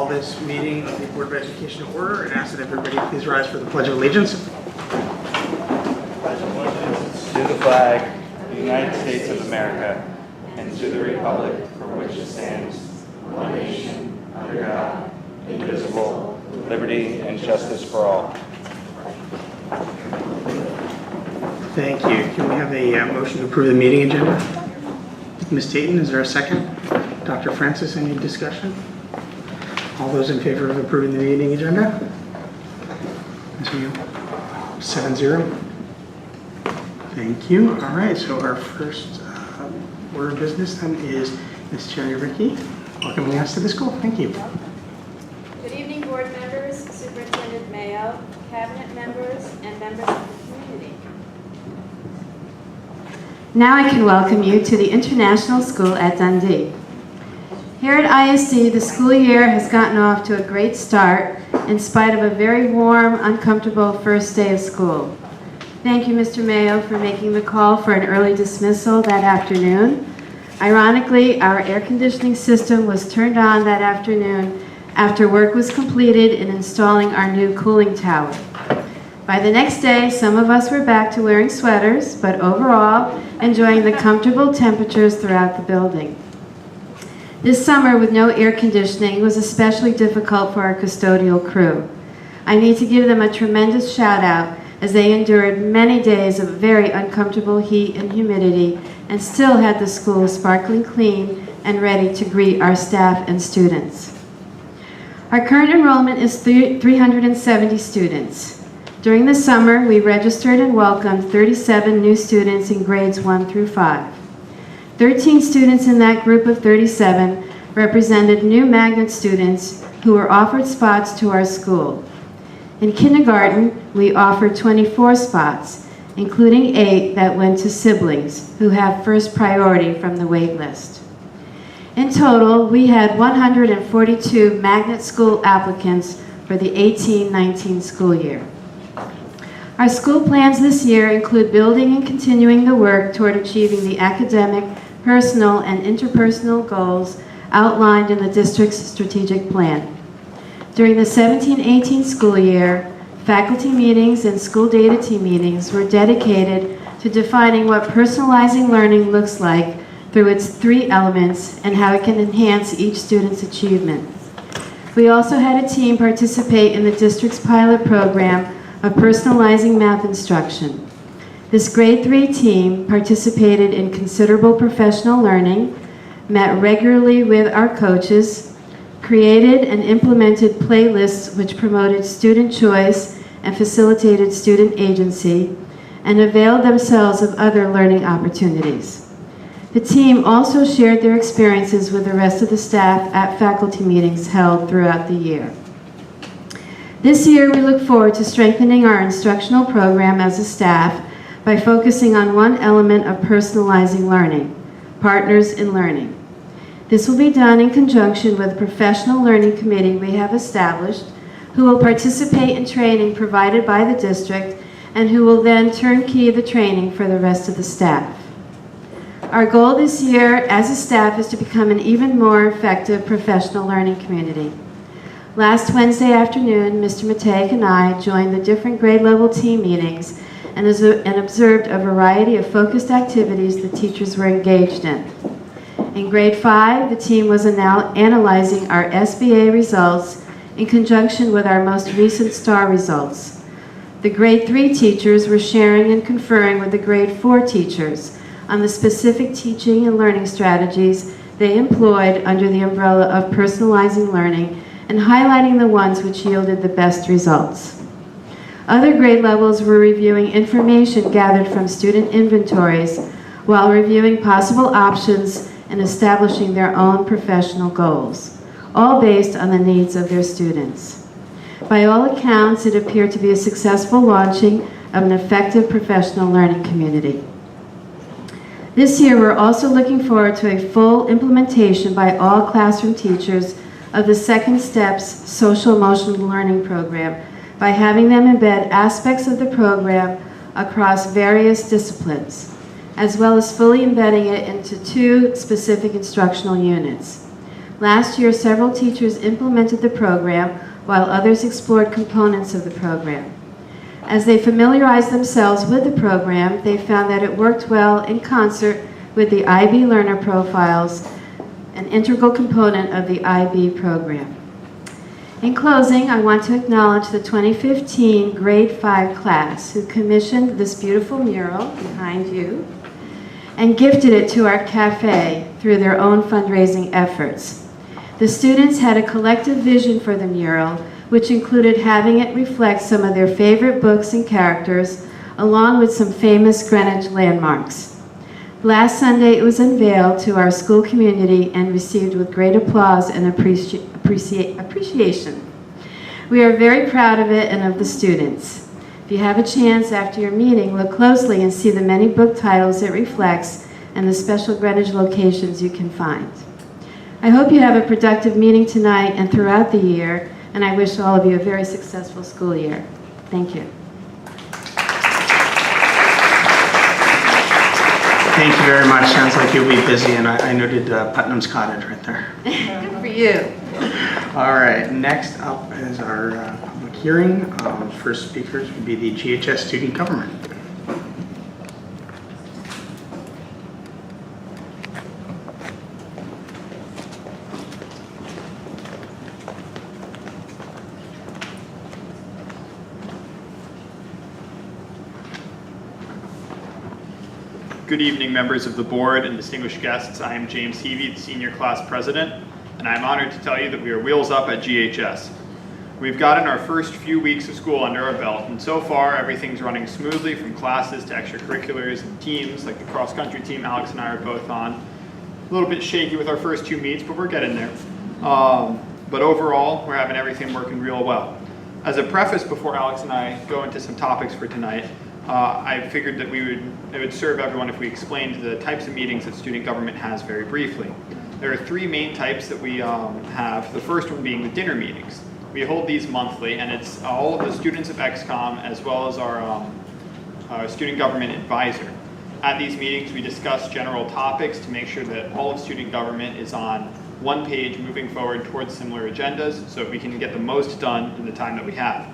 call this meeting of the Board of Education to order and ask that everybody please rise for the Pledge of Allegiance. Pledge allegiance to the flag of the United States of America and to the republic for which it stands, one nation, under God, indivisible, with liberty and justice for all. Thank you. Can we have a motion to approve the meeting agenda? Ms. Tayton, is there a second? Dr. Francis, any discussion? All those in favor of approving the meeting agenda? Ms. Mew? 7-0. Thank you. All right, so our first order of business then is Ms. Cherry Rickey welcoming us to the school. Thank you. Good evening, board members, Superintendent Mayo, cabinet members, and members of the community. Now I can welcome you to the International School at Dundee. Here at ISD, the school year has gotten off to a great start in spite of a very warm, uncomfortable first day of school. Thank you, Mr. Mayo, for making the call for an early dismissal that afternoon. Ironically, our air conditioning system was turned on that afternoon after work was completed in installing our new cooling tower. By the next day, some of us were back to wearing sweaters, but overall, enjoying the comfortable temperatures throughout the building. This summer, with no air conditioning, was especially difficult for our custodial crew. I need to give them a tremendous shout out as they endured many days of very uncomfortable heat and humidity and still had the school sparkling clean and ready to greet our staff and students. Our current enrollment is 370 students. During the summer, we registered and welcomed 37 new students in grades 1 through 5. 13 students in that group of 37 represented new magnet students who were offered spots to our school. In kindergarten, we offered 24 spots, including 8 that went to siblings who have first priority from the wait list. In total, we had 142 magnet school applicants for the 18-19 school year. Our school plans this year include building and continuing the work toward achieving the academic, personal, and interpersonal goals outlined in the district's strategic plan. During the 17-18 school year, faculty meetings and school data team meetings were dedicated to defining what personalizing learning looks like through its 3 elements and how it can enhance each student's achievement. We also had a team participate in the district's pilot program of personalizing math instruction. This grade 3 team participated in considerable professional learning, met regularly with our coaches, created and implemented playlists which promoted student choice and facilitated student agency, and availed themselves of other learning opportunities. The team also shared their experiences with the rest of the staff at faculty meetings held throughout the year. This year, we look forward to strengthening our instructional program as a staff by focusing on one element of personalizing learning, partners in learning. This will be done in conjunction with a professional learning committee we have established, who will participate in training provided by the district and who will then turnkey the training for the rest of the staff. Our goal this year as a staff is to become an even more effective professional learning community. Last Wednesday afternoon, Mr. Matejk and I joined the different grade level team meetings and observed a variety of focused activities the teachers were engaged in. In grade 5, the team was analyzing our SBA results in conjunction with our most recent STAR results. The grade 3 teachers were sharing and conferring with the grade 4 teachers on the specific teaching and learning strategies they employed under the umbrella of personalizing learning and highlighting the ones which yielded the best results. Other grade levels were reviewing information gathered from student inventories while reviewing possible options and establishing their own professional goals, all based on the needs of their students. By all accounts, it appeared to be a successful launching of an effective professional learning community. This year, we're also looking forward to a full implementation by all classroom teachers of the Second Steps Social Emotional Learning Program by having them embed aspects of the program across various disciplines, as well as fully embedding it into 2 specific instructional units. Last year, several teachers implemented the program, while others explored components of the program. As they familiarized themselves with the program, they found that it worked well in concert with the IB learner profiles, an integral component of the IB program. In closing, I want to acknowledge the 2015 Grade 5 class who commissioned this beautiful mural behind you and gifted it to our cafe through their own fundraising efforts. The students had a collective vision for the mural, which included having it reflect some of their favorite books and characters, along with some famous Greenwich landmarks. Last Sunday, it was unveiled to our school community and received with great applause and appreciation. We are very proud of it and of the students. If you have a chance after your meeting, look closely and see the many book titles it reflects and the special Greenwich locations you can find. I hope you have a productive meeting tonight and throughout the year, and I wish all of you a very successful school year. Thank you. Thank you very much. Sounds like you'll be busy, and I noted Putnam's Cottage right there. Good for you. All right, next up is our public hearing. First speakers would be the GHS student government. Good evening, members of the board and distinguished guests. I am James Heavey, the senior class president, and I'm honored to tell you that we are wheels up at GHS. We've gotten our first few weeks of school under our belt, and so far everything's running smoothly, from classes to extracurriculars and teams, like the cross-country team Alex and I are both on. A little bit shaky with our first 2 meets, but we're getting there. But overall, we're having everything working real well. As a preface, before Alex and I go into some topics for tonight, I figured that it would serve everyone if we explained the types of meetings that student government has very briefly. There are 3 main types that we have. The first one being the dinner meetings. We hold these monthly, and it's all of the students of XCOM as well as our student government advisor. At these meetings, we discuss general topics to make sure that all of student government is on one page moving forward towards similar agendas so we can get the most done in the time that we have.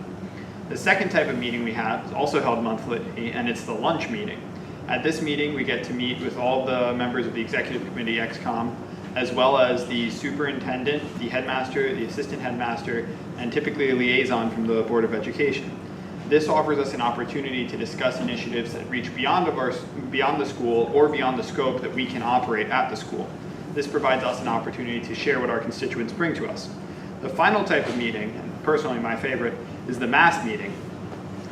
The second type of meeting we have is also held monthly, and it's the lunch meeting. At this meeting, we get to meet with all the members of the executive committee XCOM, as well as the superintendent, the headmaster, the assistant headmaster, and typically a liaison from the Board of Education. This offers us an opportunity to discuss initiatives that reach beyond the school or beyond the scope that we can operate at the school. This provides us an opportunity to share what our constituents bring to us. The final type of meeting, and personally my favorite, is the mass meeting.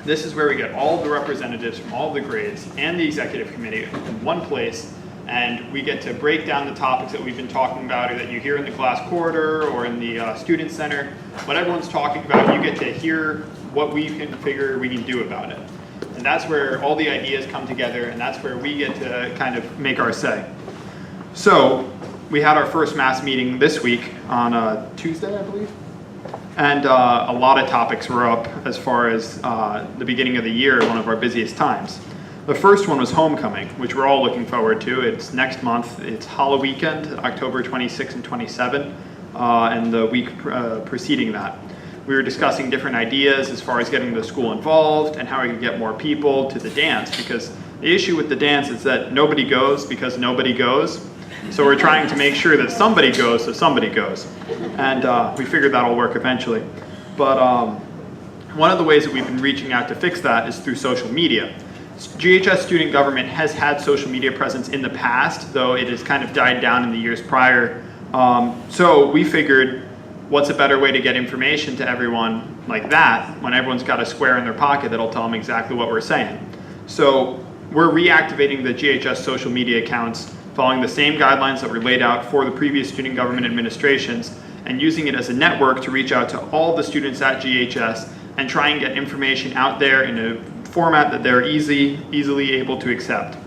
This is where we get all the representatives from all the grades and the executive committee in one place, and we get to break down the topics that we've been talking about, or that you hear in the class corridor or in the student center. What everyone's talking about, you get to hear what we can figure we can do about it. And that's where all the ideas come together, and that's where we get to kind of make our say. So we had our first mass meeting this week on Tuesday, I believe. And a lot of topics were up as far as the beginning of the year, one of our busiest times. The first one was homecoming, which we're all looking forward to. It's next month. It's Halloween weekend, October 26 and 27, and the week preceding that. We were discussing different ideas as far as getting the school involved and how we could get more people to the dance, because the issue with the dance is that nobody goes because nobody goes. So we're trying to make sure that somebody goes so somebody goes. And we figured that'll work eventually. But one of the ways that we've been reaching out to fix that is through social media. GHS student government has had social media presence in the past, though it has kind of died down in the years prior. So we figured, what's a better way to get information to everyone like that when everyone's got a square in their pocket that'll tell them exactly what we're saying? So we're reactivating the GHS social media accounts, following the same guidelines that were laid out for the previous student government administrations, and using it as a network to reach out to all the students at GHS and try and get information out there in a format that they're easily able to accept.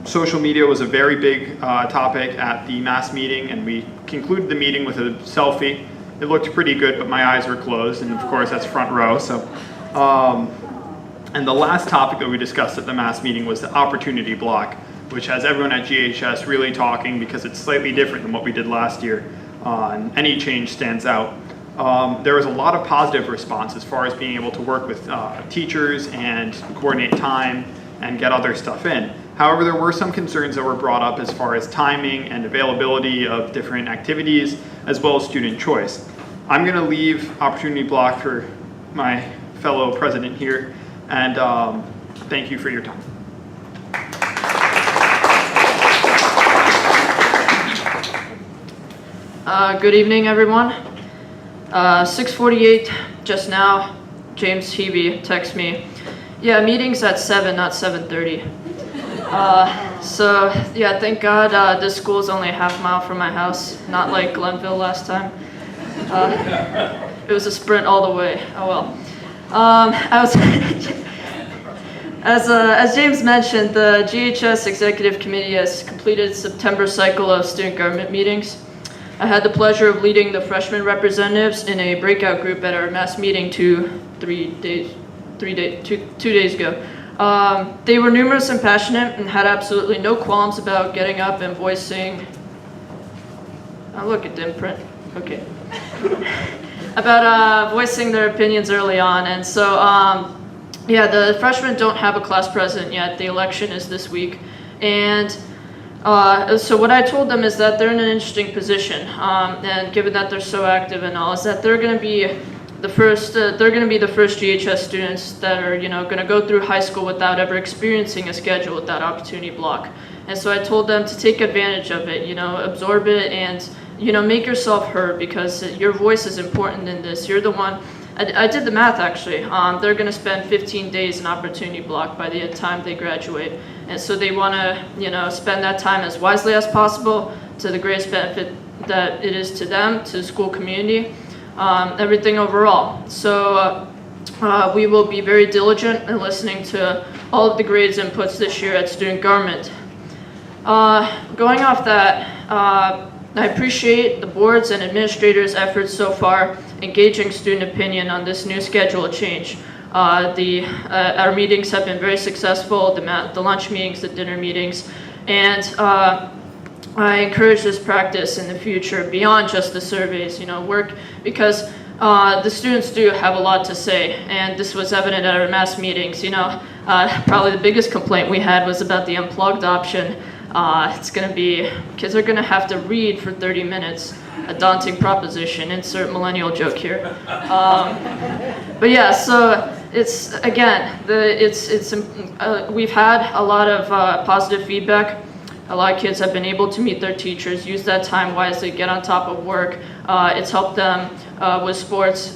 Social media was a very big topic at the mass meeting, and we concluded the meeting with a selfie. It looked pretty good, but my eyes were closed, and of course that's front row. So, and the last topic that we discussed at the mass meeting was the opportunity block. which has everyone at GHS really talking because it's slightly different than what we did last year. And any change stands out. There was a lot of positive response as far as being able to work with teachers and coordinate time and get other stuff in. However, there were some concerns that were brought up as far as timing and availability of different activities, as well as student choice. I'm going to leave opportunity block for my fellow president here, and thank you for your time. Good evening, everyone. 6:48 just now. James Hebe texts me, yeah, meeting's at 7, not 7:30. So yeah, thank God this school is only a half mile from my house, not like Glenville last time. It was a sprint all the way. Oh well. As James mentioned, the GHS Executive Committee has completed its September cycle of student government meetings. I had the pleasure of leading the freshman representatives in a breakout group at our mass meeting 2 days ago. They were numerous and passionate and had absolutely no qualms about getting up and voicing, oh look, it didn't print, okay. About voicing their opinions early on. And so, yeah, the freshmen don't have a class president yet. The election is this week. And so what I told them is that they're in an interesting position. And given that they're so active and all, is that they're going to be the first GHS students that are, going to go through high school without ever experiencing a schedule with that opportunity block. And so I told them to take advantage of it, absorb it and, make yourself heard, because your voice is important in this. You're the one. I did the math actually. They're going to spend 15 days in opportunity block by the time they graduate. And so they want to, spend that time as wisely as possible to the greatest benefit that it is to them, to the school community, everything overall. So we will be very diligent in listening to all of the grades inputs this year at student government. Going off that, I appreciate the board's and administrators' efforts so far engaging student opinion on this new schedule change. Our meetings have been very successful, the lunch meetings, the dinner meetings, and I encourage this practice in the future beyond just the surveys, work, because the students do have a lot to say, and this was evident at our mass meetings. Probably the biggest complaint we had was about the unplugged option. Kids are going to have to read for 30 minutes, a daunting proposition, insert millennial joke here. But yeah, so it's, again, we've had a lot of positive feedback. A lot of kids have been able to meet their teachers, use that time wisely, get on top of work. It's helped them with sports,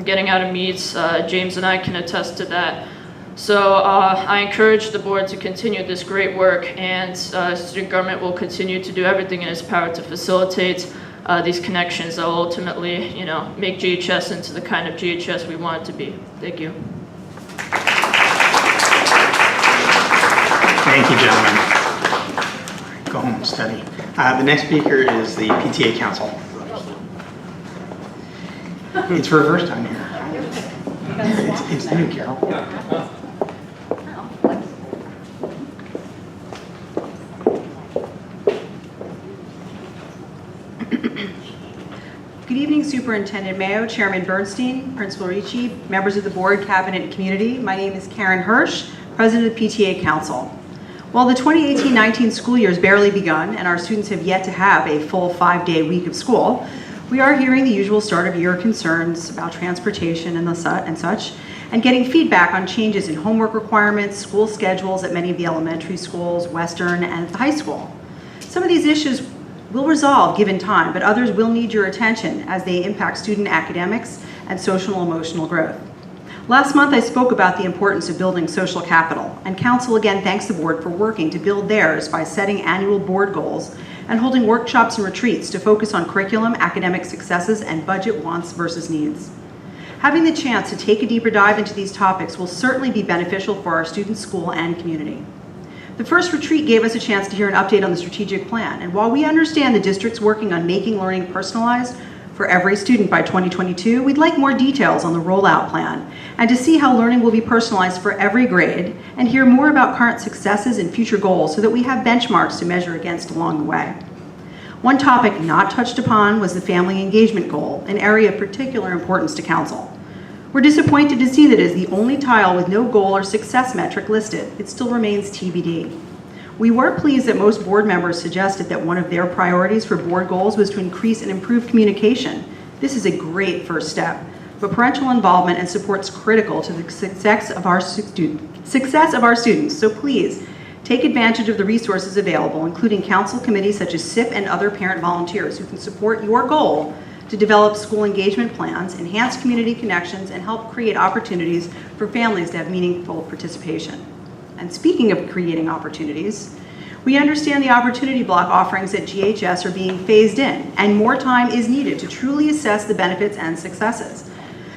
getting out of meets. James and I can attest to that. So I encourage the board to continue this great work, and student government will continue to do everything in its power to facilitate these connections that will ultimately, make GHS into the kind of GHS we want it to be. Thank you. Thank you, gentlemen. Go home, study. The next speaker is the PTA Council. It's for the first time here. It's new, Carol. Good evening, Superintendent Mayo, Chairman Bernstein, Principal Ricci, members of the board, cabinet, and community. My name is Karen Hirsch, President of the PTA Council. While the 2018-19 school year has barely begun and our students have yet to have a full 5-day week of school, we are hearing the usual start of year concerns about transportation and such, and getting feedback on changes in homework requirements, school schedules at many of the elementary schools, Western, and at the high school. Some of these issues will resolve given time, but others will need your attention as they impact student academics and social and emotional growth. Last month I spoke about the importance of building social capital, and Council again thanks the board for working to build theirs by setting annual board goals and holding workshops and retreats to focus on curriculum, academic successes, and budget wants versus needs. Having the chance to take a deeper dive into these topics will certainly be beneficial for our students, school, and community. The first retreat gave us a chance to hear an update on the strategic plan, and while we understand the district's working on making learning personalized, For every student by 2022, we'd like more details on the rollout plan and to see how learning will be personalized for every grade and hear more about current successes and future goals so that we have benchmarks to measure against along the way. One topic not touched upon was the family engagement goal, an area of particular importance to Council. We're disappointed to see that it is the only tile with no goal or success metric listed. It still remains TBD. We were pleased that most board members suggested that one of their priorities for board goals was to increase and improve communication. This is a great first step, but parental involvement and support is critical to the success of our students. So please, take advantage of the resources available, including council committees such as SIP and other parent volunteers who can support your goal to develop school engagement plans, enhance community connections, and help create opportunities for families to have meaningful participation. And speaking of creating opportunities, we understand the opportunity block offerings at GHS are being phased in, and more time is needed to truly assess the benefits and successes.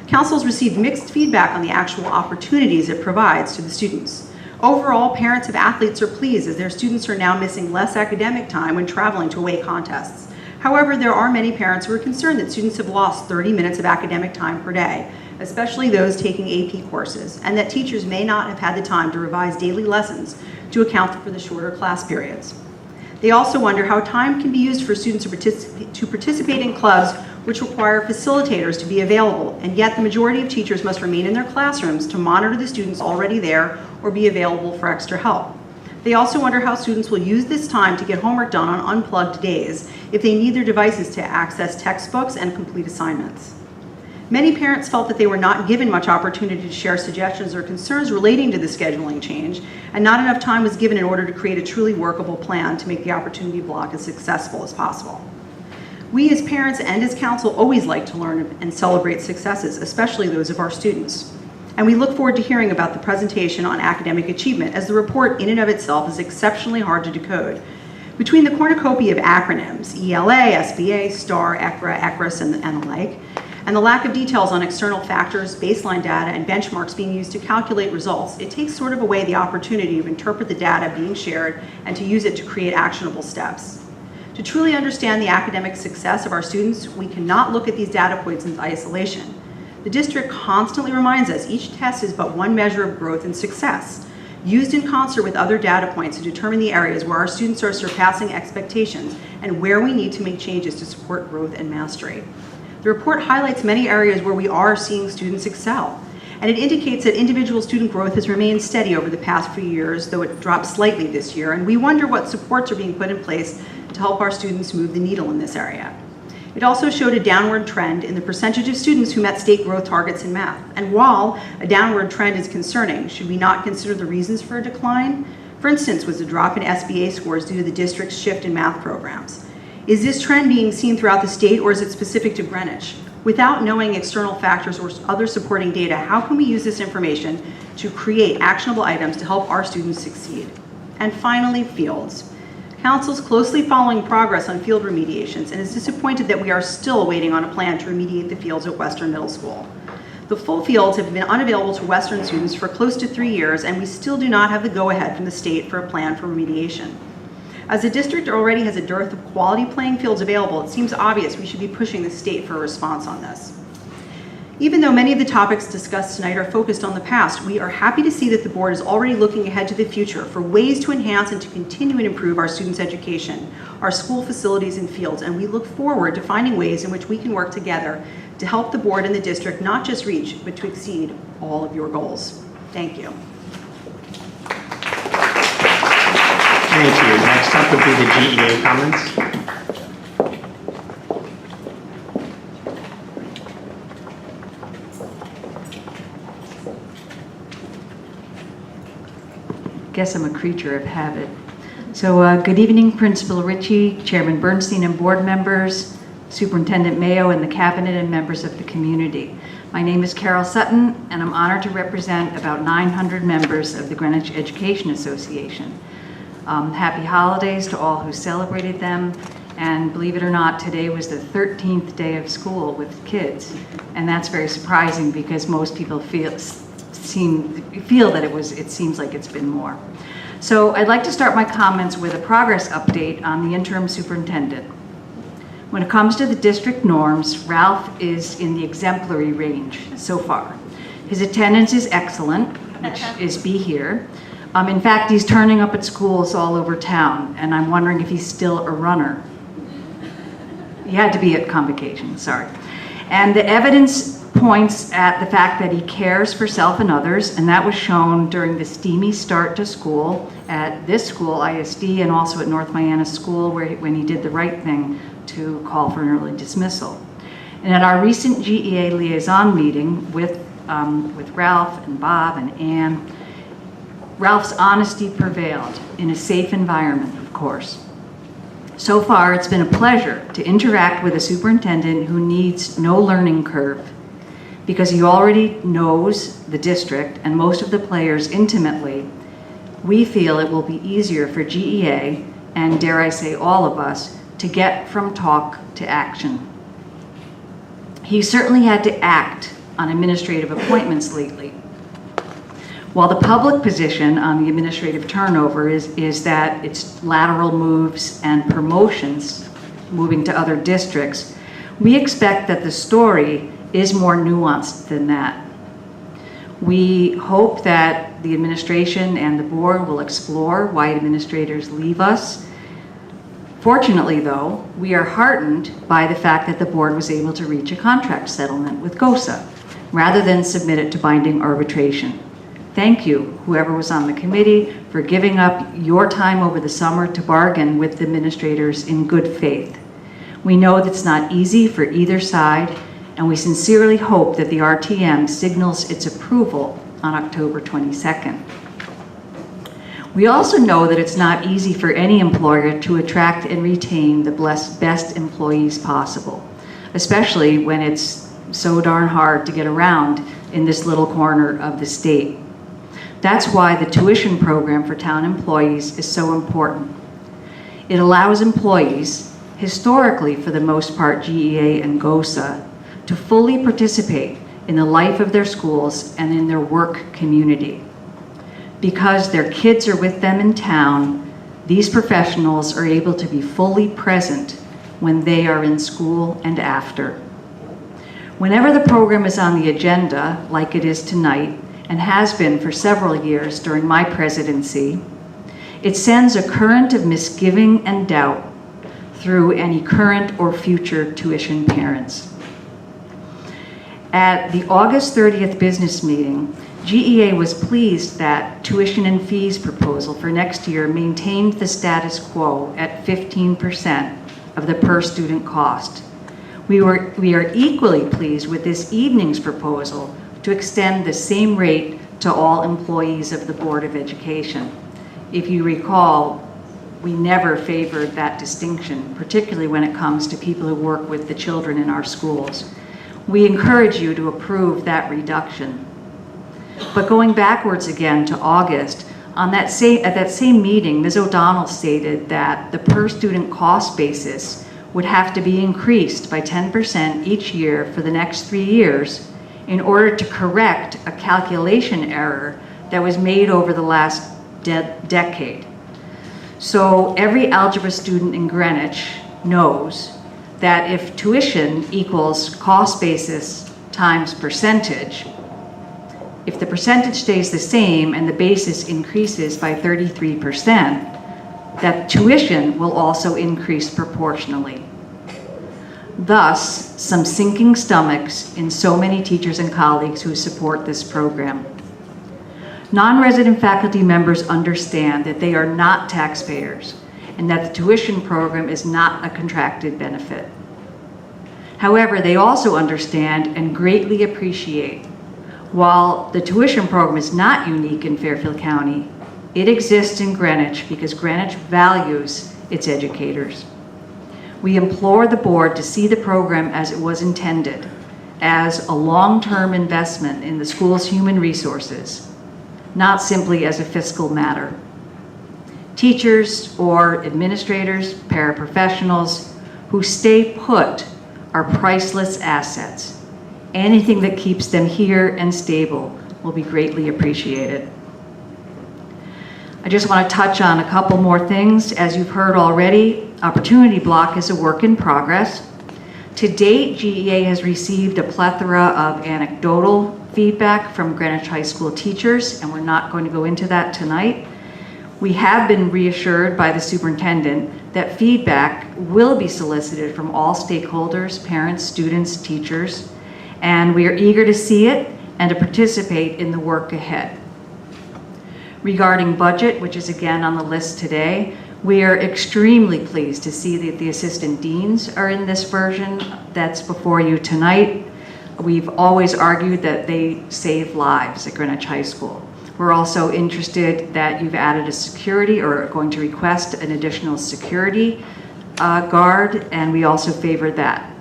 Council's received mixed feedback on the actual opportunities it provides to the students. Overall, parents of athletes are pleased as their students are now missing less academic time when traveling to away contests. However, there are many parents who are concerned that students have lost 30 minutes of academic time per day, especially those taking AP courses, and that teachers may not have had the time to revise daily lessons to account for the shorter class periods. They also wonder how time can be used for students to participate in clubs which require facilitators to be available, and yet the majority of teachers must remain in their classrooms to monitor the students already there or be available for extra help. They also wonder how students will use this time to get homework done on unplugged days if they need their devices to access textbooks and complete assignments. Many parents felt that they were not given much opportunity to share suggestions or concerns relating to the scheduling change, and not enough time was given in order to create a truly workable plan to make the opportunity block as successful as possible. We as parents and as council always like to learn and celebrate successes, especially those of our students. And we look forward to hearing about the presentation on academic achievement, as the report in and of itself is exceptionally hard to decode. Between the cornucopia of acronyms, ELA, SBA, STAR, ECRA, ECRIS, and the like, and the lack of details on external factors, baseline data, and benchmarks being used to calculate results, it takes sort of away the opportunity to interpret the data being shared and to use it to create actionable steps. To truly understand the academic success of our students, we cannot look at these data points in isolation. The district constantly reminds us each test is but one measure of growth and success, used in concert with other data points to determine the areas where our students are surpassing expectations and where we need to make changes to support growth and mastery. The report highlights many areas where we are seeing students excel, and it indicates that individual student growth has remained steady over the past few years, though it dropped slightly this year, and we wonder what supports are being put in place to help our students move the needle in this area. It also showed a downward trend in the percentage of students who met state growth targets in math. And while a downward trend is concerning, should we not consider the reasons for a decline? For instance, was the drop in SBA scores due to the district's shift in math programs? Is this trend being seen throughout the state, or is it specific to Greenwich? Without knowing external factors or other supporting data, how can we use this information to create actionable items to help our students succeed? And finally, fields. Council's closely following progress on field remediations and is disappointed that we are still waiting on a plan to remediate the fields at Western Middle School. The full fields have been unavailable to Western students for close to 3 years, and we still do not have the go-ahead from the state for a plan for remediation. As the district already has a dearth of quality playing fields available, it seems obvious we should be pushing the state for a response on this. Even though many of the topics discussed tonight are focused on the past, we are happy to see that the board is already looking ahead to the future for ways to enhance and to continue and improve our students' education, our school facilities and fields, and we look forward to finding ways in which we can work together to help the board and the district not just reach, but to exceed all of your goals. Thank you. Thank you. Next up would be the GEA comments. Guess I'm a creature of habit. So good evening, Principal Ritchie, Chairman Bernstein and board members, Superintendent Mayo and the cabinet and members of the community. My name is Carol Sutton, and I'm honored to represent about 900 members of the Greenwich Education Association. Happy holidays to all who celebrated them, and believe it or not, today was the 13th day of school with kids, and that's very surprising because most people feel that it seems like it's been more. So I'd like to start my comments with a progress update on the interim superintendent. When it comes to the district norms, Ralph is in the exemplary range so far. His attendance is excellent, which is be here. In fact, he's turning up at schools all over town, and I'm wondering if he's still a runner. He had to be at convocation, sorry. And the evidence points at the fact that he cares for self and others, and that was shown during the steamy start to school at this school, ISD, and also at North Miami School, when he did the right thing to call for an early dismissal. And at our recent GEA liaison meeting with Ralph and Bob and Ann, Ralph's honesty prevailed in a safe environment, of course. So far, it's been a pleasure to interact with a superintendent who needs no learning curve because he already knows the district and most of the players intimately. We feel it will be easier for GEA, and dare I say all of us, to get from talk to action. He certainly had to act on administrative appointments lately. While the public position on the administrative turnover is that it's lateral moves and promotions moving to other districts, we expect that the story is more nuanced than that. We hope that the administration and the board will explore why administrators leave us. Fortunately, though, we are heartened by the fact that the board was able to reach a contract settlement with GOSA rather than submit it to binding arbitration. Thank you, whoever was on the committee, for giving up your time over the summer to bargain with the administrators in good faith. We know that's not easy for either side, and we sincerely hope that the RTM signals its approval on October 22nd. We also know that it's not easy for any employer to attract and retain the best employees possible, especially when it's so darn hard to get around in this little corner of the state. That's why the tuition program for town employees is so important. It allows employees, historically for the most part GEA and GOSA, to fully participate in the life of their schools and in their work community. Because their kids are with them in town, these professionals are able to be fully present when they are in school and after. Whenever the program is on the agenda, like it is tonight, and has been for several years during my presidency, it sends a current of misgiving and doubt through any current or future tuition parents. At the August 30th business meeting, GEA was pleased that tuition and fees proposal for next year maintained the status quo at 15% of the per student cost. We are equally pleased with this evening's proposal to extend the same rate to all employees of the Board of Education. If you recall, we never favored that distinction, particularly when it comes to people who work with the children in our schools. We encourage you to approve that reduction. But going backwards again to August, at that same meeting, Ms. O'Donnell stated that the per student cost basis would have to be increased by 10% each year for the next 3 years in order to correct a calculation error that was made over the last decade. So every algebra student in Greenwich knows that if tuition equals cost basis times percentage, if the percentage stays the same and the basis increases by 33%, that tuition will also increase proportionally. Thus, some sinking stomachs in so many teachers and colleagues who support this program. Non-resident faculty members understand that they are not taxpayers and that the tuition program is not a contracted benefit. However, they also understand and greatly appreciate, while the tuition program is not unique in Fairfield County, it exists in Greenwich because Greenwich values its educators. We implore the board to see the program as it was intended, as a long-term investment in the school's human resources, not simply as a fiscal matter. Teachers or administrators, paraprofessionals who stay put are priceless assets. Anything that keeps them here and stable will be greatly appreciated. I just want to touch on a couple more things. As you've heard already, Opportunity Block is a work in progress. To date, GEA has received a plethora of anecdotal feedback from Greenwich High School teachers, and we're not going to go into that tonight. We have been reassured by the superintendent that feedback will be solicited from all stakeholders, parents, students, teachers, and we are eager to see it and to participate in the work ahead. Regarding budget, which is again on the list today, we are extremely pleased to see that the assistant deans are in this version that's before you tonight. We've always argued that they save lives at Greenwich High School. We're also interested that you've added a security or are going to request an additional security guard, and we also favor that.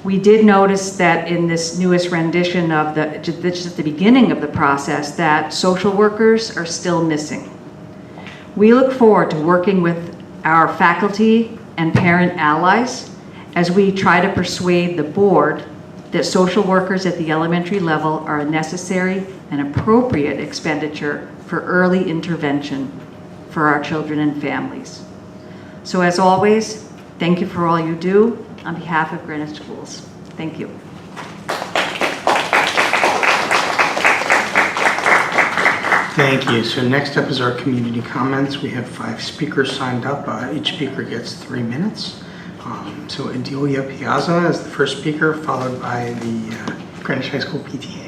We did notice that in this newest rendition of just at the beginning of the process, that social workers are still missing. We look forward to working with our faculty and parent allies as we try to persuade the board that social workers at the elementary level are a necessary and appropriate expenditure for early intervention for our children and families. So as always, thank you for all you do on behalf of Greenwich Schools. Thank you. Thank you. So next up is our community comments. We have 5 speakers signed up. Each speaker gets 3 minutes. So Adelia Piazza is the first speaker, followed by the Greenwich High School PTA.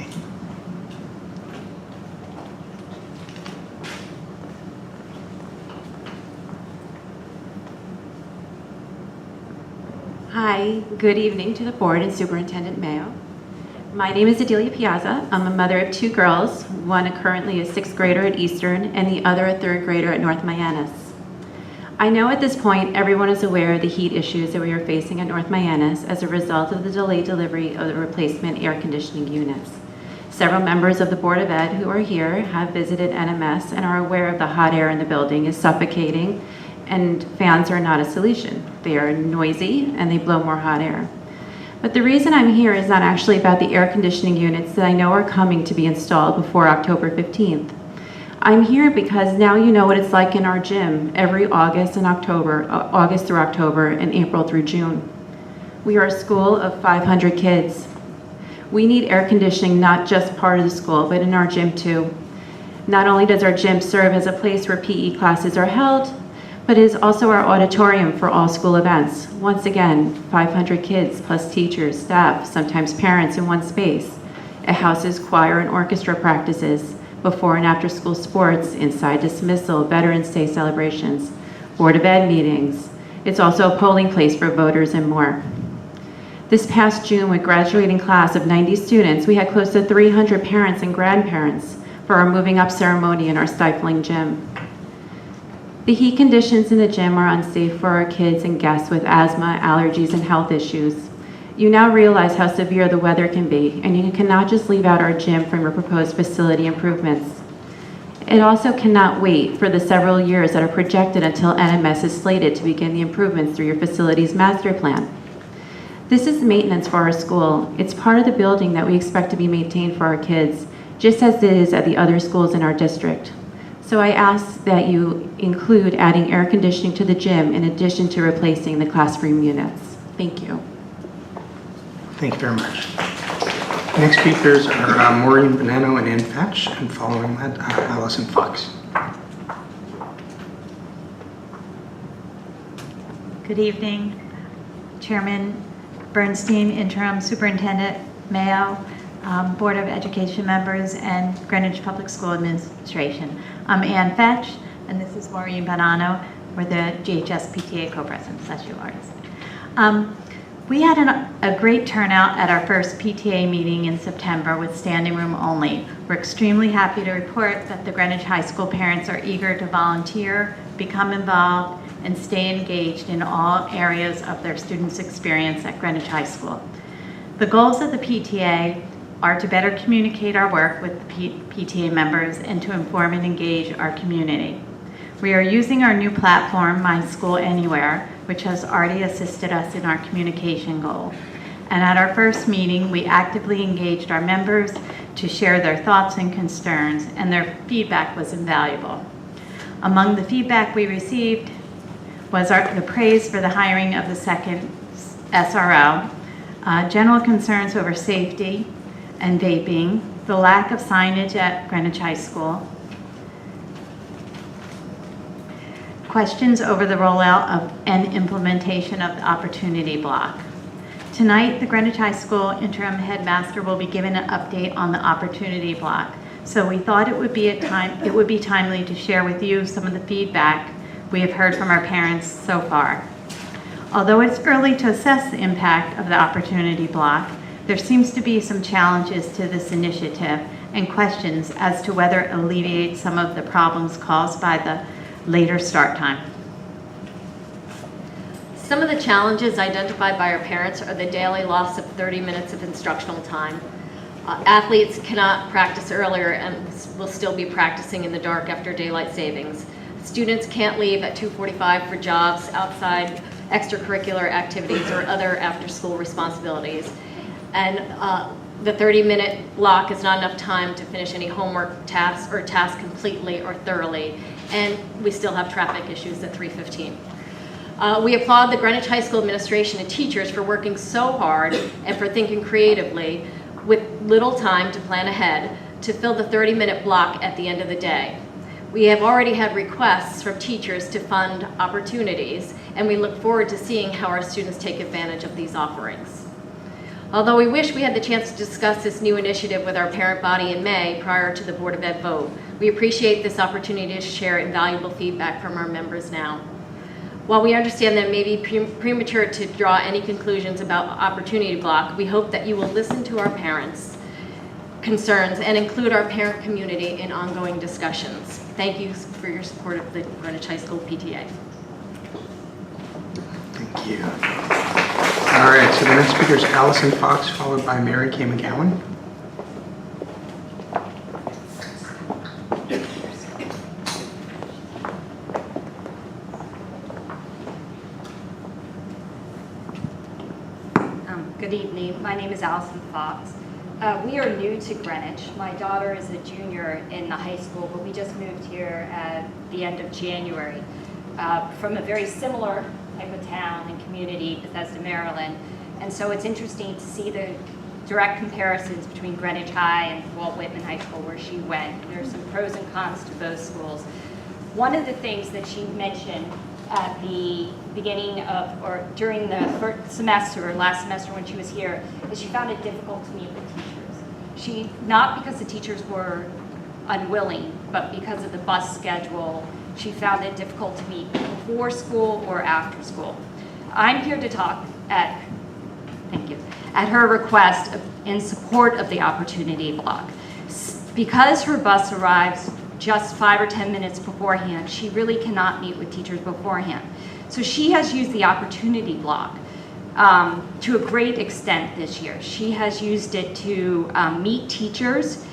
Hi, good evening to the board and Superintendent Mayo. My name is Adelia Piazza. I'm a mother of 2 girls, one currently a 6th grader at Eastern and the other a 3rd grader at North Mianus. I know at this point everyone is aware of the heat issues that we are facing at North Mianus as a result of the delayed delivery of the replacement air conditioning units. Several members of the Board of Ed who are here have visited NMS and are aware of the hot air in the building is suffocating, and fans are not a solution. They are noisy and they blow more hot air. But the reason I'm here is not actually about the air conditioning units that I know are coming to be installed before October 15th. I'm here because now you know what it's like in our gym every August through October and April through June. We are a school of 500 kids. We need air conditioning not just part of the school, but in our gym too. Not only does our gym serve as a place where PE classes are held, but it is also our auditorium for all school events. Once again, 500 kids plus teachers, staff, sometimes parents in one space. It houses choir and orchestra practices, before and after school sports, inside dismissal, Veterans Day celebrations, Board of Ed meetings. It's also a polling place for voters and more. This past June, with graduating class of 90 students, we had close to 300 parents and grandparents for our moving up ceremony in our stifling gym. The heat conditions in the gym are unsafe for our kids and guests with asthma, allergies, and health issues. You now realize how severe the weather can be, and you cannot just leave out our gym from your proposed facility improvements. It also cannot wait for the several years that are projected until NMS is slated to begin the improvements through your facility's master plan. This is maintenance for our school. It's part of the building that we expect to be maintained for our kids, just as it is at the other schools in our district. So I ask that you include adding air conditioning to the gym in addition to replacing the classroom units. Thank you. Thank you very much. Next speakers are Maureen Bonanno and Ann Fetch, and following that, Allison Fox. Good evening, Chairman Bernstein, Interim Superintendent Mayo, Board of Education members, and Greenwich Public School Administration. I'm Ann Fetch, and this is Maureen Bonanno. We're the GHS PTA co-presidents, as you are. We had a great turnout at our first PTA meeting in September with standing room only. We're extremely happy to report that the Greenwich High School parents are eager to volunteer, become involved, and stay engaged in all areas of their students' experience at Greenwich High School. The goals of the PTA are to better communicate our work with the PTA members and to inform and engage our community. We are using our new platform, My School Anywhere, which has already assisted us in our communication goal. And at our first meeting, we actively engaged our members to share their thoughts and concerns, and their feedback was invaluable. Among the feedback we received was the praise for the hiring of the second SRO, general concerns over safety and vaping, the lack of signage at Greenwich High School, questions over the rollout of and implementation of the opportunity block. Tonight, the Greenwich High School interim headmaster will be given an update on the opportunity block. So we thought it would be timely to share with you some of the feedback we have heard from our parents so far. Although it's early to assess the impact of the opportunity block, there seems to be some challenges to this initiative and questions as to whether it alleviates some of the problems caused by the later start time. Some of the challenges identified by our parents are the daily loss of 30 minutes of instructional time. Athletes cannot practice earlier and will still be practicing in the dark after daylight savings. Students can't leave at 2:45 for jobs, outside extracurricular activities, or other after-school responsibilities. And the 30-minute block is not enough time to finish any homework tasks or tasks completely or thoroughly. And we still have traffic issues at 3:15. We applaud the Greenwich High School administration and teachers for working so hard and for thinking creatively with little time to plan ahead to fill the 30-minute block at the end of the day. We have already had requests from teachers to fund opportunities, and we look forward to seeing how our students take advantage of these offerings. Although we wish we had the chance to discuss this new initiative with our parent body in May prior to the Board of Ed vote, we appreciate this opportunity to share invaluable feedback from our members now. While we understand that it may be premature to draw any conclusions about opportunity block, we hope that you will listen to our parents' concerns and include our parent community in ongoing discussions. Thank you for your support of the Greenwich High School PTA. Thank you. All right, so the next speaker is Allison Fox, followed by Mary Kay McGowan. Good evening. My name is Allison Fox. We are new to Greenwich. My daughter is a junior in the high school, but we just moved here at the end of January from a very similar type of town and community, Bethesda, Maryland. And so it's interesting to see the direct comparisons between Greenwich High and Walt Whitman High School, where she went. There's some pros and cons to both schools. One of the things that she mentioned at the beginning of, or during the first semester, or last semester when she was here, is she found it difficult to meet with teachers. Not because the teachers were unwilling, but because of the bus schedule, she found it difficult to meet before school or after school. I'm here to talk at her request in support of the opportunity block. Because her bus arrives just 5 or 10 minutes beforehand, she really cannot meet with teachers beforehand. So she has used the opportunity block to a great extent this year. She has used it to meet teachers,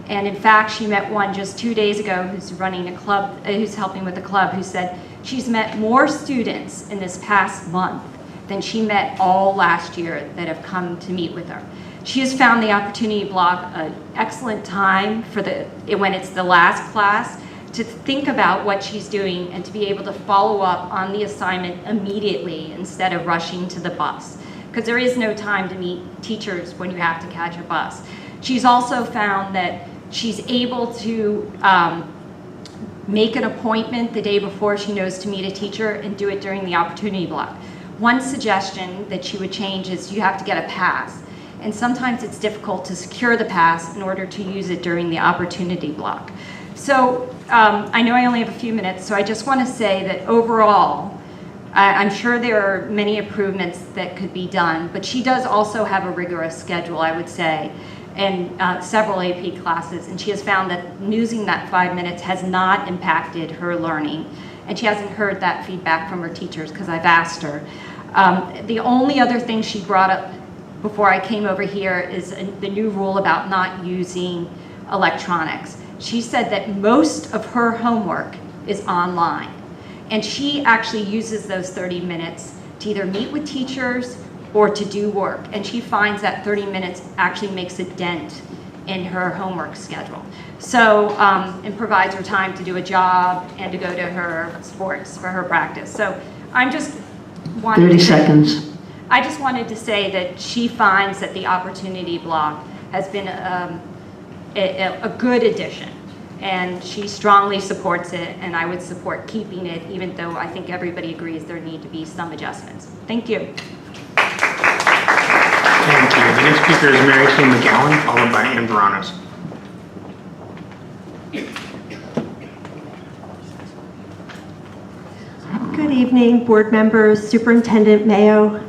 and in fact, she met one just 2 days ago who's running a club, who's helping with the club, who said she's met more students in this past month than she met all last year that have come to meet with her. She has found the opportunity block an excellent time for when it's the last class to think about what she's doing and to be able to follow up on the assignment immediately instead of rushing to the bus, because there is no time to meet teachers when you have to catch a bus. She's also found that she's able to make an appointment the day before she knows to meet a teacher and do it during the opportunity block. One suggestion that she would change is you have to get a pass. And sometimes it's difficult to secure the pass in order to use it during the opportunity block. So I know I only have a few minutes, so I just want to say that overall, I'm sure there are many improvements that could be done, but she does also have a rigorous schedule, I would say, and several AP classes, and she has found that using that 5 minutes has not impacted her learning, and she hasn't heard that feedback from her teachers because I've asked her. The only other thing she brought up before I came over here is the new rule about not using electronics. She said that most of her homework is online, and she actually uses those 30 minutes to either meet with teachers or to do work, and she finds that 30 minutes actually makes a dent in her homework schedule. So, and provides her time to do a job and to go to her sports for her practice. So I'm just wanting 30 seconds. I just wanted to say that she finds that the opportunity block has been a good addition, and she strongly supports it, and I would support keeping it, even though I think everybody agrees there need to be some adjustments. Thank you. Thank you. The next speaker is Mary Kay McGowan, followed by Ann Veranos. Good evening, board members, Superintendent Mayo.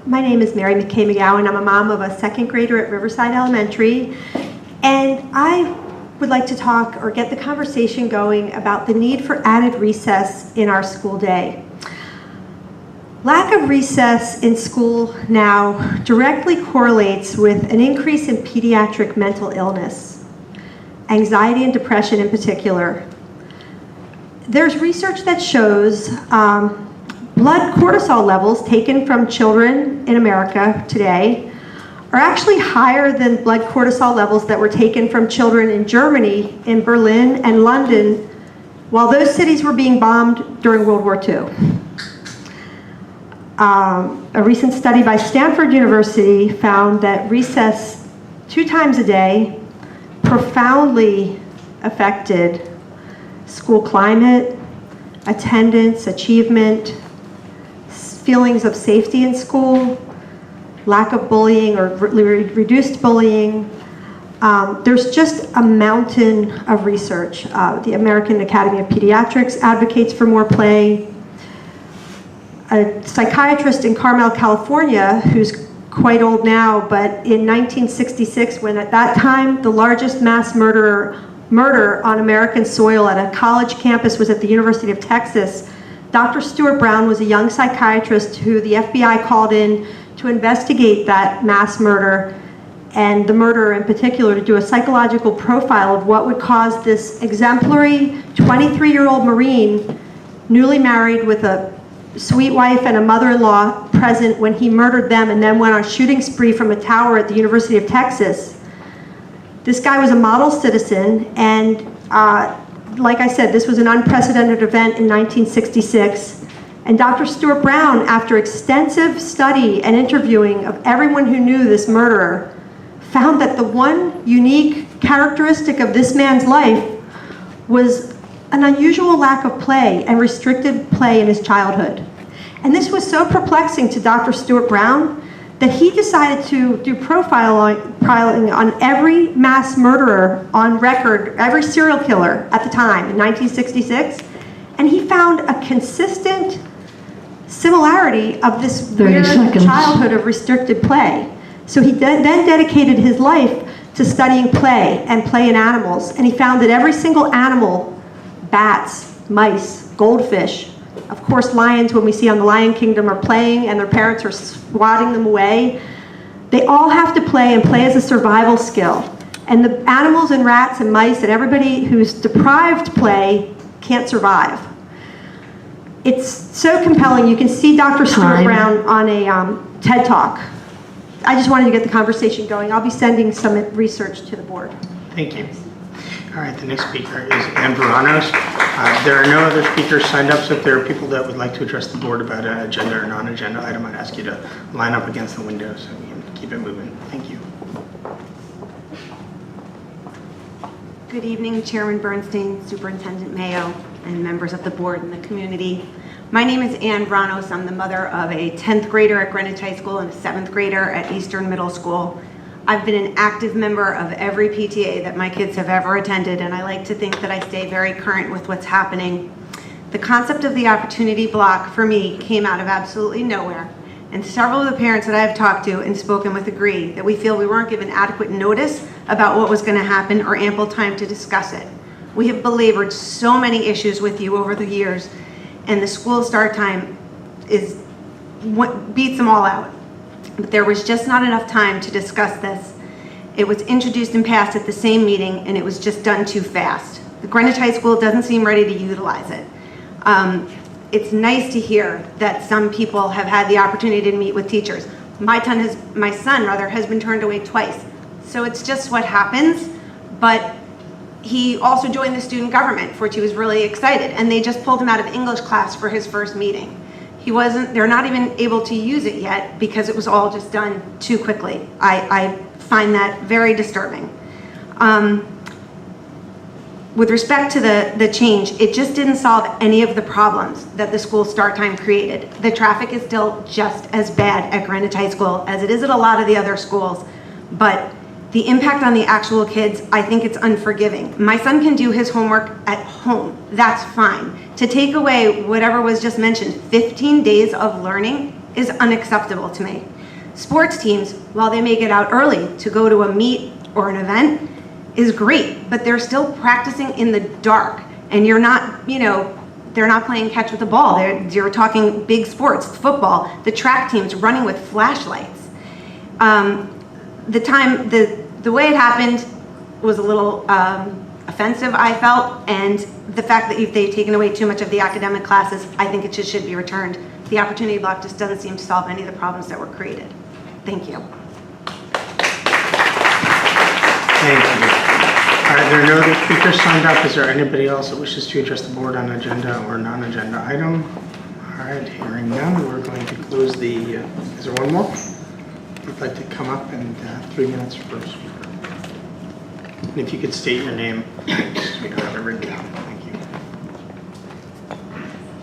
My name is Mary McKay McGowan. I'm a mom of a second grader at Riverside Elementary, and I would like to talk or get the conversation going about the need for added recess in our school day. Lack of recess in school now directly correlates with an increase in pediatric mental illness, anxiety and depression in particular. There's research that shows blood cortisol levels taken from children in America today are actually higher than blood cortisol levels that were taken from children in Germany, in Berlin, and London, while those cities were being bombed during World War II. A recent study by Stanford University found that recess 2 times a day profoundly affected school climate, attendance, achievement, feelings of safety in school, lack of bullying or reduced bullying. There's just a mountain of research. The American Academy of Pediatrics advocates for more play. A psychiatrist in Carmel, California, who's quite old now, but in 1966, when at that time the largest mass murder on American soil at a college campus was at the University of Texas, Dr. Stuart Brown was a young psychiatrist who the FBI called in to investigate that mass murder, and the murderer in particular, to do a psychological profile of what would cause this exemplary 23-year-old Marine, newly married with a sweet wife and a mother-in-law present when he murdered them and then went on a shooting spree from a tower at the University of Texas. This guy was a model citizen, and like I said, this was an unprecedented event in 1966. And Dr. Stuart Brown, after extensive study and interviewing of everyone who knew this murderer, found that the one unique characteristic of this man's life was an unusual lack of play and restricted play in his childhood. And this was so perplexing to Dr. Stuart Brown that he decided to do profiling on every mass murderer on record, every serial killer at the time in 1966, and he found a consistent similarity of this weird childhood of restricted play. So he then dedicated his life to studying play and play in animals, and he found that every single animal, bats, mice, goldfish, of course lions, when we see on the Lion Kingdom, are playing and their parents are swatting them away. They all have to play, and play is a survival skill. And the animals and rats and mice and everybody who's deprived play can't survive. It's so compelling. You can see Dr. Stuart Brown on a TED Talk. I just wanted to get the conversation going. I'll be sending some research to the board. Thank you. All right, the next speaker is Ann Veranos. There are no other speakers signed up, so if there are people that would like to address the board about an agenda or non-agenda item, I'd ask you to line up against the window so we can keep it moving. Thank you. Good evening, Chairman Bernstein, Superintendent Mayo, and members of the board and the community. My name is Ann Veranos. I'm the mother of a 10th grader at Greenwich High School and a 7th grader at Eastern Middle School. I've been an active member of every PTA that my kids have ever attended, and I like to think that I stay very current with what's happening. The concept of the opportunity block for me came out of absolutely nowhere, and several of the parents that I've talked to and spoken with agree that we feel we weren't given adequate notice about what was going to happen or ample time to discuss it. We have belabored so many issues with you over the years, and the school start time is what beats them all out. But there was just not enough time to discuss this. It was introduced and passed at the same meeting, and it was just done too fast. The Greenwich High School doesn't seem ready to utilize it. It's nice to hear that some people have had the opportunity to meet with teachers. My son has been turned away twice. So it's just what happens. But he also joined the student government, for which he was really excited. And they just pulled him out of English class for his first meeting. They're not even able to use it yet because it was all just done too quickly. I find that very disturbing. With respect to the change, it just didn't solve any of the problems that the school start time created. The traffic is still just as bad at Greenwich High School as it is at a lot of the other schools, but the impact on the actual kids, I think it's unforgiving. My son can do his homework at home, that's fine. To take away whatever was just mentioned, 15 days of learning is unacceptable to me. Sports teams, while they may get out early to go to a meet or an event, is great, but they're still practicing in the dark, and you're not, they're not playing catch with the ball. You're talking big sports, football, the track teams running with flashlights. The way it happened was a little offensive, I felt, and the fact that they've taken away too much of the academic classes, I think it just should be returned. The opportunity block just doesn't seem to solve any of the problems that were created. Thank you. Thank you. All right, there are no other speakers signed up. Is there anybody else that wishes to address the board on agenda or non-agenda item? All right, hearing none, we're going to close the, is there one more? I'd like to come up and 3 minutes first. And if you could state your name, we don't have it written down. Thank you.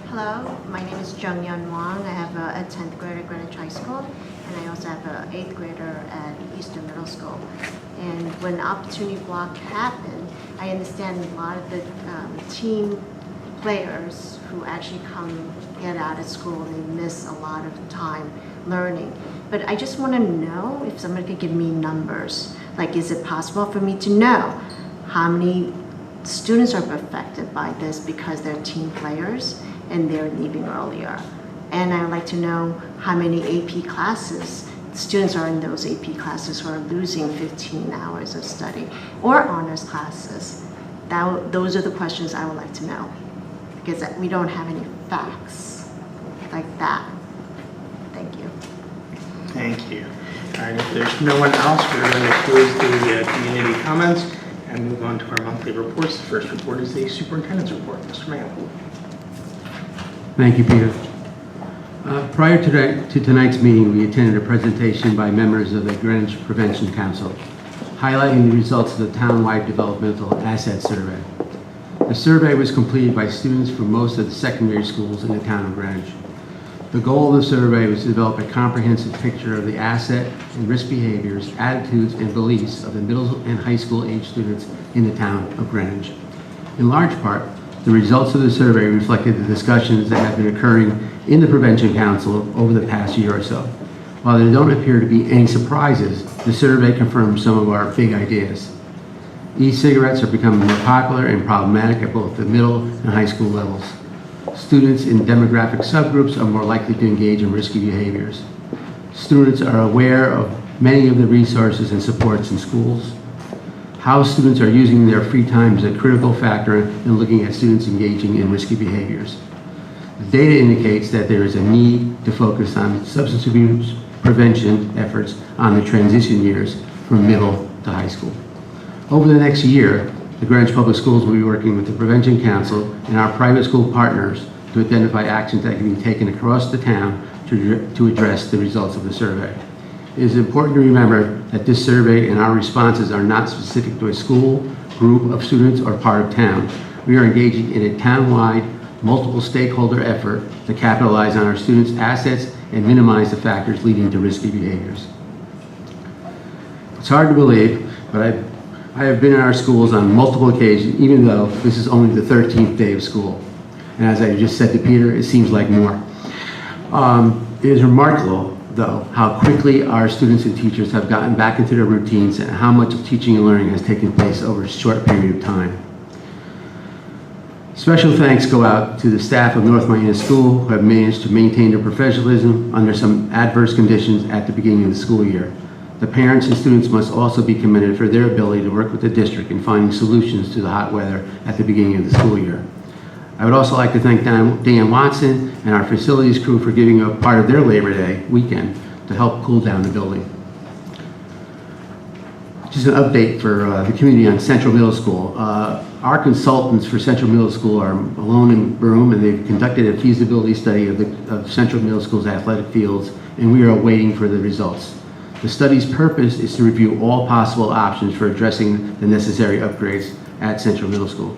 Hello, my name is Jung Yun Wang. I have a 10th grader at Greenwich High School, and I also have an 8th grader at Eastern Middle School. And when opportunity block happened, I understand a lot of the team players who actually get out of school, they miss a lot of time learning. But I just want to know if somebody could give me numbers. Like, is it possible for me to know how many students are affected by this because they're team players and they're leaving earlier? And I'd like to know how many AP classes students are in those AP classes who are losing 15 hours of study, or honors classes. Those are the questions I would like to know, because we don't have any facts like that. Thank you. Thank you. All right, if there's no one else, we're going to close the community comments and move on to our monthly reports. The first report is the superintendent's report. Mr. Mayo. Thank you, Peter. Prior to tonight's meeting, we attended a presentation by members of the Greenwich Prevention Council, highlighting the results of the town-wide developmental asset survey. The survey was completed by students from most of the secondary schools in the town of Greenwich. The goal of the survey was to develop a comprehensive picture of the asset and risk behaviors, attitudes, and beliefs of the middle and high school age students in the town of Greenwich. In large part, the results of the survey reflected the discussions that have been occurring in the Prevention Council over the past year or so. While there don't appear to be any surprises, the survey confirms some of our big ideas. E-cigarettes are becoming more popular and problematic at both the middle and high school levels. Students in demographic subgroups are more likely to engage in risky behaviors. Students are aware of many of the resources and supports in schools. How students are using their free time is a critical factor in looking at students engaging in risky behaviors. The data indicates that there is a need to focus on substance abuse prevention efforts on the transition years from middle to high school. Over the next year, the Greenwich Public Schools will be working with the Prevention Council and our private school partners to identify actions that can be taken across the town to address the results of the survey. It is important to remember that this survey and our responses are not specific to a school, group of students, or part of town. We are engaging in a town-wide, multiple stakeholder effort to capitalize on our students' assets and minimize the factors leading to risky behaviors. It's hard to believe, but I have been in our schools on multiple occasions, even though this is only the 13th day of school. And as I just said to Peter, it seems like more. It is remarkable, though, how quickly our students and teachers have gotten back into their routines and how much of teaching and learning has taken place over a short period of time. Special thanks go out to the staff of North Miami School who have managed to maintain their professionalism under some adverse conditions at the beginning of the school year. The parents and students must also be commended for their ability to work with the district in finding solutions to the hot weather at the beginning of the school year. I would also like to thank Dan Watson and our facilities crew for giving up part of their Labor Day weekend to help cool down the building. Just an update for the community on Central Middle School. Our consultants for Central Middle School are Malone and Broom, and they've conducted a feasibility study of Central Middle School's athletic fields, and we are waiting for the results. The study's purpose is to review all possible options for addressing the necessary upgrades at Central Middle School.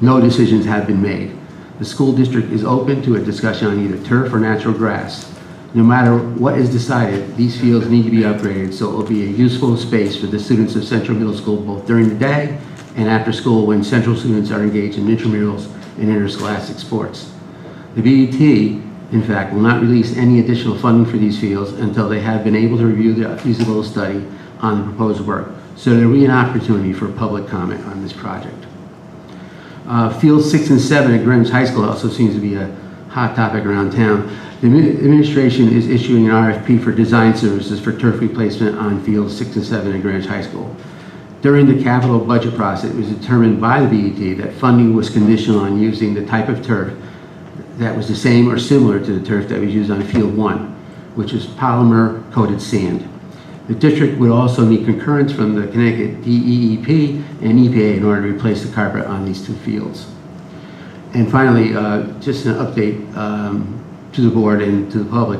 No decisions have been made. The school district is open to a discussion on either turf or natural grass. No matter what is decided, these fields need to be upgraded so it will be a useful space for the students of Central Middle School both during the day and after school when Central students are engaged in intramurals and interscholastic sports. The BET, in fact, will not release any additional funding for these fields until they have been able to review the feasibility study on the proposed work, so there will be an opportunity for public comment on this project. Fields 6 and 7 at Greenwich High School also seems to be a hot topic around town. The administration is issuing an RFP for design services for turf replacement on fields 6 and 7 at Greenwich High School. During the capital budget process, it was determined by the BET that funding was conditional on using the type of turf that was the same or similar to the turf that was used on Field 1, which is polymer-coated sand. The district would also need concurrence from the Connecticut DEEP and EPA in order to replace the carpet on these two fields. And finally, just an update to the board and to the public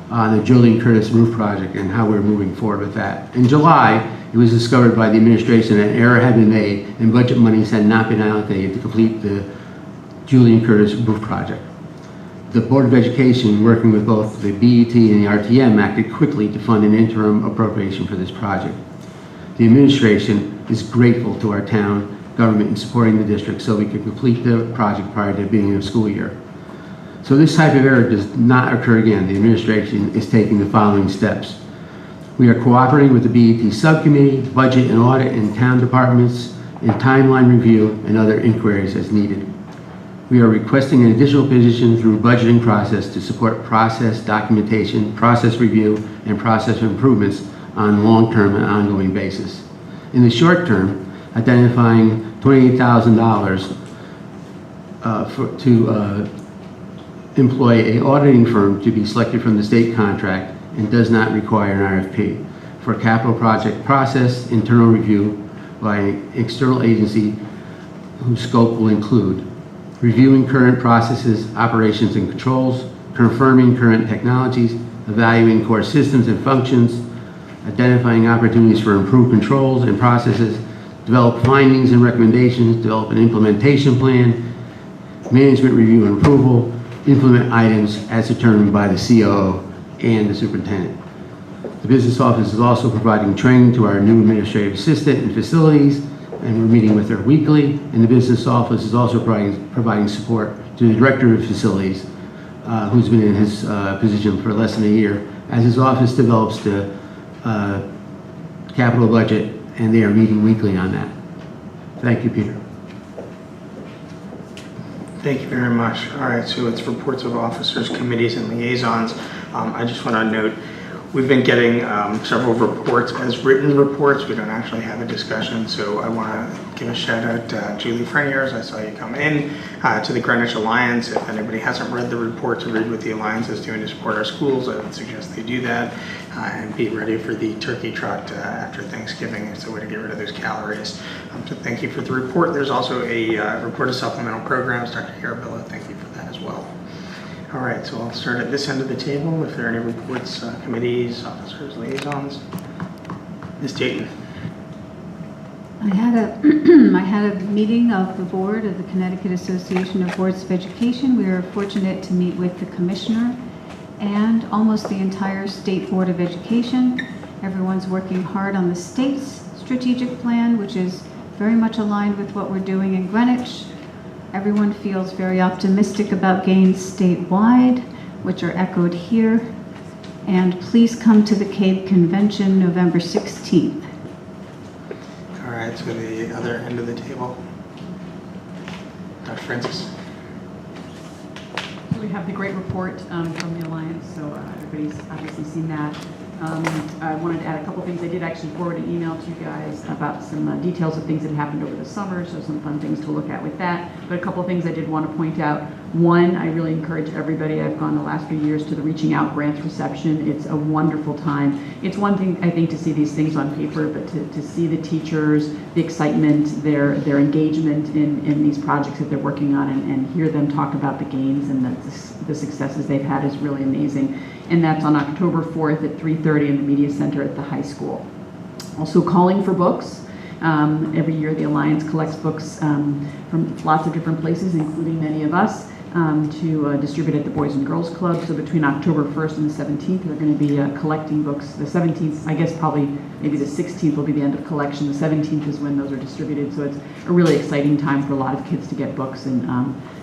on the Julian Curtis roof project and how we're moving forward with that. In July, it was discovered by the administration that an error had been made and budget monies had not been allocated to complete the Julian Curtis roof project. The Board of Education, working with both the BET and the RTM, acted quickly to fund an interim appropriation for this project. The administration is grateful to our town government in supporting the district so we can complete the project prior to the beginning of the school year. So this type of error does not occur again. The administration is taking the following steps. We are cooperating with the BET subcommittee, budget and audit, and town departments in timeline review and other inquiries as needed. We are requesting an additional position through budgeting process to support process documentation, process review, and process improvements on long-term and ongoing basis. In the short term, identifying $28,000 to employ an auditing firm to be selected from the state contract and does not require an RFP. For capital project process, internal review by an external agency whose scope will include reviewing current processes, operations, and controls, confirming current technologies, evaluating core systems and functions, identifying opportunities for improved controls and processes, develop findings and recommendations, develop an implementation plan, management review and approval, implement items as determined by the COO and the superintendent. The business office is also providing training to our new administrative assistant in facilities, and we're meeting with her weekly. And the business office is also providing support to the director of facilities, who's been in his position for less than a year, as his office develops the capital budget, and they are meeting weekly on that. Thank you, Peter. Thank you very much. All right, so it's reports of officers, committees, and liaisons. I just want to note, we've been getting several reports as written reports. We don't actually have a discussion, so I want to give a shout out to Julie Freniers. I saw you come in, to the Greenwich Alliance. If anybody hasn't read the report to read what the Alliance is doing to support our schools, I would suggest they do that and be ready for the turkey trot after Thanksgiving. It's a way to get rid of those calories. So thank you for the report. There's also a report of supplemental programs. Dr. Carabello, thank you for that as well. All right, so I'll start at this end of the table. If there are any reports, committees, officers, liaisons. Ms. Dayton. I had a meeting of the board of the Connecticut Association of Boards of Education. We were fortunate to meet with the commissioner and almost the entire State Board of Education. Everyone's working hard on the state's strategic plan, which is very much aligned with what we're doing in Greenwich. Everyone feels very optimistic about gains statewide, which are echoed here. And please come to the CABE Convention November 16th. All right, so the other end of the table. Dr. Francis. We have the great report from the Alliance, so everybody's obviously seen that. I wanted to add a couple things. I did actually forward an email to you guys about some details of things that happened over the summer, so some fun things to look at with that. But a couple things I did want to point out. One, I really encourage everybody, I've gone the last few years to the Reaching Out Grants reception. It's a wonderful time. It's one thing, I think, to see these things on paper, but to see the teachers, the excitement, their engagement in these projects that they're working on, and hear them talk about the gains and the successes they've had is really amazing. And that's on October 4th at 3:30 in the Media Center at the high school. Also calling for books. Every year the Alliance collects books from lots of different places, including many of us, to distribute at the Boys and Girls Club. So between October 1st and the 17th, we're going to be collecting books. The 17th, I guess probably maybe the 16th will be the end of collection. The 17th is when those are distributed. So it's a really exciting time for a lot of kids to get books, and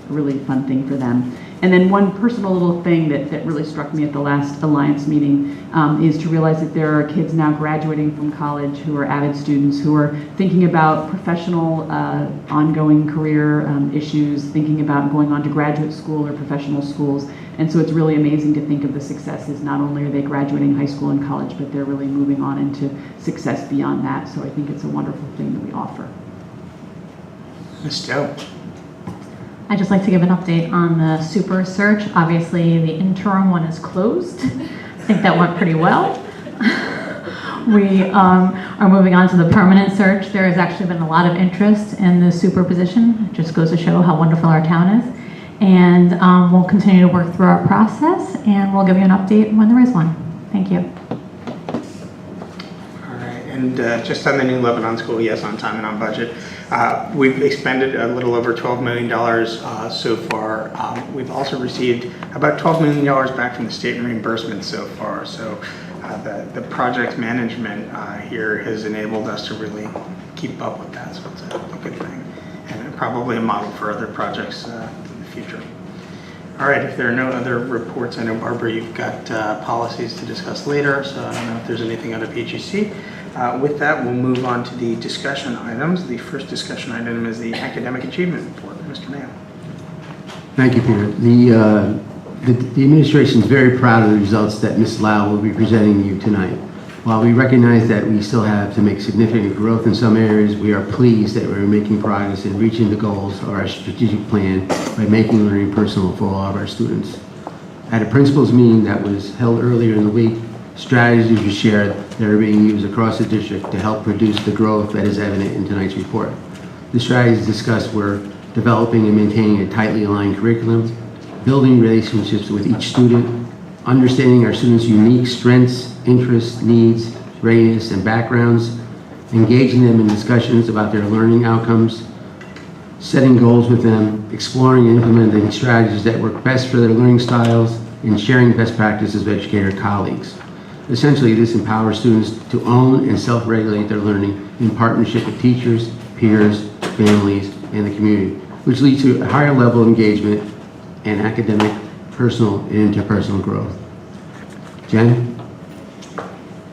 a really fun thing for them. And then one personal little thing that really struck me at the last Alliance meeting is to realize that there are kids now graduating from college who are avid students who are thinking about professional ongoing career issues, thinking about going on to graduate school or professional schools. And so it's really amazing to think of the successes. Not only are they graduating high school and college, but they're really moving on into success beyond that. So I think it's a wonderful thing that we offer. Ms. Doe. I'd just like to give an update on the super search. Obviously, the interim one is closed. I think that went pretty well. We are moving on to the permanent search. There has actually been a lot of interest in the super position. It just goes to show how wonderful our town is. And we'll continue to work through our process, and we'll give you an update when there is one. Thank you. All right, and just on the new Lebanon School, yes, on time and on budget. We've expended a little over $12 million so far. We've also received about $12 million back from the state in reimbursement so far. So the project management here has enabled us to really keep up with that. So it's a good thing, and probably a model for other projects in the future. All right, if there are no other reports, I know, Barbara, you've got policies to discuss later, so I don't know if there's anything under PGC. With that, we'll move on to the discussion items. The first discussion item is the academic achievement report. Mr. Mayo. Thank you, Peter. The administration is very proud of the results that Ms. Lau will be presenting you tonight. While we recognize that we still have to make significant growth in some areas, we are pleased that we're making progress in reaching the goals of our strategic plan by making learning personal for all of our students. At a principals meeting that was held earlier in the week, strategies were shared that are being used across the district to help produce the growth that is evident in tonight's report. The strategies discussed were developing and maintaining a tightly aligned curriculum, building relationships with each student, understanding our students' unique strengths, interests, needs, readiness, and backgrounds, engaging them in discussions about their learning outcomes, setting goals with them, exploring and implementing strategies that work best for their learning styles, and sharing best practices with educator colleagues. Essentially, this empowers students to own and self-regulate their learning in partnership with teachers, peers, families, and the community, which leads to a higher level of engagement and academic, personal, and interpersonal growth. Jen?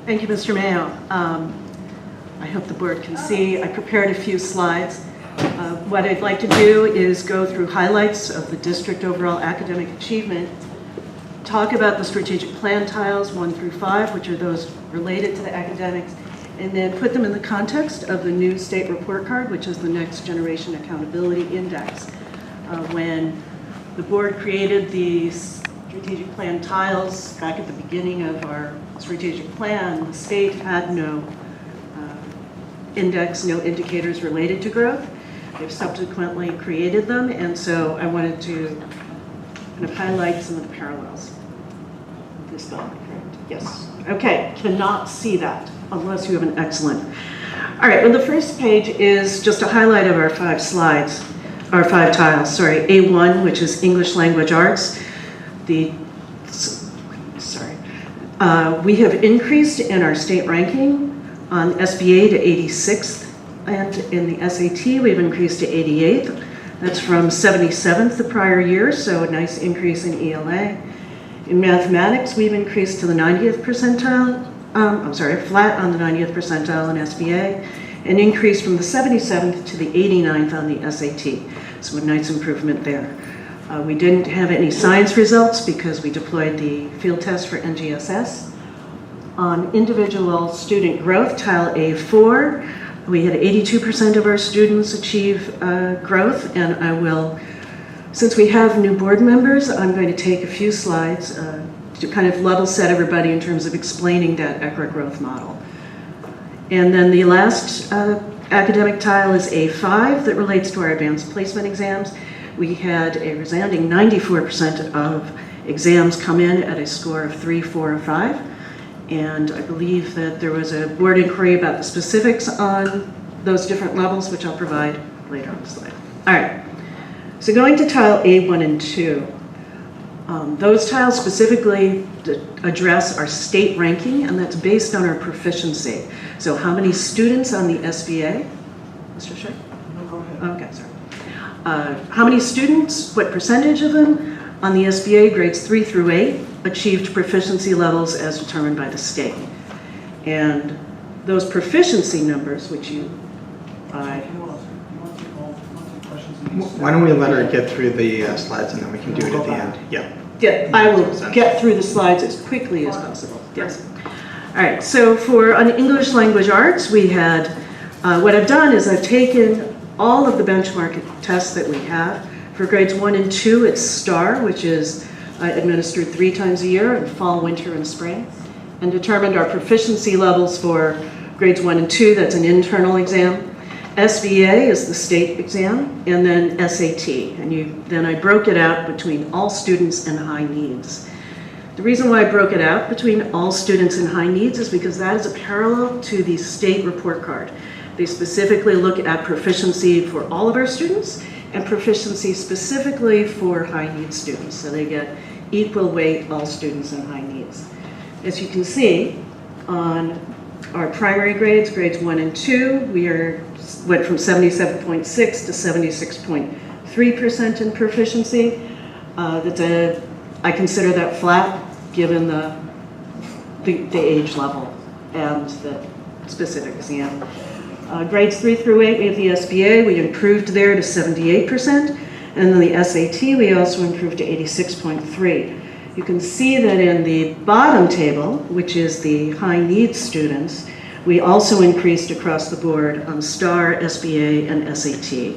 Thank you, Mr. Mayo. I hope the board can see. I prepared a few slides. What I'd like to do is go through highlights of the district overall academic achievement, talk about the strategic plan tiles 1 through 5, which are those related to the academics, and then put them in the context of the new state report card, which is the Next Generation Accountability Index. When the board created the strategic plan tiles back at the beginning of our strategic plan, the state had no index, no indicators related to growth. They've subsequently created them, and so I wanted to kind of highlight some of the parallels. This one, correct? Yes. Okay, cannot see that unless you have an excellent. All right, well, the first page is just a highlight of our 5 slides, our 5 tiles, sorry. A1, which is English Language Arts. We have increased in our state ranking on SBA to 86th, and in the SAT, we've increased to 88th. That's from 77th the prior year, so a nice increase in ELA. In mathematics, we've increased to the 90th percentile, flat on the 90th percentile in SBA, and increased from the 77th to the 89th on the SAT. So a nice improvement there. We didn't have any science results because we deployed the field test for NGSS. On individual student growth, tile A4, we had 82% of our students achieve growth, and I will Since we have new board members, I'm going to take a few slides to kind of level set everybody in terms of explaining that ECRA growth model. And then the last academic tile is A5 that relates to our advanced placement exams. We had a resounding 94% of exams come in at a score of 3, 4, or 5. And I believe that there was a board inquiry about the specifics on those different levels, which I'll provide later on the slide. All right, so going to tile A1 and 2. Those tiles specifically address our state ranking, and that's based on our proficiency. So how many students on the SBA? Mr. Shea? No, go ahead. Okay, sorry. How many students, what percentage of them on the SBA grades 3 through 8 achieved proficiency levels as determined by the state? And those proficiency numbers, which Why don't we let her get through the slides and then we can do it at the end? Yeah. Yeah, I will get through the slides as quickly as possible. Yes. All right, so for on English language arts, we had, what I've done is I've taken all of the benchmark tests that we have. For grades 1 and 2, it's STAR, which is administered 3 times a year in fall, winter, and spring, and determined our proficiency levels for grades 1 and 2. That's an internal exam. SVA is the state exam, and then SAT. And then I broke it out between all students and high needs. The reason why I broke it out between all students and high needs is because that is a parallel to the state report card. They specifically look at proficiency for all of our students and proficiency specifically for high needs students. So they get equal weight, all students and high needs. As you can see, on our primary grades, grades 1 and 2, went from 77.6 to 76.3% in proficiency. I consider that flat given the age level and the specific exam. Grades 3 through 8, we have the SBA. We improved there to 78%. And then the SAT, we also improved to 86.3. You can see that in the bottom table, which is the high needs students, we also increased across the board on STAR, SBA, and SAT.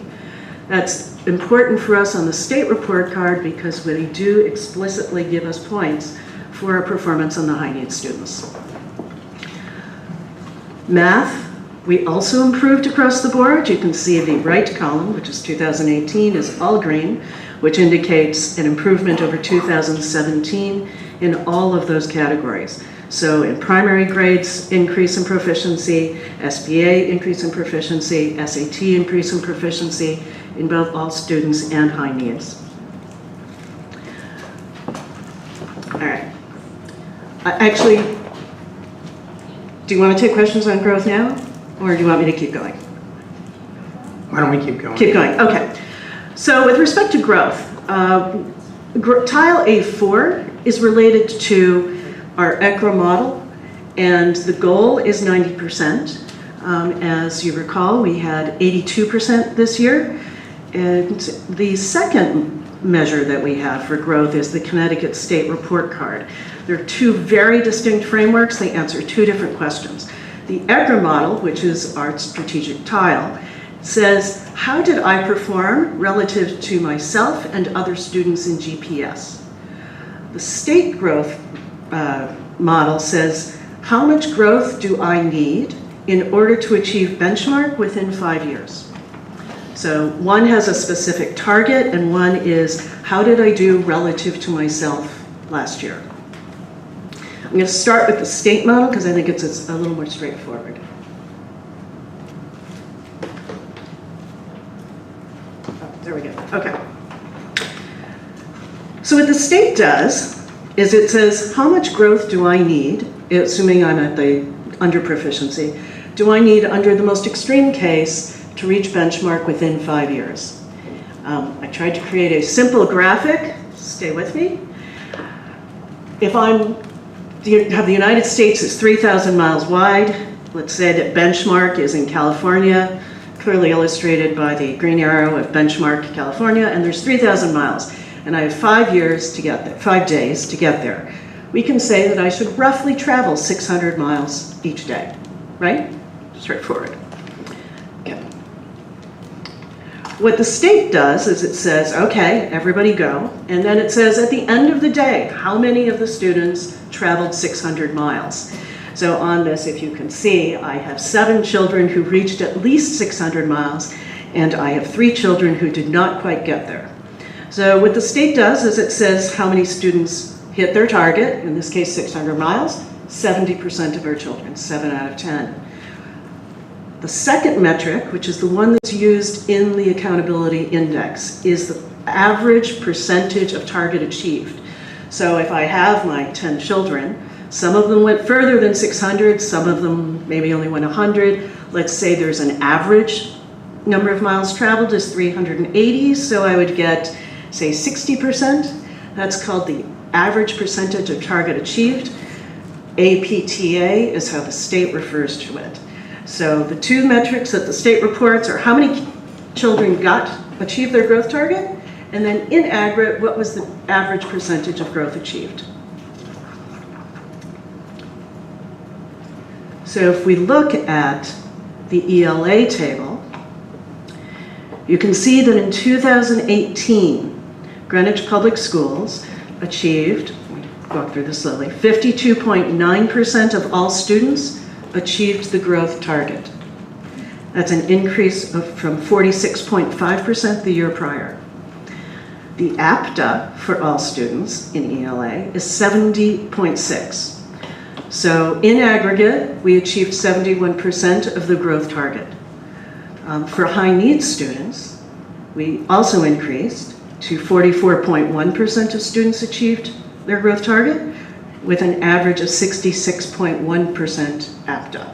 That's important for us on the state report card because they do explicitly give us points for our performance on the high needs students. Math, we also improved across the board. You can see the right column, which is 2018, is all green, which indicates an improvement over 2017 in all of those categories. So in primary grades, increase in proficiency, SBA increase in proficiency, SAT increase in proficiency in both all students and high needs. All right. Actually, do you want to take questions on growth now? Or do you want me to keep going? Why don't we keep going? Keep going, okay. So with respect to growth, tile A4 is related to our ECRA model, and the goal is 90%. As you recall, we had 82% this year, and the second measure that we have for growth is the Connecticut State Report Card. There are 2 very distinct frameworks. They answer 2 different questions. The ECRA model, which is our strategic tile, says, how did I perform relative to myself and other students in GPS? The state growth model says, how much growth do I need in order to achieve benchmark within 5 years? So one has a specific target and one is, how did I do relative to myself last year? I'm going to start with the state model because I think it's a little more straightforward. Oh, there we go. Okay. So what the state does is it says, how much growth do I need, assuming I'm at the under proficiency, do I need under the most extreme case to reach benchmark within 5 years? I tried to create a simple graphic. Stay with me. If have the United States is 3,000 miles wide. Let's say that benchmark is in California, clearly illustrated by the green arrow of benchmark California, and there's 3,000 miles. And I have 5 years to get there, 5 days to get there. We can say that I should roughly travel 600 miles each day, right? Straightforward. Okay. What the state does is it says, okay, everybody go, and then it says at the end of the day, how many of the students traveled 600 miles? So on this, if you can see, I have 7 children who reached at least 600 miles, and I have 3 children who did not quite get there. So what the state does is it says how many students hit their target, in this case 600 miles, 70% of our children, 7 out of 10. The second metric, which is the one that's used in the accountability index, is the average percentage of target achieved. So if I have my 10 children, some of them went further than 600, some of them maybe only went 100. Let's say there's an average number of miles traveled is 380, so I would get, say, 60%. That's called the average percentage of target achieved. APTA is how the state refers to it. So the 2 metrics that the state reports are how many children achieved their growth target, and then in aggregate, what was the average percentage of growth achieved. So if we look at the ELA table, you can see that in 2018, Greenwich Public Schools achieved, walk through this slowly, 52.9% of all students achieved the growth target. That's an increase from 46.5% the year prior. The APTA for all students in ELA is 70.6. So in aggregate, we achieved 71% of the growth target. For high needs students, we also increased to 44.1% of students achieved their growth target, with an average of 66.1% APTA.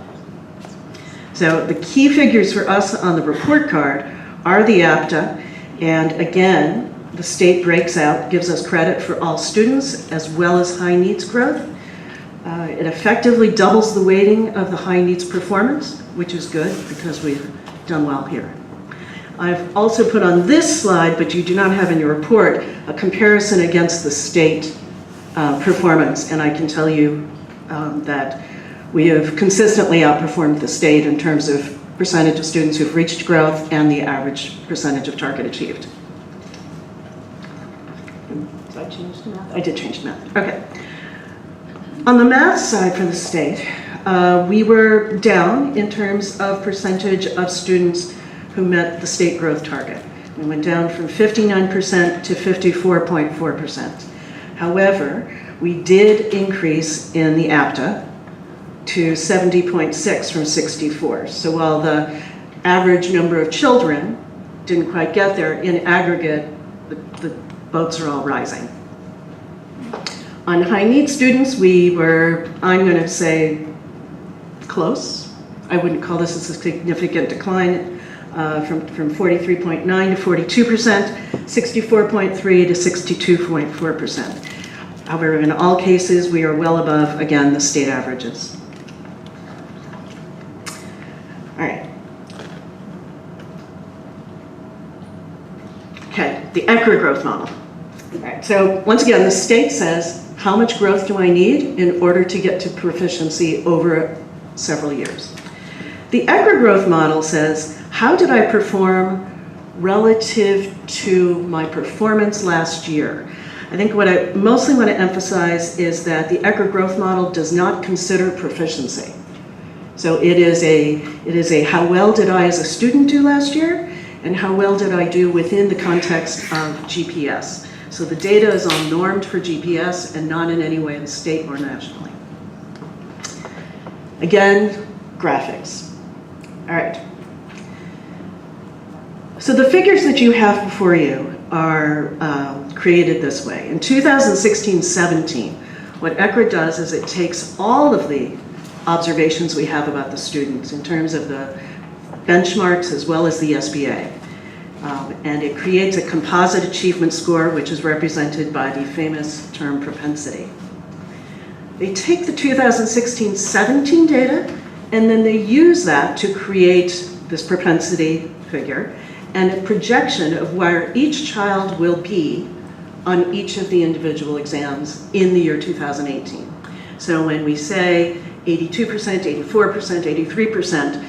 So the key figures for us on the report card are the APTA, and again, the state breaks out, gives us credit for all students as well as high needs growth. It effectively doubles the weighting of the high needs performance, which is good because we've done well here. I've also put on this slide, but you do not have in your report, a comparison against the state performance, and I can tell you that we have consistently outperformed the state in terms of percentage of students who've reached growth and the average percentage of target achieved. Did I change the math? I did change the math. Okay. On the math side for the state, we were down in terms of percentage of students who met the state growth target. We went down from 59% to 54.4%. However, we did increase in the APTA to 70.6 from 64. So while the average number of children didn't quite get there, in aggregate, the boats are all rising. On high needs students, we were, I'm going to say, close. I wouldn't call this a significant decline from 43.9 to 42%, 64.3 to 62.4%. However, in all cases, we are well above, again, the state averages. All right. Okay, the ECRA growth model. All right, so once again, the state says, how much growth do I need in order to get to proficiency over several years? The ECRA growth model says, how did I perform relative to my performance last year? I think what I mostly want to emphasize is that the ECRA growth model does not consider proficiency. So it is a how well did I as a student do last year, and how well did I do within the context of GPS. So the data is all normed for GPS and not in any way in state or nationally. Again, graphics. All right. So the figures that you have before you are created this way. In 2016-17, what ECRA does is it takes all of the observations we have about the students in terms of the benchmarks as well as the SBA. And it creates a composite achievement score, which is represented by the famous term propensity. They take the 2016-17 data, and then they use that to create this propensity figure and a projection of where each child will be on each of the individual exams in the year 2018. So when we say 82%, 84%, 83%,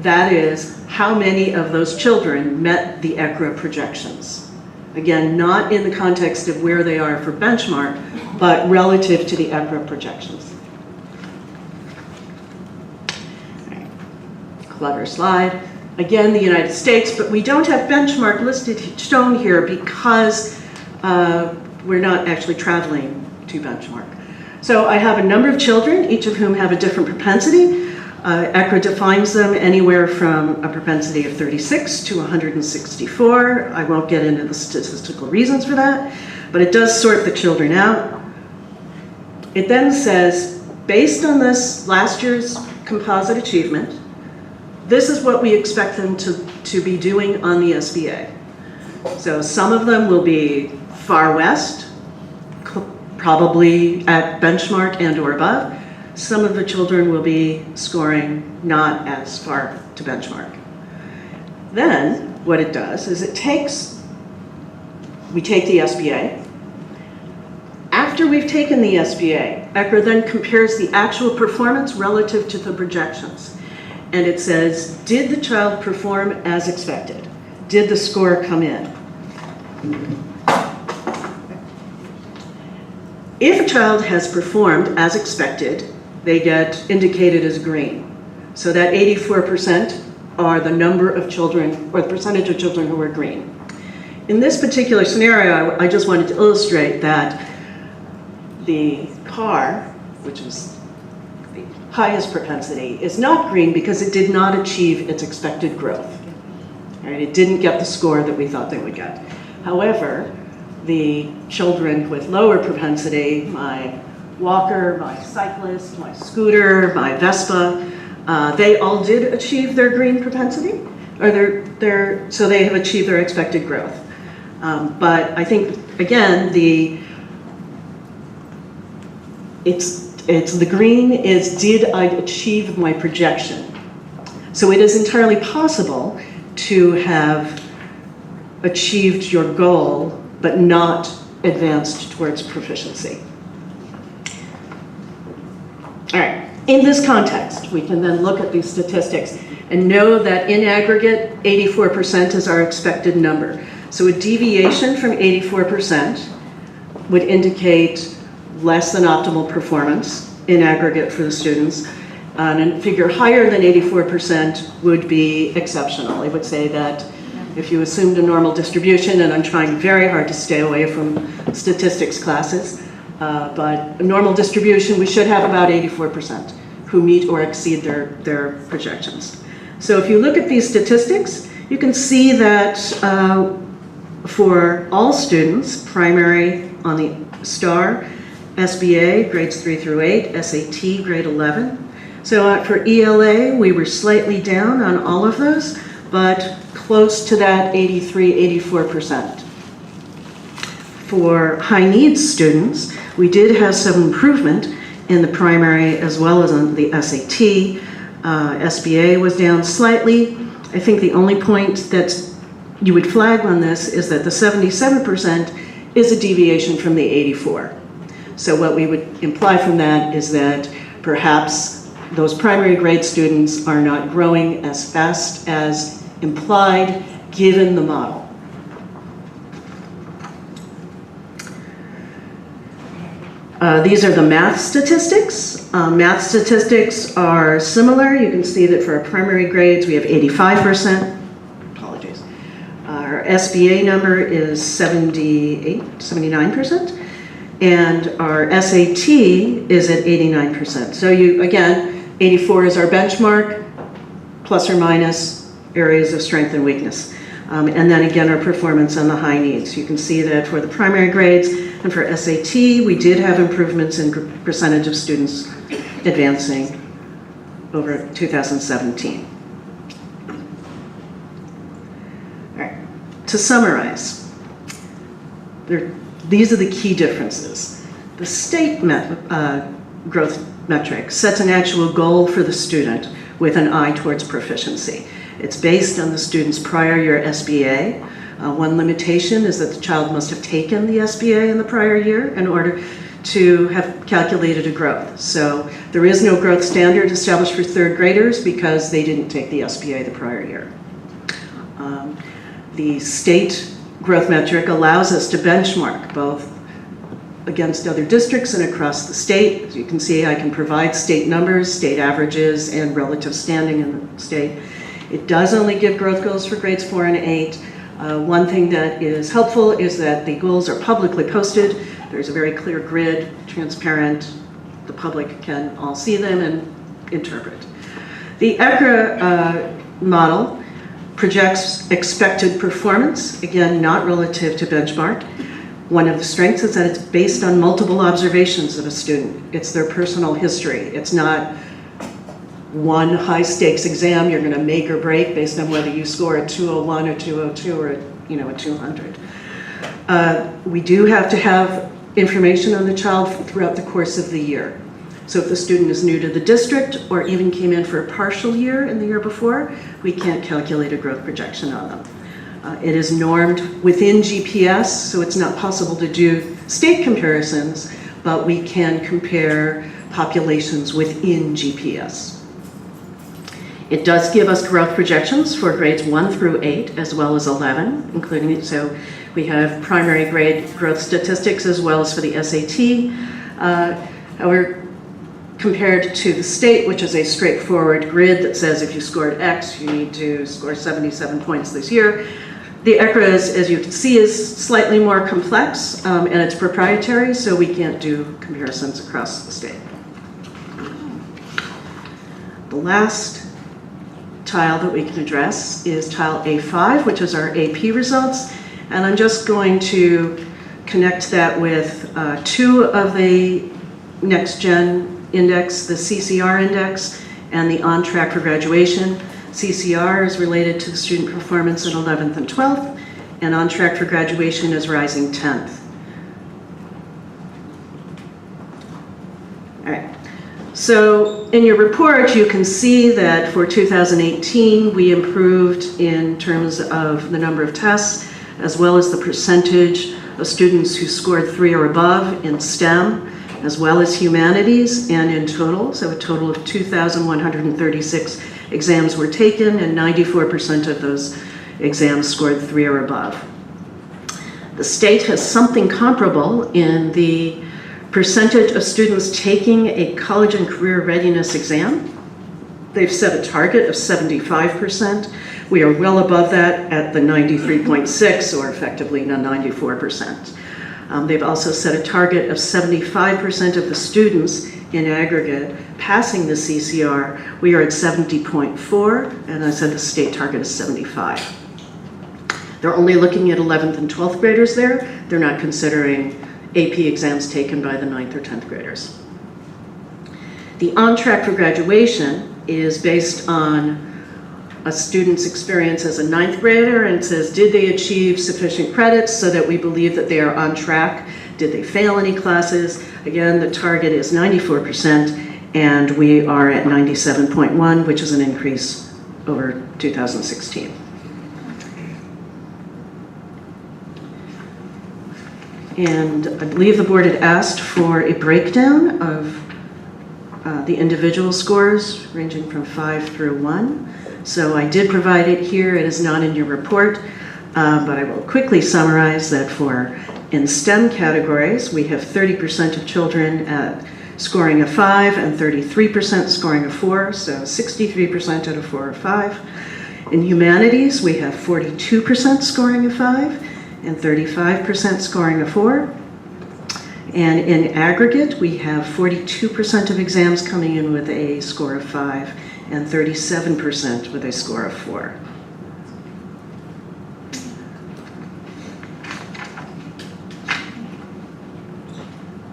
That is, how many of those children met the ECRA projections. Again, not in the context of where they are for benchmark, but relative to the ECRA projections. Clever slide. Again, the United States, but we don't have benchmark listed, shown here because we're not actually traveling to benchmark. So I have a number of children, each of whom have a different propensity. ECRA defines them anywhere from a propensity of 36 to 164. I won't get into the statistical reasons for that, but it does sort the children out. It then says, based on this last year's composite achievement, this is what we expect them to be doing on the SBA. So some of them will be far west, probably at benchmark and or above. Some of the children will be scoring not as far to benchmark. Then what it does is we take the SBA. After we've taken the SBA, ECRA then compares the actual performance relative to the projections. And it says, did the child perform as expected? Did the score come in? If a child has performed as expected, they get indicated as green. So that 84% are the number of children, or the percentage of children who are green. In this particular scenario, I just wanted to illustrate that the car, which is the highest propensity, is not green because it did not achieve its expected growth. Right? It didn't get the score that we thought they would get. However, the children with lower propensity, my walker, my cyclist, my scooter, my Vespa, they all did achieve their green propensity, or so they have achieved their expected growth. But I think, again, the green is, did I achieve my projection? So it is entirely possible to have achieved your goal, but not advanced towards proficiency. All right, in this context, we can then look at these statistics and know that in aggregate, 84% is our expected number. So a deviation from 84% would indicate less than optimal performance in aggregate for the students. And a figure higher than 84% would be exceptional. I would say that if you assumed a normal distribution, and I'm trying very hard to stay away from statistics classes, but a normal distribution, we should have about 84% who meet or exceed their projections. So if you look at these statistics, you can see that for all students, primary on the STAR, SBA, grades 3 through 8, SAT, grade 11. So for ELA, we were slightly down on all of those, but close to that 83, 84%. For high needs students, we did have some improvement in the primary as well as on the SAT. SBA was down slightly. I think the only point that you would flag on this is that the 77% is a deviation from the 84. So what we would imply from that is that perhaps those primary grade students are not growing as fast as implied given the model. These are the math statistics. Math statistics are similar. You can see that for our primary grades, we have 85%. Apologies. Our SBA number is 79%. And our SAT is at 89%. So again, 84 is our benchmark, plus or minus areas of strength and weakness. And then again, our performance on the high needs. You can see that for the primary grades and for SAT, we did have improvements in percentage of students advancing over 2017. All right, to summarize, these are the key differences. The state growth metric sets an actual goal for the student with an eye towards proficiency. It's based on the student's prior year SBA, One limitation is that the child must have taken the SBA in the prior year in order to have calculated a growth. So there is no growth standard established for third graders because they didn't take the SBA the prior year. The state growth metric allows us to benchmark both against other districts and across the state. As you can see, I can provide state numbers, state averages, and relative standing in the state. It does only give growth goals for grades 4 and 8. One thing that is helpful is that the goals are publicly posted. There's a very clear grid, transparent. The public can all see them and interpret. The ECRA model projects expected performance, again, not relative to benchmark. One of the strengths is that it's based on multiple observations of a student. It's their personal history. It's not one high stakes exam you're going to make or break based on whether you score a 201 or 202 or a 200. We do have to have information on the child throughout the course of the year. So if the student is new to the district or even came in for a partial year in the year before, we can't calculate a growth projection on them. It is normed within GPS, so it's not possible to do state comparisons, but we can compare populations within GPS. It does give us growth projections for grades 1 through 8, as well as 11, including, so we have primary grade growth statistics as well as for the SAT. However, compared to the state, which is a straightforward grid that says if you scored X, you need to score 77 points this year. The ECRA, as you can see, is slightly more complex, and it's proprietary, so we can't do comparisons across the state. The last tile that we can address is tile A5, which is our AP results, and I'm just going to connect that with two of the Next Gen index, the CCR index, and the On Track for Graduation. CCR is related to the student performance in 11th and 12th, and On Track for Graduation is rising 10th. All right. So in your report, you can see that for 2018, we improved in terms of the number of tests, as well as the percentage of students who scored 3 or above in STEM, as well as humanities, and in total, so a total of 2,136 exams were taken, and 94% of those exams scored 3 or above. The state has something comparable in the percentage of students taking a college and career readiness exam. They've set a target of 75%. We are well above that at the 93.6, or effectively 94%. They've also set a target of 75% of the students in aggregate passing the CCR. We are at 70.4, and I said the state target is 75. They're only looking at 11th and 12th graders there. They're not considering AP exams taken by the 9th or 10th graders. The On Track for Graduation is based on a student's experience as a 9th grader, and it says, did they achieve sufficient credits so that we believe that they are on track? Did they fail any classes? Again, the target is 94%, and we are at 97.1, which is an increase over 2016. And I believe the board had asked for a breakdown of the individual scores ranging from 5 through 1. So I did provide it here. It is not in your report, but I will quickly summarize that in STEM categories, we have 30% of children scoring a 5 and 33% scoring a 4, so 63% at a 4 or 5. In humanities, we have 42% scoring a 5 and 35% scoring a 4. And in aggregate, we have 42% of exams coming in with a score of 5 and 37% with a score of 4.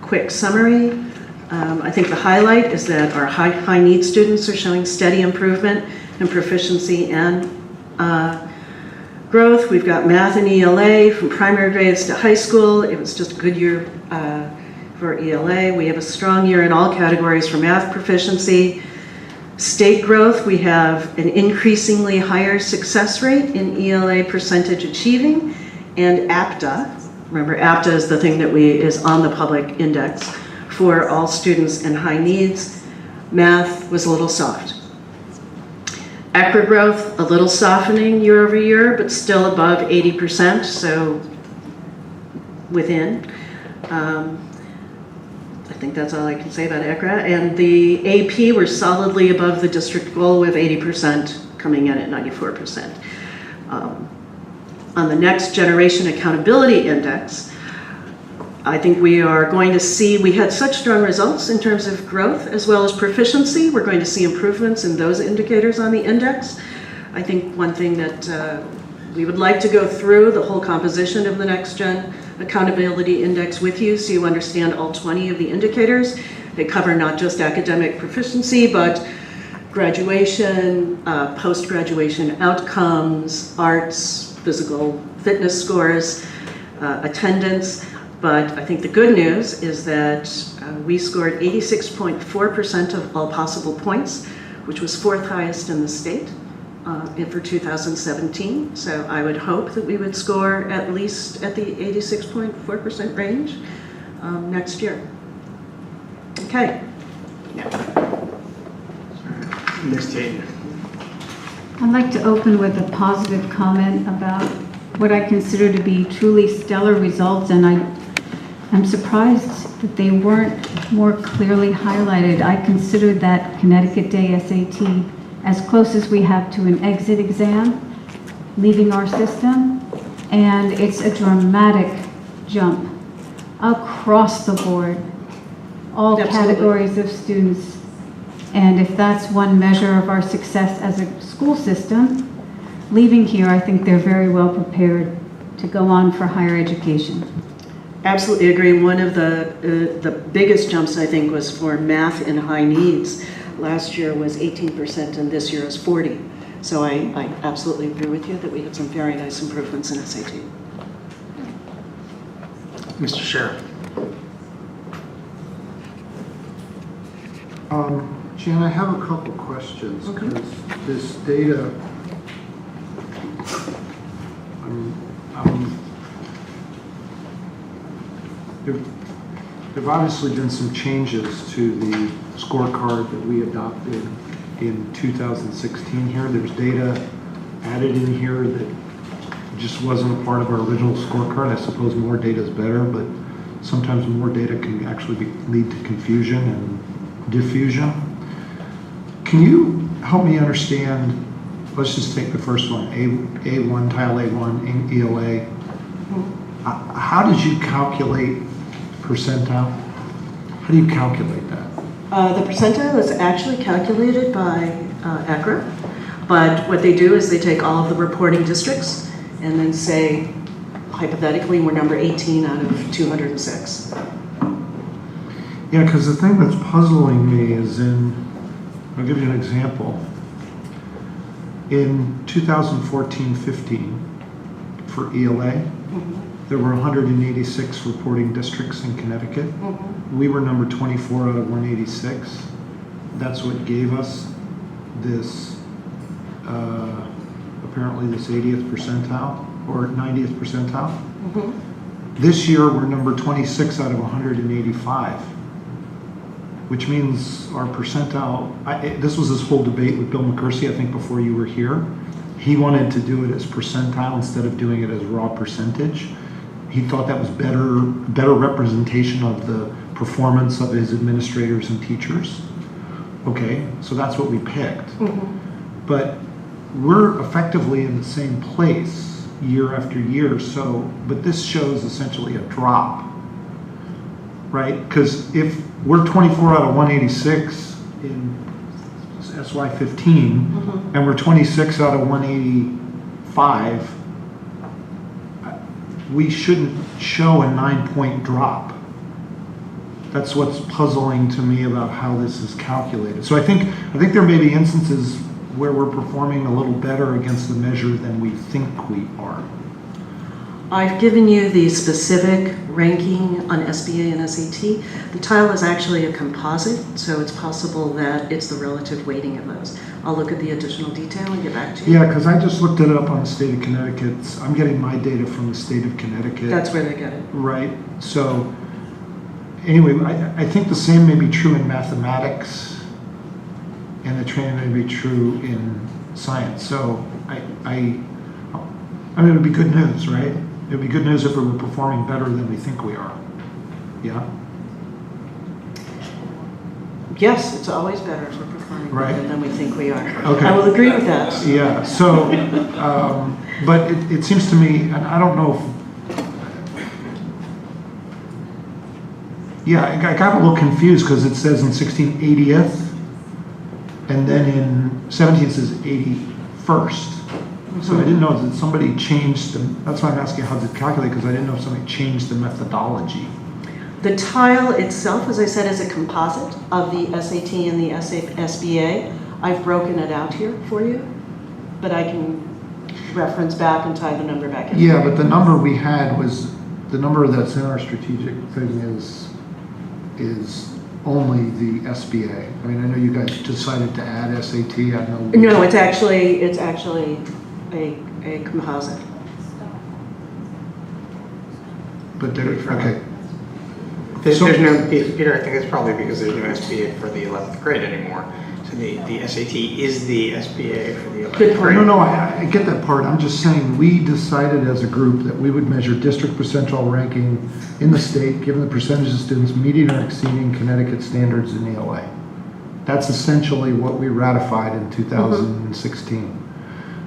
Quick summary. I think the highlight is that our high need students are showing steady improvement in proficiency and growth. We've got math and ELA from primary grades to high school. It was just a good year for ELA. We have a strong year in all categories for math proficiency. State growth, we have an increasingly higher success rate in ELA percentage achieving, and APTA. Remember, APTA is the thing that is on the public index for all students in high needs. Math was a little soft. ECRA growth, a little softening year over year, but still above 80%, so within. I think that's all I can say about ECRA. And the AP, we're solidly above the district goal with 80% coming in at 94%. On the Next Generation Accountability Index, I think we are going to see, we had such strong results in terms of growth as well as proficiency. We're going to see improvements in those indicators on the index. I think one thing that we would like to go through the whole composition of the Next Gen Accountability Index with you so you understand all 20 of the indicators. They cover not just academic proficiency, but graduation, post-graduation outcomes, arts, physical fitness scores, attendance. But I think the good news is that we scored 86.4% of all possible points, which was 4th highest in the state for 2017. So I would hope that we would score at least at the 86.4% range next year. Okay. Ms. Tate. I'd like to open with a positive comment about what I consider to be truly stellar results, and I'm surprised that they weren't more clearly highlighted. I consider that Connecticut Day SAT as close as we have to an exit exam leaving our system, and it's a dramatic jump across the board, all Absolutely. categories of students. And if that's one measure of our success as a school system, leaving here, I think they're very well prepared to go on for higher education. Absolutely agree. One of the biggest jumps, I think, was for math in high needs. Last year was 18% and this year is 40%. So I absolutely agree with you that we had some very nice improvements in SAT. Mr. Sheriff. Jan, I have a couple questions because this data, there've obviously been some changes to the scorecard that we adopted in 2016 here. There's data added in here that just wasn't a part of our original scorecard. I suppose more data is better, but sometimes more data can actually lead to confusion and diffusion. Can you help me understand, let's just take the first one, A1, Tile A1, ELA. How did you calculate percentile? How do you calculate that? The percentile is actually calculated by ECRA, but what they do is they take all of the reporting districts and then say, hypothetically, we're number 18 out of 206. Yeah, because the thing that's puzzling me is I'll give you an example. In 2014-15, for ELA, there were 186 reporting districts in Connecticut. We were number 24 out of 186. That's what gave us this, apparently this 80th percentile or 90th percentile. This year we're number 26 out of 185, which means our percentile, this was this whole debate with Bill McCursey, I think before you were here. He wanted to do it as percentile instead of doing it as raw percentage. He thought that was better representation of the performance of his administrators and teachers. Okay, so that's what we picked. But we're effectively in the same place year after year, but this shows essentially a drop, right? Because if we're 24 out of 186 in SY15, and we're 26 out of 185, we shouldn't show a 9-point drop. That's what's puzzling to me about how this is calculated. So I think there may be instances where we're performing a little better against the measure than we think we are. I've given you the specific ranking on SBA and SAT. The tile is actually a composite, so it's possible that it's the relative weighting of those. I'll look at the additional detail and get back to you. Yeah, because I just looked it up on the state of Connecticut. I'm getting my data from the state of Connecticut. That's where they get it. Right. So anyway, I think the same may be true in mathematics, and the training may be true in science. So I mean, it would be good news, right? It would be good news if we were performing better than we think we are. Yeah? Yes, it's always better if we're performing better than we think we are. Okay. I will agree with that. Yeah, so, but it seems to me, and I don't know if, yeah, I got a little confused because it says in 16 80th, and then in 17 it says 81st. So I didn't know that somebody changed that's why I'm asking how to calculate, because I didn't know if somebody changed the methodology. The tile itself, as I said, is a composite of the SAT and the SBA. I've broken it out here for you, but I can reference back and tie the number back in. Yeah, but the number we had was, the number that's in our strategic thing is only the SBA. I mean, I know you guys decided to add SAT. I know. No, it's actually a composite. But there, okay. There's no, Peter, I think it's probably because there's no SBA for the 11th grade anymore. So the SAT is the SBA for the 11th grade. No, I get that part. I'm just saying we decided as a group that we would measure district percentile ranking in the state, given the percentage of students meeting or exceeding Connecticut standards in ELA. That's essentially what we ratified in 2016.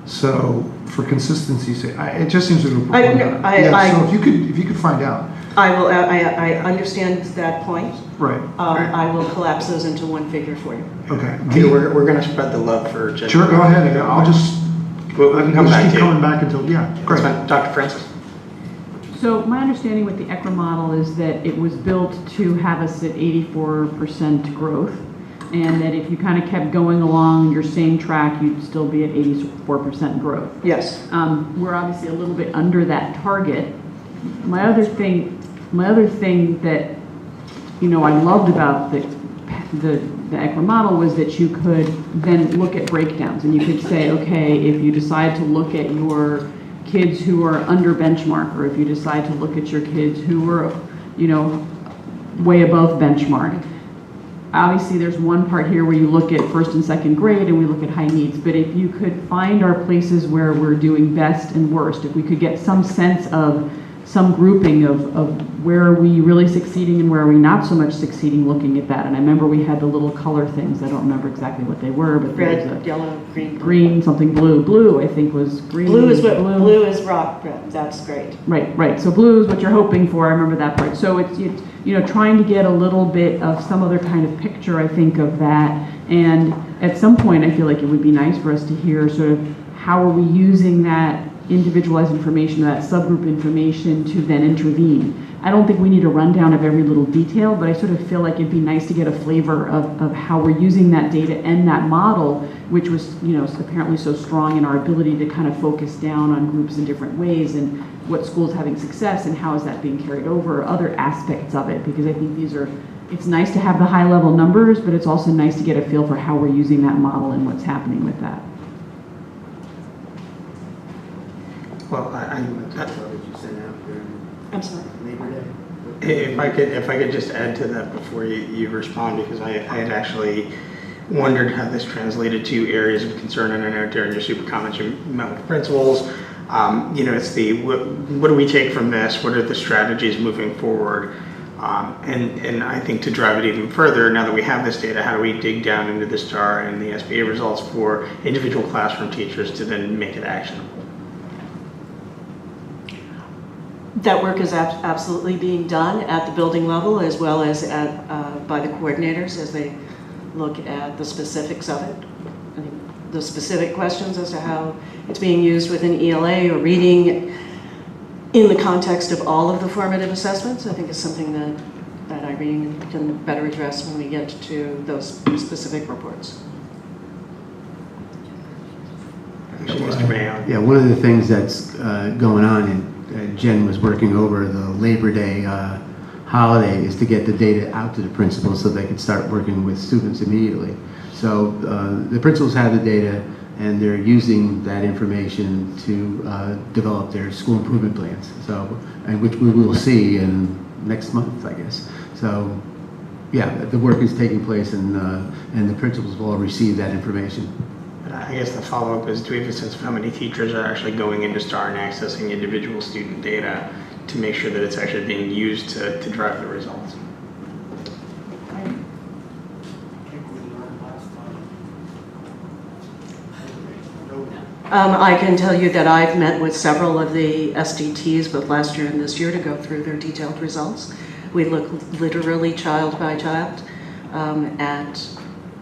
So for consistency's sake, it just seems that we're performing better. So if you could find out. I will. I understand that point. Right. I will collapse those into one figure for you. Okay. Peter, we're going to spread the love for gender. Sure, go ahead. I'll just. We can come back to keep you. coming back until great. Dr. Francis. So my understanding with the ECRA model is that it was built to have us at 84% growth, and that if you kind of kept going along your same track, you'd still be at 84% growth. Yes. We're obviously a little bit under that target. My other thing that, I loved about the ECRA model was that you could then look at breakdowns, and you could say, okay, if you decide to look at your kids who are under benchmark, or if you decide to look at your kids who are, way above benchmark. Obviously, there's one part here where you look at first and second grade and we look at high needs, but if you could find our places where we're doing best and worst, if we could get some sense of some grouping of where are we really succeeding and where are we not so much succeeding, looking at that. And I remember we had the little color things. I don't remember exactly what they were, but red, there was a yellow, green, green, something blue. Blue, I think, was green. Blue is rock red. That's great. Right. So blue is what you're hoping for. I remember that part. So it's trying to get a little bit of some other kind of picture, I think, of that. And at some point, I feel like it would be nice for us to hear sort of how are we using that individualized information, that subgroup information, to then intervene. I don't think we need a rundown of every little detail, but I sort of feel like it'd be nice to get a flavor of how we're using that data and that model, which was, apparently so strong in our ability to kind of focus down on groups in different ways and what schools having success and how is that being carried over, other aspects of it, because I think it's nice to have the high level numbers, but it's also nice to get a feel for how we're using that model and what's happening with that. Well, I'm sorry. If I could just add to that before you respond, because I had actually wondered how this translated to areas of concern, and I know during your super comments you met with principals. It's what do we take from this? What are the strategies moving forward? And I think to drive it even further, now that we have this data, how do we dig down into the STAR and the SBA results for individual classroom teachers to then make it actionable? That work is absolutely being done at the building level as well as by the coordinators as they look at the specifics of it. I think the specific questions as to how it's being used within ELA or reading in the context of all of the formative assessments, I think is something that Irene can better address when we get to those specific reports. Mr. Mayo. Yeah, one of the things that's going on, and Jen was working over the Labor Day holiday, is to get the data out to the principals so they could start working with students immediately. So the principals have the data, and they're using that information to develop their school improvement plans. So, and which we will see in next month, I guess. So, yeah, the work is taking place, and the principals will all receive that information. I guess the follow-up is, do we have a sense of how many teachers are actually going into STAR and accessing individual student data to make sure that it's actually being used to drive the results? I can tell you that I've met with several of the SDTs both last year and this year to go through their detailed results. We look literally child by child at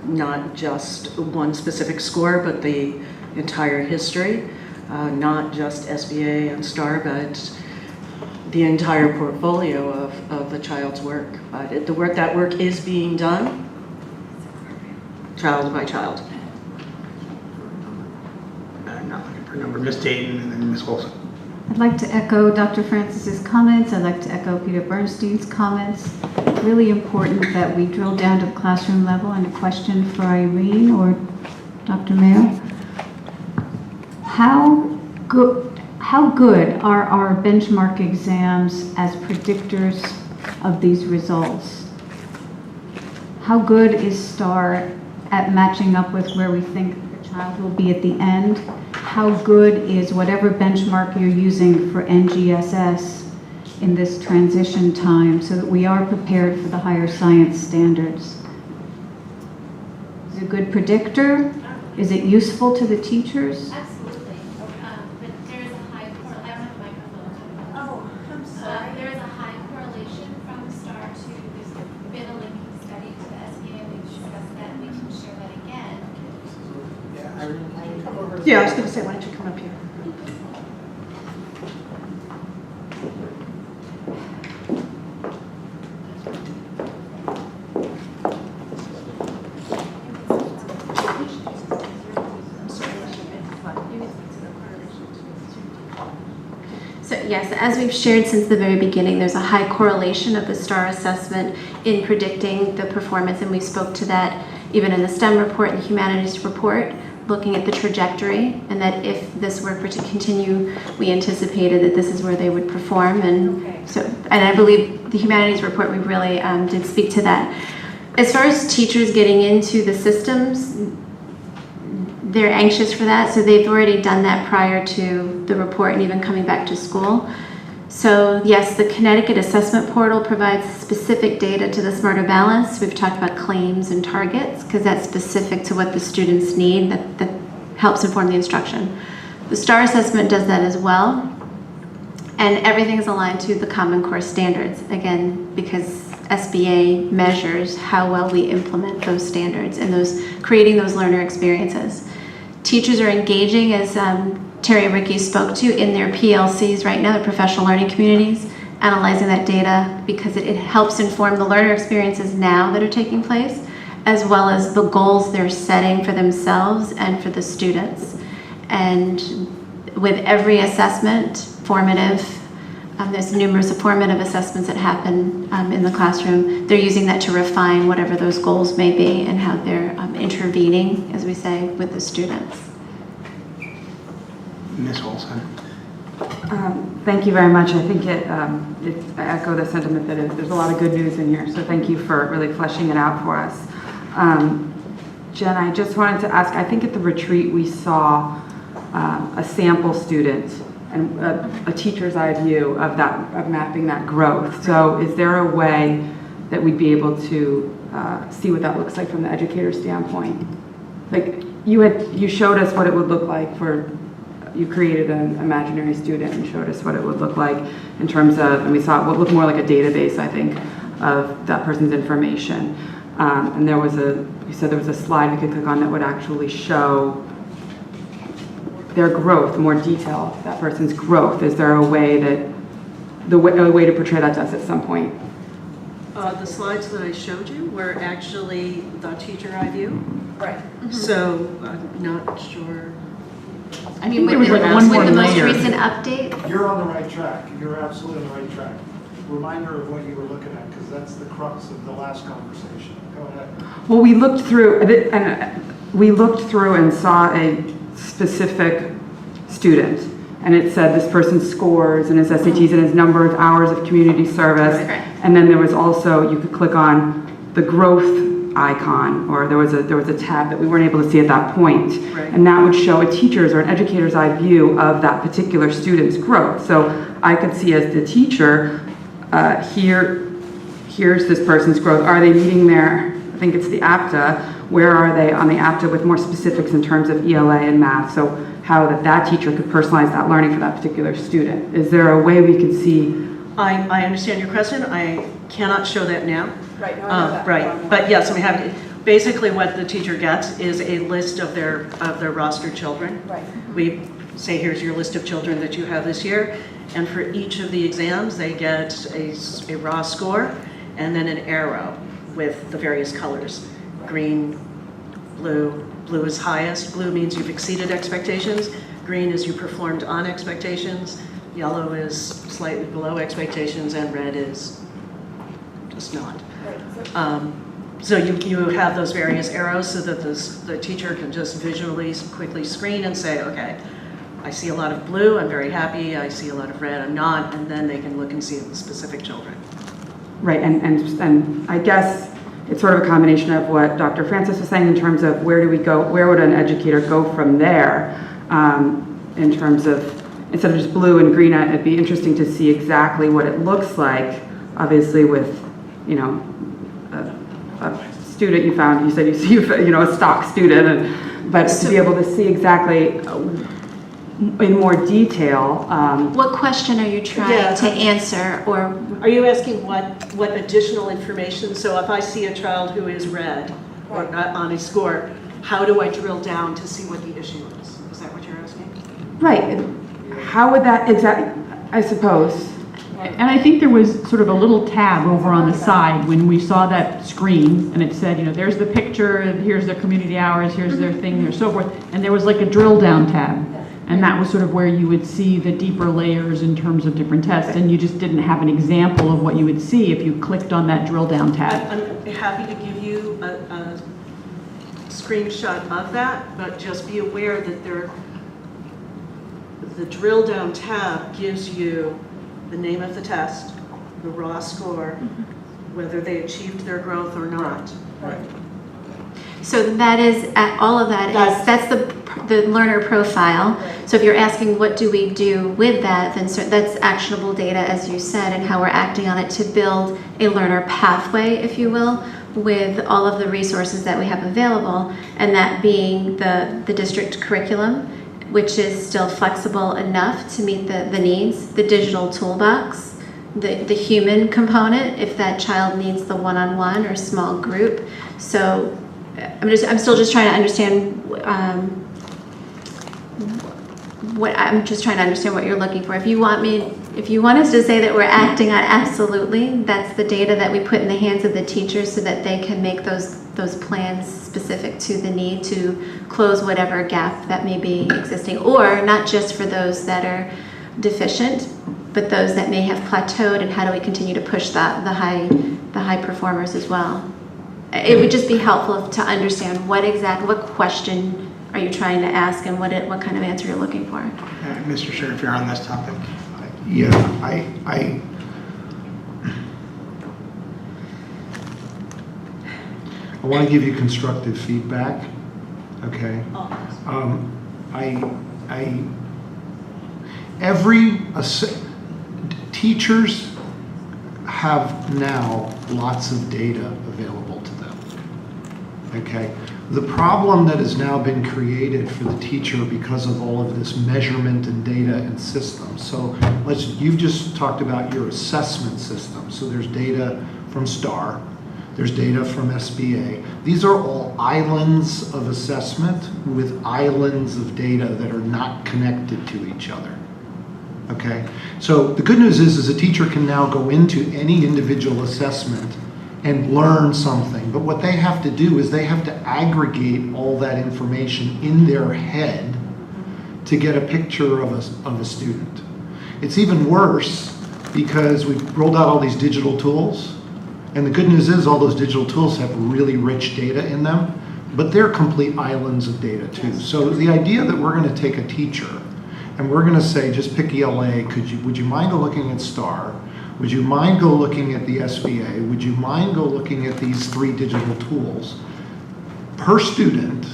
not just one specific score, but the entire history, not just SBA and STAR, but the entire portfolio of the child's work. But that work is being done child by child. Not looking for a number. Ms. Dayton and then Ms. Wilson. I'd like to echo Dr. Francis's comments. I'd like to echo Peter Bernstein's comments. Really important that we drill down to the classroom level. And a question for Irene or Dr. Mayo. How good are our benchmark exams as predictors of these results? How good is STAR at matching up with where we think the child will be at the end? How good is whatever benchmark you're using for NGSS in this transition time so that we are prepared for the higher science standards? Is it a good predictor? Is it useful to the teachers? Absolutely. But there is a high correlation. I don't have a microphone. Oh, I'm sorry. There is a high correlation from STAR to, there's been a linking study to the SBA. We've discussed that. We can share that again. Yeah, I was going to say, why don't you come up here? So yes, as we've shared since the very beginning, there's a high correlation of the STAR assessment in predicting the performance, and we spoke to that even in the STEM report and the humanities report, looking at the trajectory, and that if this were to continue, we anticipated that this is where they would perform. And so, and I believe the humanities report, we really did speak to that. As far as teachers getting into the systems, they're anxious for that, so they've already done that prior to the report and even coming back to school. So yes, the Connecticut Assessment Portal provides specific data to the Smarter Balance. We've talked about claims and targets because that's specific to what the students need, that helps inform the instruction. The STAR assessment does that as well, and everything is aligned to the Common Core standards, again, because SBA measures how well we implement those standards and creating those learner experiences. Teachers are engaging, as Terry and Ricky spoke to, in their PLCs right now, the professional learning communities, analyzing that data because it helps inform the learner experiences now that are taking place, as well as the goals they're setting for themselves and for the students. And with every assessment, formative, there's numerous formative assessments that happen in the classroom. They're using that to refine whatever those goals may be and how they're intervening, as we say, with the students. Ms. Olson. Thank you very much. I think I echo the sentiment that there's a lot of good news in here, so thank you for really fleshing it out for us. Jen, I just wanted to ask, I think at the retreat we saw a sample student and a teacher's eye view of mapping that growth. So is there a way that we'd be able to see what that looks like from the educator standpoint? Like you showed us what it would look like you created an imaginary student and showed us what it would look like in terms of, and we saw it would look more like a database, I think, of that person's information. And you said there was a slide we could click on that would actually show their growth, more detail, that person's growth. Is there a way a way to portray that to us at some point? The slides that I showed you were actually the teacher eye view. Right. So I'm not sure. I mean, there was like one more with the most layer. recent update? You're on the right track. You're absolutely on the right track. Reminder of what you were looking at, because that's the crux of the last conversation. Go ahead. Well, we looked through and saw a specific student, and it said this person's scores and his SATs and his number of hours of community service. Right. And then there was also, you could click on the growth icon, or there was a tab that we weren't able to see at that point. Right. And that would show a teacher's or an educator's eye view of that particular student's growth. So I could see as the teacher, here's this person's growth. Are they meeting their, I think it's the APTA, where are they on the APTA with more specifics in terms of ELA and math? So how that teacher could personalize that learning for that particular student. Is there a way we could see? I understand your question. I cannot show that now. Right, no, I know that. Right, but yes, I'm happy. Basically, what the teacher gets is a list of their rostered children. Right. We say, here's your list of children that you have this year, and for each of the exams, they get a raw score and then an arrow with the various colors. Green, blue. Blue is highest. Blue means you've exceeded expectations. Green is you performed on expectations. Yellow is slightly below expectations, and red is just not. So you have those various arrows so that the teacher can just visually quickly screen and say, okay, I see a lot of blue, I'm very happy. I see a lot of red, I'm not. And then they can look and see the specific children. Right, and I guess it's sort of a combination of what Dr. Francis was saying in terms of where do we go, where would an educator go from there in terms of, instead of just blue and green, it'd be interesting to see exactly what it looks like, obviously with, you know, a student you found, you said you see, you know, a stock student, but to be able to see exactly in more detail. What question are you trying to answer, or? Are you asking what additional information? So if I see a child who is red or on a score, how do I drill down to see what the issue is? Is that what you're asking? Right. How would that exactly, I suppose. And I think there was sort of a little tab over on the side when we saw that screen, and it said, you know, there's the picture, here's their community hours, here's their thing, or so forth, and there was like a drill down tab. And that was sort of where you would see the deeper layers in terms of different tests, and you just didn't have an example of what you would see if you clicked on that drill down tab. I'm happy to give you a screenshot of that, but just be aware that the drill down tab gives you the name of the test, the raw score, whether they achieved their growth or not. Right. So that is, all of that is, that's the learner profile. So if you're asking what do we do with that, then that's actionable data, as you said, and how we're acting on it to build a learner pathway, if you will, with all of the resources that we have available, and that being the district curriculum, which is still flexible enough to meet the needs, the digital toolbox, the human component, if that child needs the one-on-one or small group. So I'm still just trying to understand what you're looking for. If you want us to say that we're acting on absolutely, that's the data that we put in the hands of the teachers so that they can make those plans specific to the need to close whatever gap that may be existing, or not just for those that are deficient, but those that may have plateaued, and how do we continue to push the high performers as well. It would just be helpful to understand what question are you trying to ask, and what kind of answer you're looking for. Mr. Chair, if you're on this topic. Yeah, I want to give you constructive feedback. Okay. Teachers have now lots of data available to them. Okay. The problem that has now been created for the teacher because of all of this measurement and data and systems. So you've just talked about your assessment system. So there's data from STAR, there's data from SBA. These are all islands of assessment with islands of data that are not connected to each other. Okay, so the good news is a teacher can now go into any individual assessment and learn something. But what they have to do is they have to aggregate all that information in their head to get a picture of a student. It's even worse because we've rolled out all these digital tools, and the good news is all those digital tools have really rich data in them, but they're complete islands of data too. So the idea that we're going to take a teacher and we're going to say, just pick ELA, would you mind go looking at STAR? Would you mind go looking at the SBA? Would you mind go looking at these 3 digital tools per student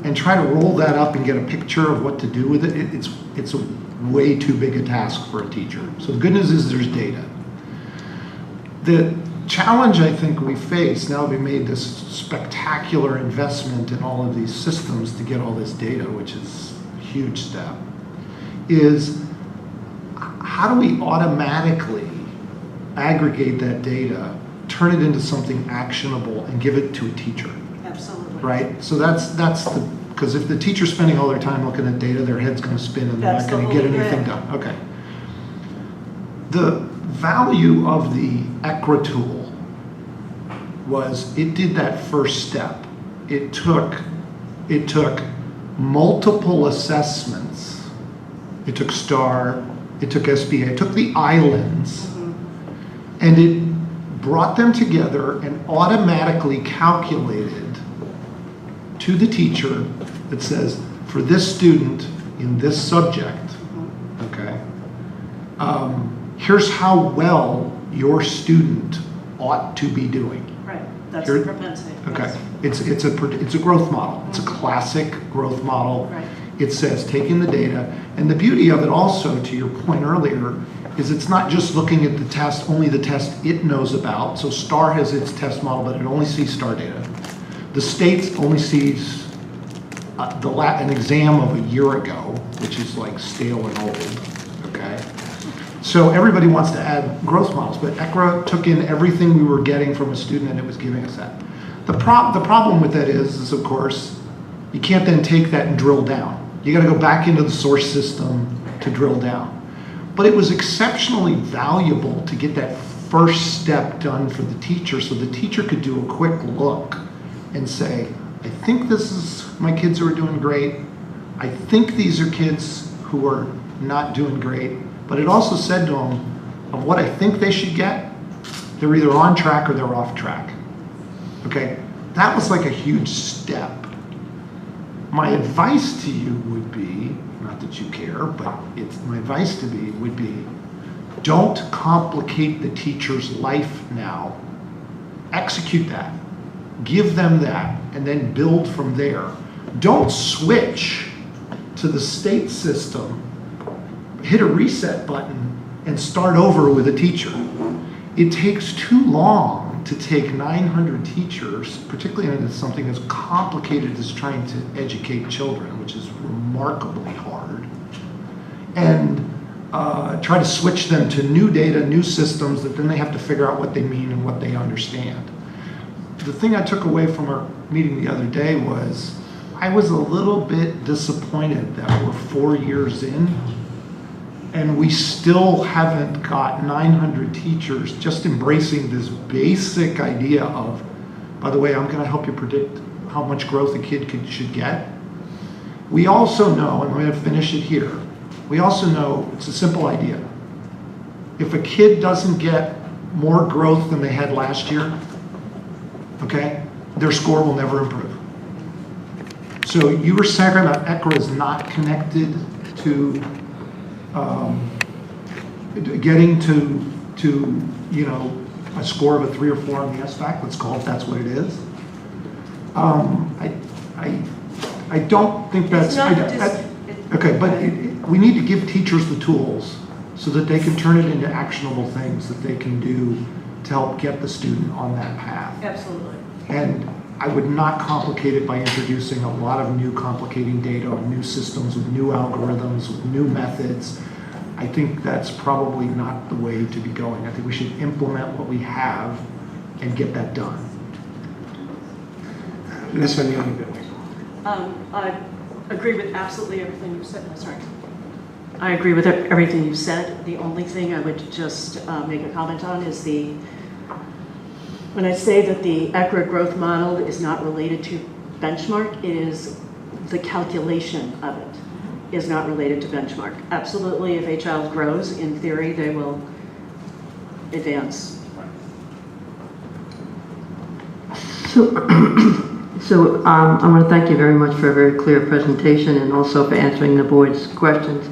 and try to roll that up and get a picture of what to do with it? It's a way too big a task for a teacher. So the good news is there's data. The challenge I think we face, now that we made this spectacular investment in all of these systems to get all this data, which is a huge step, is how do we automatically aggregate that data, turn it into something actionable, and give it to a teacher? Absolutely. Right? So that's the, because if the teacher's spending all their time looking at data, their head's going to spin and they're That's not going to the get whole anything idea. done. Okay. The value of the ECRA tool was it did that first step. It took multiple assessments. It took STAR, it took SBA, it took the islands, and it brought them together and automatically calculated to the teacher that says, for this student in this subject, okay, here's how well your student ought to be doing. Right, that's Here- the propensity. Okay, it's a growth model. It's a classic growth model. Right. It says taking the data, and the beauty of it also, to your point earlier, is it's not just looking at the test, only the test it knows about. So STAR has its test model, but it only sees STAR data. The state only sees an exam of a year ago, which is like stale and old, okay? So everybody wants to add growth models, but ECRA took in everything we were getting from a student and it was giving us that. The problem with that is of course, you can't then take that and drill down. You gotta go back into the source system to drill down. But it was exceptionally valuable to get that first step done for the teacher so the teacher could do a quick look and say, I think this is my kids who are doing great. I think these are kids who are not doing great. But it also said to them, of what I think they should get, they're either on track or they're off track. Okay, that was like a huge step. My advice to you would be, not that you care, but my advice to be would be, don't complicate the teacher's life now. Execute that. Give them that, and then build from there. Don't switch to the state system, hit a reset button, and start over with a teacher. It takes too long to take 900 teachers, particularly into something as complicated as trying to educate children, which is remarkably hard, and try to switch them to new data, new systems that then they have to figure out what they mean and what they understand. The thing I took away from our meeting the other day was I was a little bit disappointed that we're 4 years in and we still haven't got 900 teachers just embracing this basic idea of, by the way, I'm going to help you predict how much growth a kid should get. We also know, and I'm going to finish it here, we also know it's a simple idea. If a kid doesn't get more growth than they had last year, okay, their score will never improve. So you were saying that ECRA is not connected to getting to a score of a 3 or 4 on the SBAC, let's call it, that's what it is. I don't think that's, okay, but we need to give teachers the tools so that they can turn it into actionable things that they can do to help get the student on that path. Absolutely. And I would not complicate it by introducing a lot of new complicating data on new systems with new algorithms, with new methods. I think that's probably not the way to be going. I think we should implement what we have and get that done. Ms. Van Neely. I agree with absolutely everything you've said. Sorry. I agree with everything you've said. The only thing I would just make a comment on is when I say that the ECRA growth model is not related to benchmark, it is the calculation of it. is not related to benchmark. Absolutely, if a child grows, in theory, they will advance. So I want to thank you very much for a very clear presentation and also for answering the board's questions.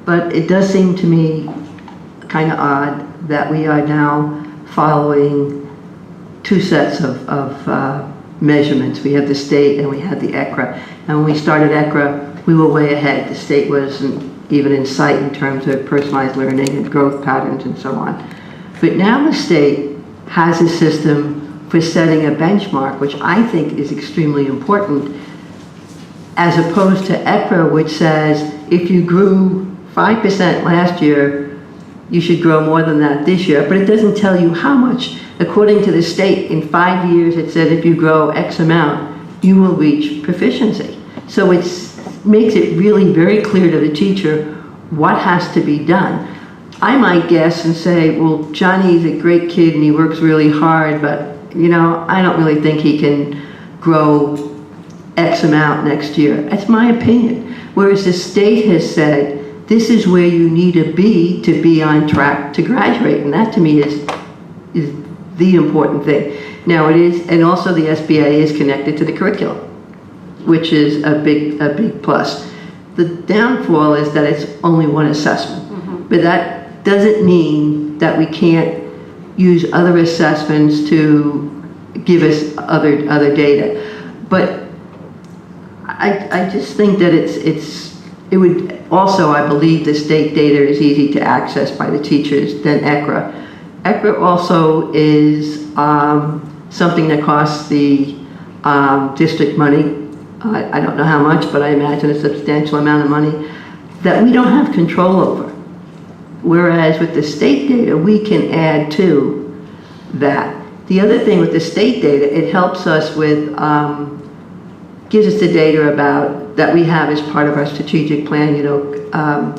But it does seem to me kind of odd that we are now following two sets of measurements. We have the state and we have the ECRA. And when we started ECRA, we were way ahead. The state wasn't even in sight in terms of personalized learning and growth patterns and so on. But now the state has a system for setting a benchmark, which I think is extremely important, as opposed to ECRA, which says if you grew 5% last year, you should grow more than that this year, but it doesn't tell you how much. According to the state, in 5 years, it said if you grow X amount, you will reach proficiency. So it makes it really very clear to the teacher what has to be done. I might guess and say, well, Johnny's a great kid and he works really hard, but you know, I don't really think he can grow X amount next year. That's my opinion. Whereas the state has said, this is where you need to be on track to graduate. And that to me is the important thing. Now it is, and also the SBA is connected to the curriculum, which is a big plus. The downfall is that it's only one assessment, but that doesn't mean that we can't use other assessments to give us other data. But I just think that it would also, I believe the state data is easy to access by the teachers than ECRA. ECRA also is something that costs the district money. I don't know how much, but I imagine a substantial amount of money that we don't have control over. Whereas with the state data, we can add to that. The other thing with the state data, it helps us with, gives us the data about, that we have as part of our strategic plan, you know,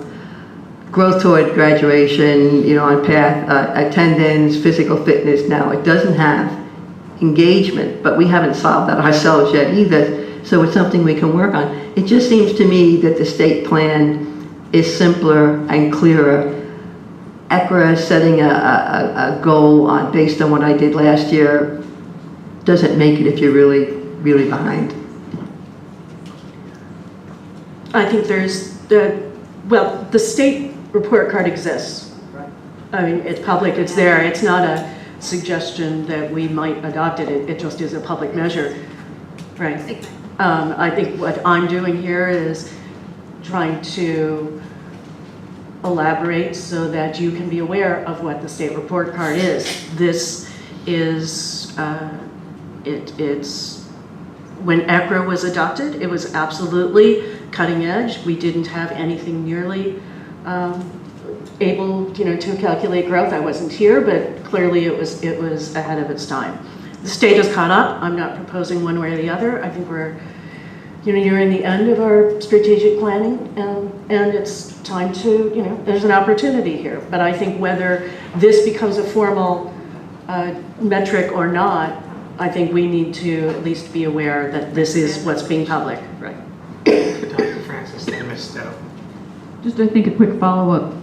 growth toward graduation, you know, on path, attendance, physical fitness. Now, it doesn't have engagement, but we haven't solved that ourselves yet either, so it's something we can work on. It just seems to me that the state plan is simpler and clearer. ECRA setting a goal on, based on what I did last year doesn't make it if you're really, really behind. I think there's the state report card exists. I mean, it's public, it's there. It's not a suggestion that we might adopt it. It just is a public measure, right? I think what I'm doing here is trying to elaborate so that you can be aware of what the state report card is. This is, it's, when ECRA was adopted, it was absolutely cutting edge. We didn't have anything nearly able, you know, to calculate growth. I wasn't here, but clearly it was ahead of its time. The state has caught up. I'm not proposing one way or the other. I think we're, you know, nearing the end of our strategic planning, and it's time to, you know, there's an opportunity here. But I think whether this becomes a formal metric or not, I think we need to at least be aware that this is what's being public. Right. Dr. Francis, then Ms. Stowe. Just, I think, a quick follow-up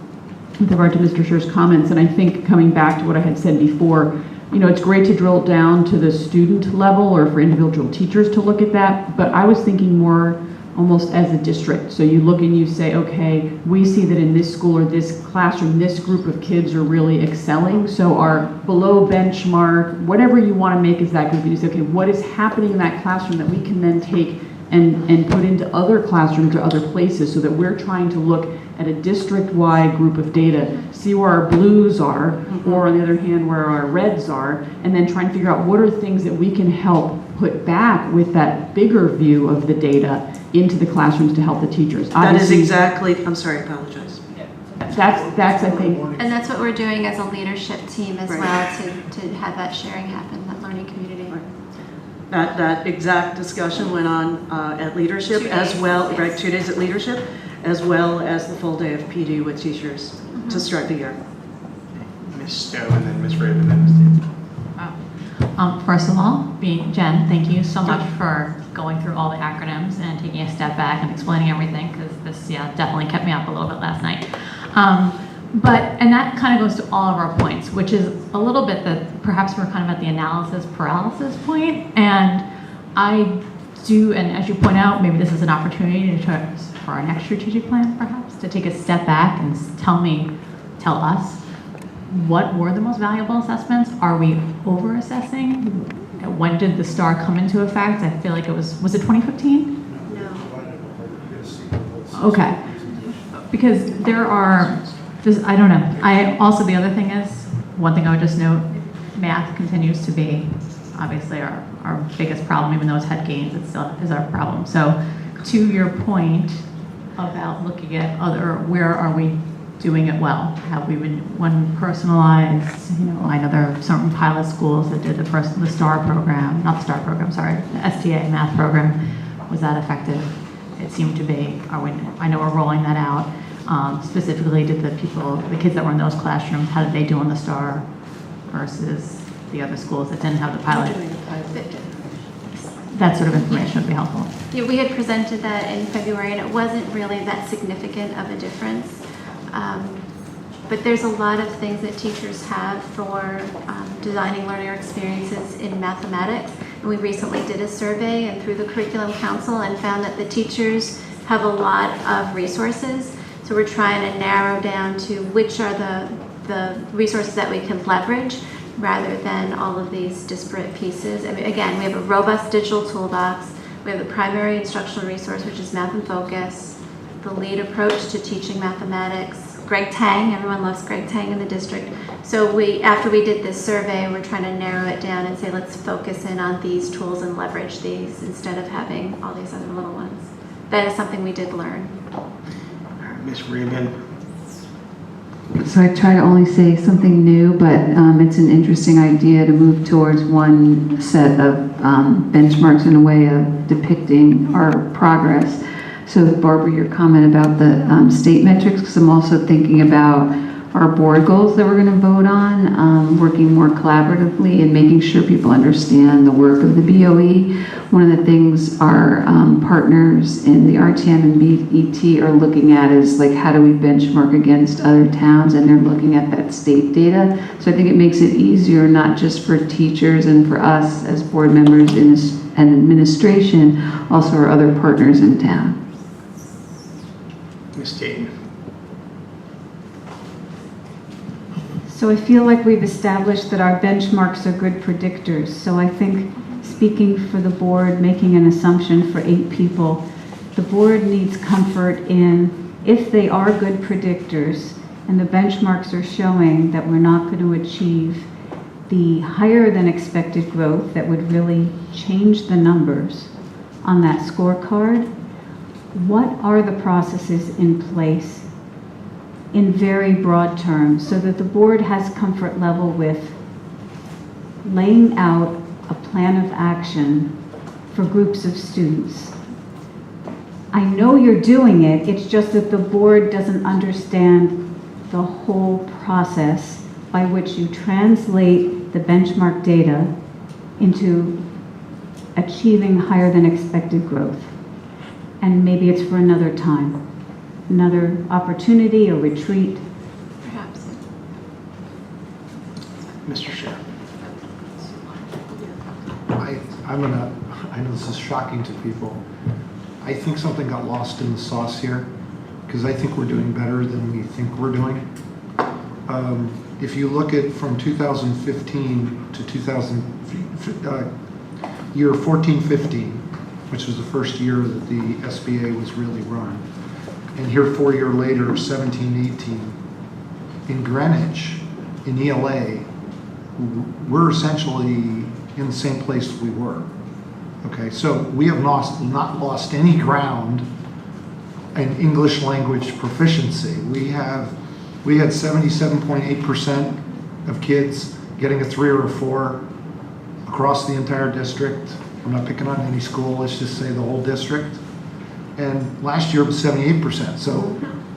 with regard to Mr. Scher's comments, and I think coming back to what I had said before, you know, it's great to drill down to the student level or for individual teachers to look at that, but I was thinking more almost as a district. So you look and you say, okay, we see that in this school or this classroom, this group of kids are really excelling, so our below benchmark, whatever you want to make as that group, you say, okay, what is happening in that classroom that we can then take and put into other classrooms or other places, so that we're trying to look at a district-wide group of data, see where our blues are, or on the other hand, where our reds are, and then try and figure out what are things that we can help put back with that bigger view of the data into the classrooms to help the teachers. That is exactly, I'm sorry, I apologize. That's I think. And that's what we're doing as a leadership team as Right. well, to have that sharing happen, that learning community. That exact discussion went on at leadership as well, right, 2 days at leadership, as well as the full day of PD with teachers to start the year. Ms. Stowe, and then Ms. Raven, then Ms. Davis. First of all, Jen, thank you so much for going through all the acronyms and taking a step back and explaining everything, because this, yeah, definitely kept me up a little bit last night. And that kind of goes to all of our points, which is a little bit that perhaps we're kind of at the analysis paralysis point. And I do, and as you point out, maybe this is an opportunity to try, for our next strategic plan, perhaps, to take a step back and tell us what were the most valuable assessments? Are we over-assessing? When did the STAR come into effect? I feel like was it 2015? No. Okay. Because there are, I don't know. The other thing is, one thing I would just note, math continues to be obviously our biggest problem, even though it's had gains, it still is our problem. So to your point about looking at where are we doing it well? Have we been one personalized? I know there are certain pilot schools that did the STAR program, not the STAR program, sorry, the STA math program. Was that effective? It seemed to be. I know we're rolling that out. Specifically, did the kids that were in those classrooms, how did they do on the STAR versus the other schools that didn't have the pilot? That sort of information would be helpful. Yeah, we had presented that in February, and it wasn't really that significant of a difference. But there's a lot of things that teachers have for designing learner experiences in mathematics. And we recently did a survey and through the Curriculum Council and found that the teachers have a lot of resources. So we're trying to narrow down to which are the resources that we can leverage rather than all of these disparate pieces. I mean, again, we have a robust digital toolbox. We have the primary instructional resource, which is Math and Focus, the lead approach to teaching mathematics, Greg Tang, everyone loves Greg Tang in the district. So after we did this survey, we're trying to narrow it down and say, let's focus in on these tools and leverage these instead of having all these other little ones. That is something we did learn. Ms. Reagan. So I try to only say something new, but it's an interesting idea to move towards one set of benchmarks in a way of depicting our progress. So Barbara, your comment about the state metrics, because I'm also thinking about our board goals that we're going to vote on, working more collaboratively and making sure people understand the work of the BOE. One of the things our partners in the RTM and BET are looking at is like, how do we benchmark against other towns? And they're looking at that state data. So I think it makes it easier, not just for teachers and for us as board members and administration, also our other partners in town. Ms. Dayton. So I feel like we've established that our benchmarks are good predictors. So I think, speaking for the board, making an assumption for 8 people, the board needs comfort in if they are good predictors and the benchmarks are showing that we're not going to achieve the higher than expected growth that would really change the numbers on that scorecard. What are the processes in place in very broad terms so that the board has comfort level with laying out a plan of action for groups of students? I know you're doing it, it's just that the board doesn't understand the whole process by which you translate the benchmark data into achieving higher than expected growth. And maybe it's for another time, another opportunity or retreat. Perhaps. Mr. Sheriff. I know this is shocking to people. I think something got lost in the sauce here because I think we're doing better than we think we're doing. If you look at from 2015 to year 14-15, which was the first year that the SBA was really run, and here 4 years later, 17-18, in Greenwich, in ELA, we're essentially in the same place we were. Okay, so we have not lost any ground in English language proficiency. We had 77.8% of kids getting a 3 or a 4 across the entire district. I'm not picking on any school, let's just say the whole district. And last year it was 78%. So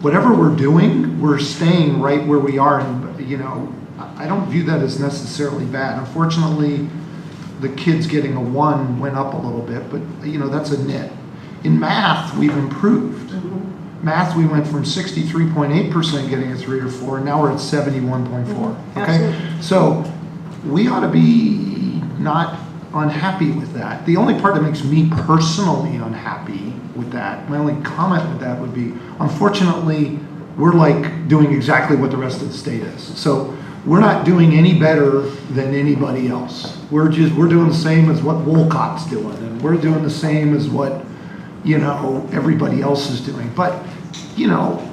whatever we're doing, we're staying right where we are. And, you know, I don't view that as necessarily bad. Unfortunately, the kids getting a 1 went up a little bit, but, you know, that's a nit. In math, we've improved. Math, we went from 63.8% getting a 3 or 4, and now we're at 71.4. Okay? So we ought to be not unhappy with that. The only part that makes me personally unhappy with that, my only comment with that would be, unfortunately, we're like doing exactly what the rest of the state is. So we're not doing any better than anybody else. We're doing the same as what Wolcott's doing, and we're doing the same as what, everybody else is doing. But,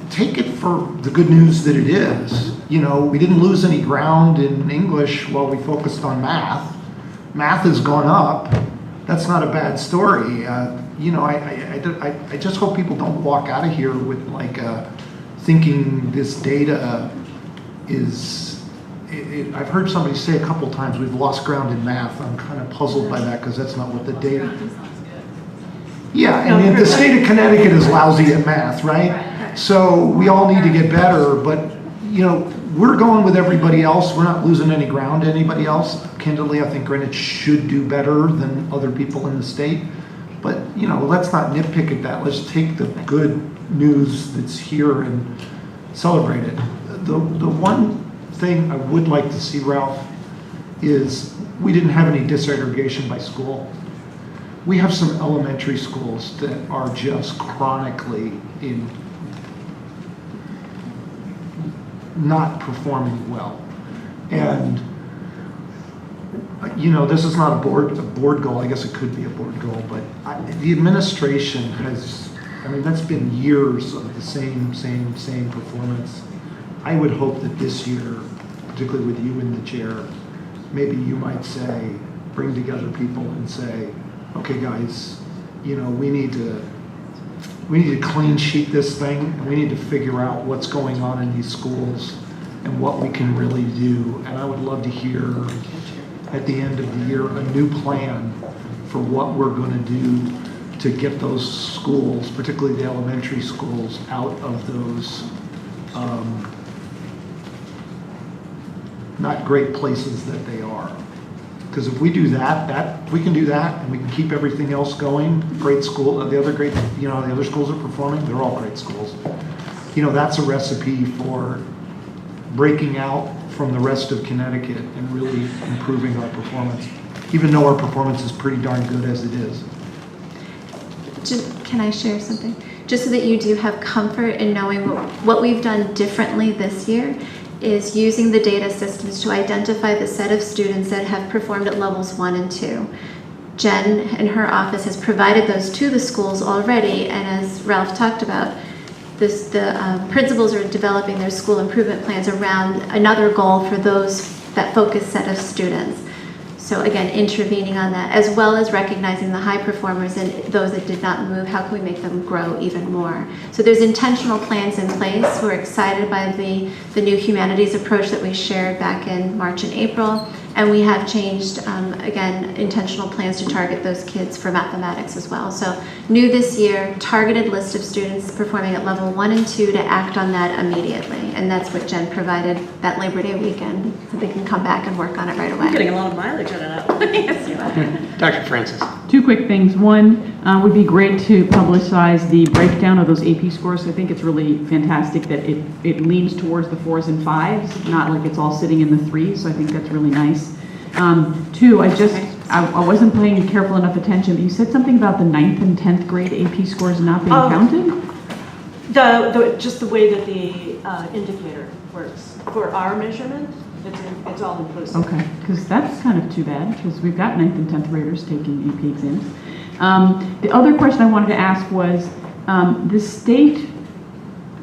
take it for the good news that it is. We didn't lose any ground in English while we focused on math. Math has gone up. That's not a bad story. I just hope people don't walk out of here with thinking this data is. I've heard somebody say a couple times we've lost ground in math. I'm kind of puzzled by that because that's not what the data. Yeah, and the state of Connecticut is lousy at math, right? So we all need to get better, but we're going with everybody else. We're not losing any ground to anybody else. Candidly, I think Greenwich should do better than other people in the state. But let's not nitpick at that. Let's take the good news that's here and celebrate it. The one thing I would like to see, Ralph, is we didn't have any disaggregation by school. We have some elementary schools that are just chronically not performing well. And this is not a board goal. I guess it could be a board goal, but the administration has, that's been years of the same performance. I would hope that this year, particularly with you in the chair, maybe you might bring together people and say, okay, guys, we need to clean sheet this thing, and we need to figure out what's going on in these schools and what we can really do. And I would love to hear at the end of the year a new plan for what we're going to do to get those schools, particularly the elementary schools, out of those not great places that they are. Because if we do that, we can do that, and we can keep everything else going. Great school, the other schools are performing. They're all great schools. That's a recipe for breaking out from the rest of Connecticut and really improving our performance, even though our performance is pretty darn good as it is. Can I share something? Just so that you do have comfort in knowing what we've done differently this year is using the data systems to identify the set of students that have performed at levels 1 and 2. Jen and her office has provided those to the schools already, and as Ralph talked about, the principals are developing their school improvement plans around another goal for that focused set of students. So again, intervening on that, as well as recognizing the high performers and those that did not move, how can we make them grow even more? So there's intentional plans in place. We're excited by the new humanities approach that we shared back in March and April. And we have changed, again, intentional plans to target those kids for mathematics as well. So new this year, targeted list of students performing at level 1 and 2 to act on that immediately. And that's what Jen provided that Labor Day weekend, so they can come back and work on it right away. I'm getting a lot of mileage out of that. Yes, you are. Dr. Francis. 2 quick things. One, would be great to publicize the breakdown of those AP scores. I think it's really fantastic that it leans towards the 4s and 5s, not like it's all sitting in the 3s. So I think that's really nice. 2, I wasn't paying careful enough attention, but you said something about the 9th and 10th grade AP scores not being counted? Just the way that the indicator works. For our measurement, it's all inclusive. Okay, because that's kind of too bad, because we've got 9th and 10th graders taking AP exams. The other question I wanted to ask was the state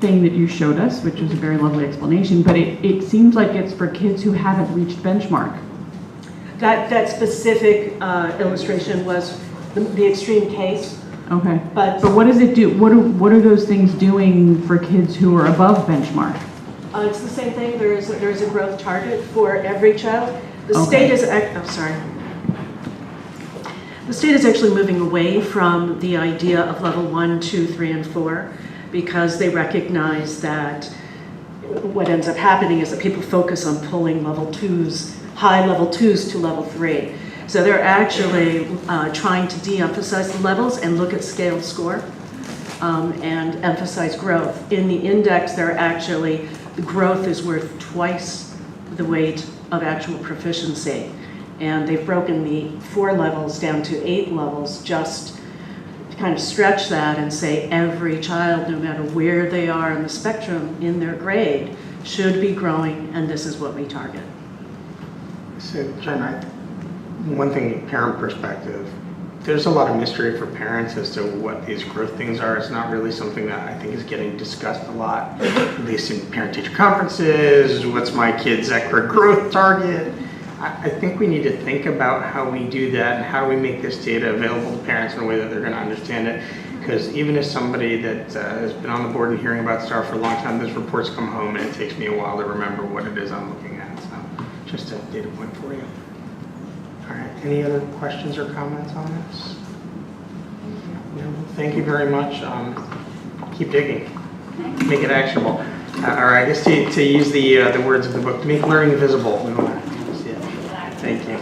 thing that you showed us, which was a very lovely explanation, but it seems like it's for kids who haven't reached benchmark. That specific illustration was the extreme case. Okay, but what does it do? What are those things doing for kids who are above benchmark? It's the same thing. There is a growth target for every child. The state is The state is actually moving away from the idea of level 1, 2, 3, and 4 because they recognize that what ends up happening is that people focus on pulling level 2s, high level 2s to level 3. So they're actually trying to de-emphasize the levels and look at scaled score. and emphasize growth. In the index, the growth is worth twice the weight of actual proficiency. And they've broken the 4 levels down to 8 levels just to kind of stretch that and say every child, no matter where they are in the spectrum in their grade, should be growing, and this is what we target. So, Jen, one thing, parent perspective, there's a lot of mystery for parents as to what these growth things are. It's not really something that I think is getting discussed a lot, at least in parent-teacher conferences. What's my kid's ECRA growth target? I think we need to think about how we do that and how we make this data available to parents in a way that they're going to understand it. Because even as somebody that has been on the board and hearing about STAR for a long time, those reports come home and it takes me a while to remember what it is I'm looking at. So just a data point for you. All right, any other questions or comments on this? No, thank you very much. Keep digging, make it actionable. All right, I guess to use the words of the book, to make learning visible. We want to see it. Thank you.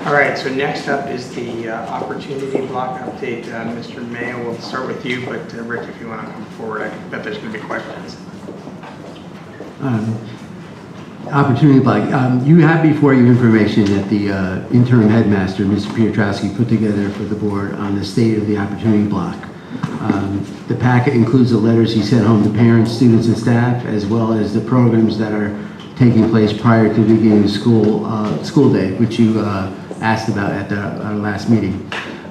All right, so next up is the opportunity block update. Mr. Mayo, we'll start with you, but Rick, if you want to come forward, I bet there's going to be questions. Opportunity block. You have before you information that the interim headmaster, Mr. Piotrowski, put together for the board on the state of the opportunity block. The packet includes the letters he sent home to parents, students, and staff, as well as the programs that are taking place prior to the beginning of school day, which you asked about at our last meeting.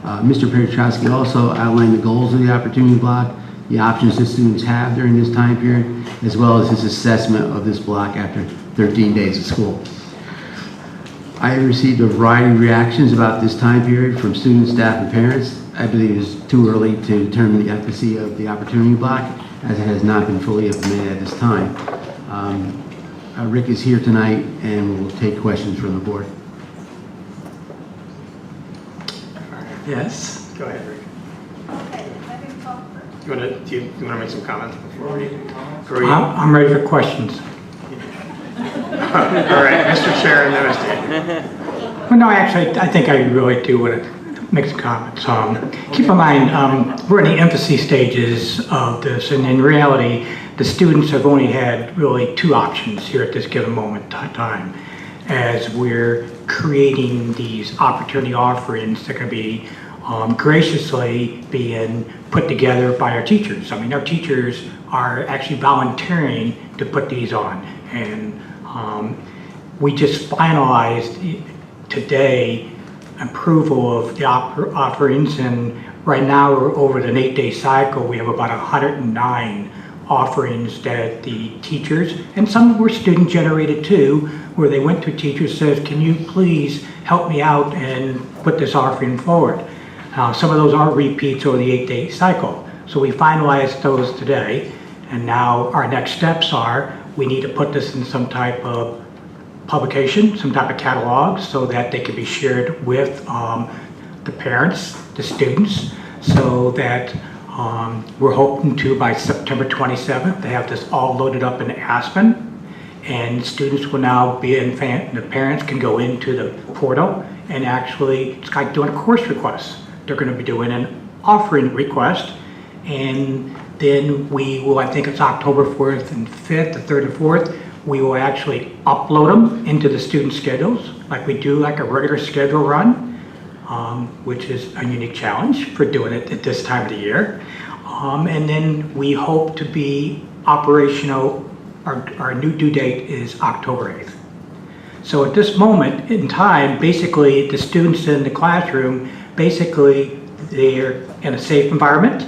Mr. Piotrowski also outlined the goals of the opportunity block, the options that students have during this time period, as well as his assessment of this block after 13 days of school. I have received a variety of reactions about this time period from students, staff, and parents. I believe it is too early to determine the efficacy of the opportunity block, as it has not been fully implemented at this time. Rick is here tonight and will take questions from the board. Yes. Go ahead, Rick. Do you want to make some comments before we comments? I'm ready for questions. All right, Mr. Chair, and then Mr. Well, no, actually, I think I really do want to make some comments. Keep in mind, we're in the infancy stages of this, and in reality, the students have only had really 2 options here at this given moment in time, as we're creating these opportunity offerings that can be graciously being put together by our teachers. I mean, our teachers are actually volunteering to put these on, and we just finalized today approval of the offerings, and right now we're over an 8-day cycle. We have about 109 offerings that the teachers, and some were student generated too, where they went to teachers and said, can you please help me out and put this offering forward? Some of those are repeats over the 8-day cycle. So we finalized those today, and now our next steps are we need to put this in some type of publication, some type of catalog, so that they can be shared with the parents, the students, so that we're hoping to, by September 27th, they have this all loaded up in Aspen, and students will now be in, the parents can go into the portal and actually, it's like doing a course request. They're going to be doing an offering request, and then we will, I think it's October 4th and 5th, the 3rd and 4th, we will actually upload them into the student schedules like we do like a regular schedule run, which is a unique challenge for doing it at this time of the year. And then we hope to be operational, our new due date is October 8th. So at this moment in time, basically the students in the classroom, basically they're in a safe environment,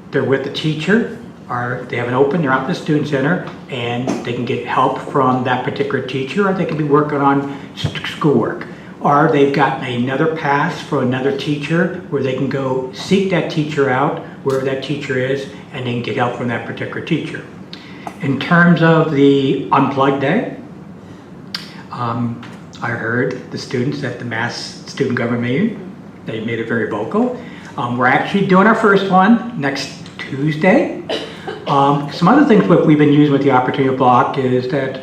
they're with the teacher, or they have an open, they're out in the student center, and they can get help from that particular teacher, or they can be working on schoolwork. Or they've got another pass for another teacher where they can go seek that teacher out, wherever that teacher is, and they can get help from that particular teacher. In terms of the Unplugged Day, I heard the students at the Mass Student Government meeting, they made it very vocal. We're actually doing our first one next Tuesday. Some other things that we've been using with the opportunity block is that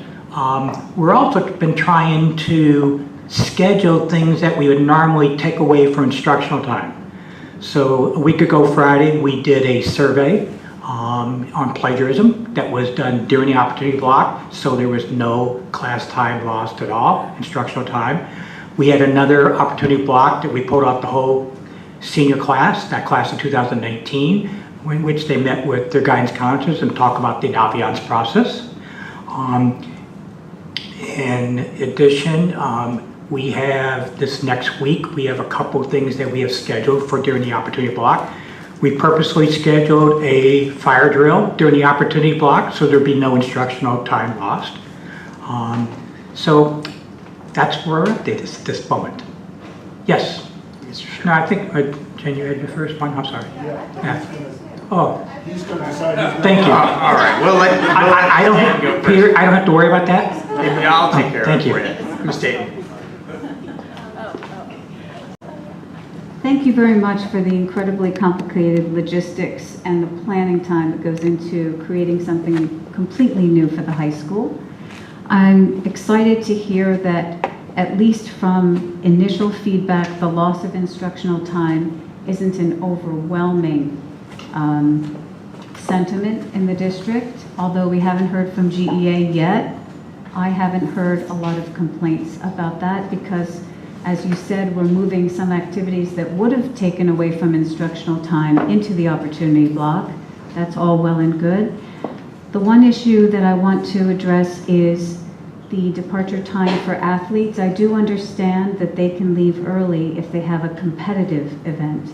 we're also been trying to schedule things that we would normally take away from instructional time. So a week ago Friday, we did a survey on plagiarism that was done during the opportunity block, so there was no class time lost at all, instructional time. We had another opportunity block that we pulled out the whole senior class, that class of 2019, in which they met with their guidance counselors and talked about the Naviance process. In addition, we have this next week, we have a couple of things that we have scheduled for during the opportunity block. We purposely scheduled a fire drill during the opportunity block so there'd be no instructional time lost. So that's where we're at this moment. Yes? No, I think, Jen, you had your first one? I'm sorry. Yeah. Oh. He's going to decide. Thank you. All right. Well, I don't have, Peter, I don't have to worry about that? Yeah, I'll take care Thank of it for you. Ms. Dayton. Thank you very much for the incredibly complicated logistics and the planning time that goes into creating something completely new for the high school. I'm excited to hear that, at least from initial feedback, the loss of instructional time isn't an overwhelming sentiment in the district. Although we haven't heard from GEA yet, I haven't heard a lot of complaints about that because, as you said, we're moving some activities that would have taken away from instructional time into the opportunity block. That's all well and good. The one issue that I want to address is the departure time for athletes. I do understand that they can leave early if they have a competitive event.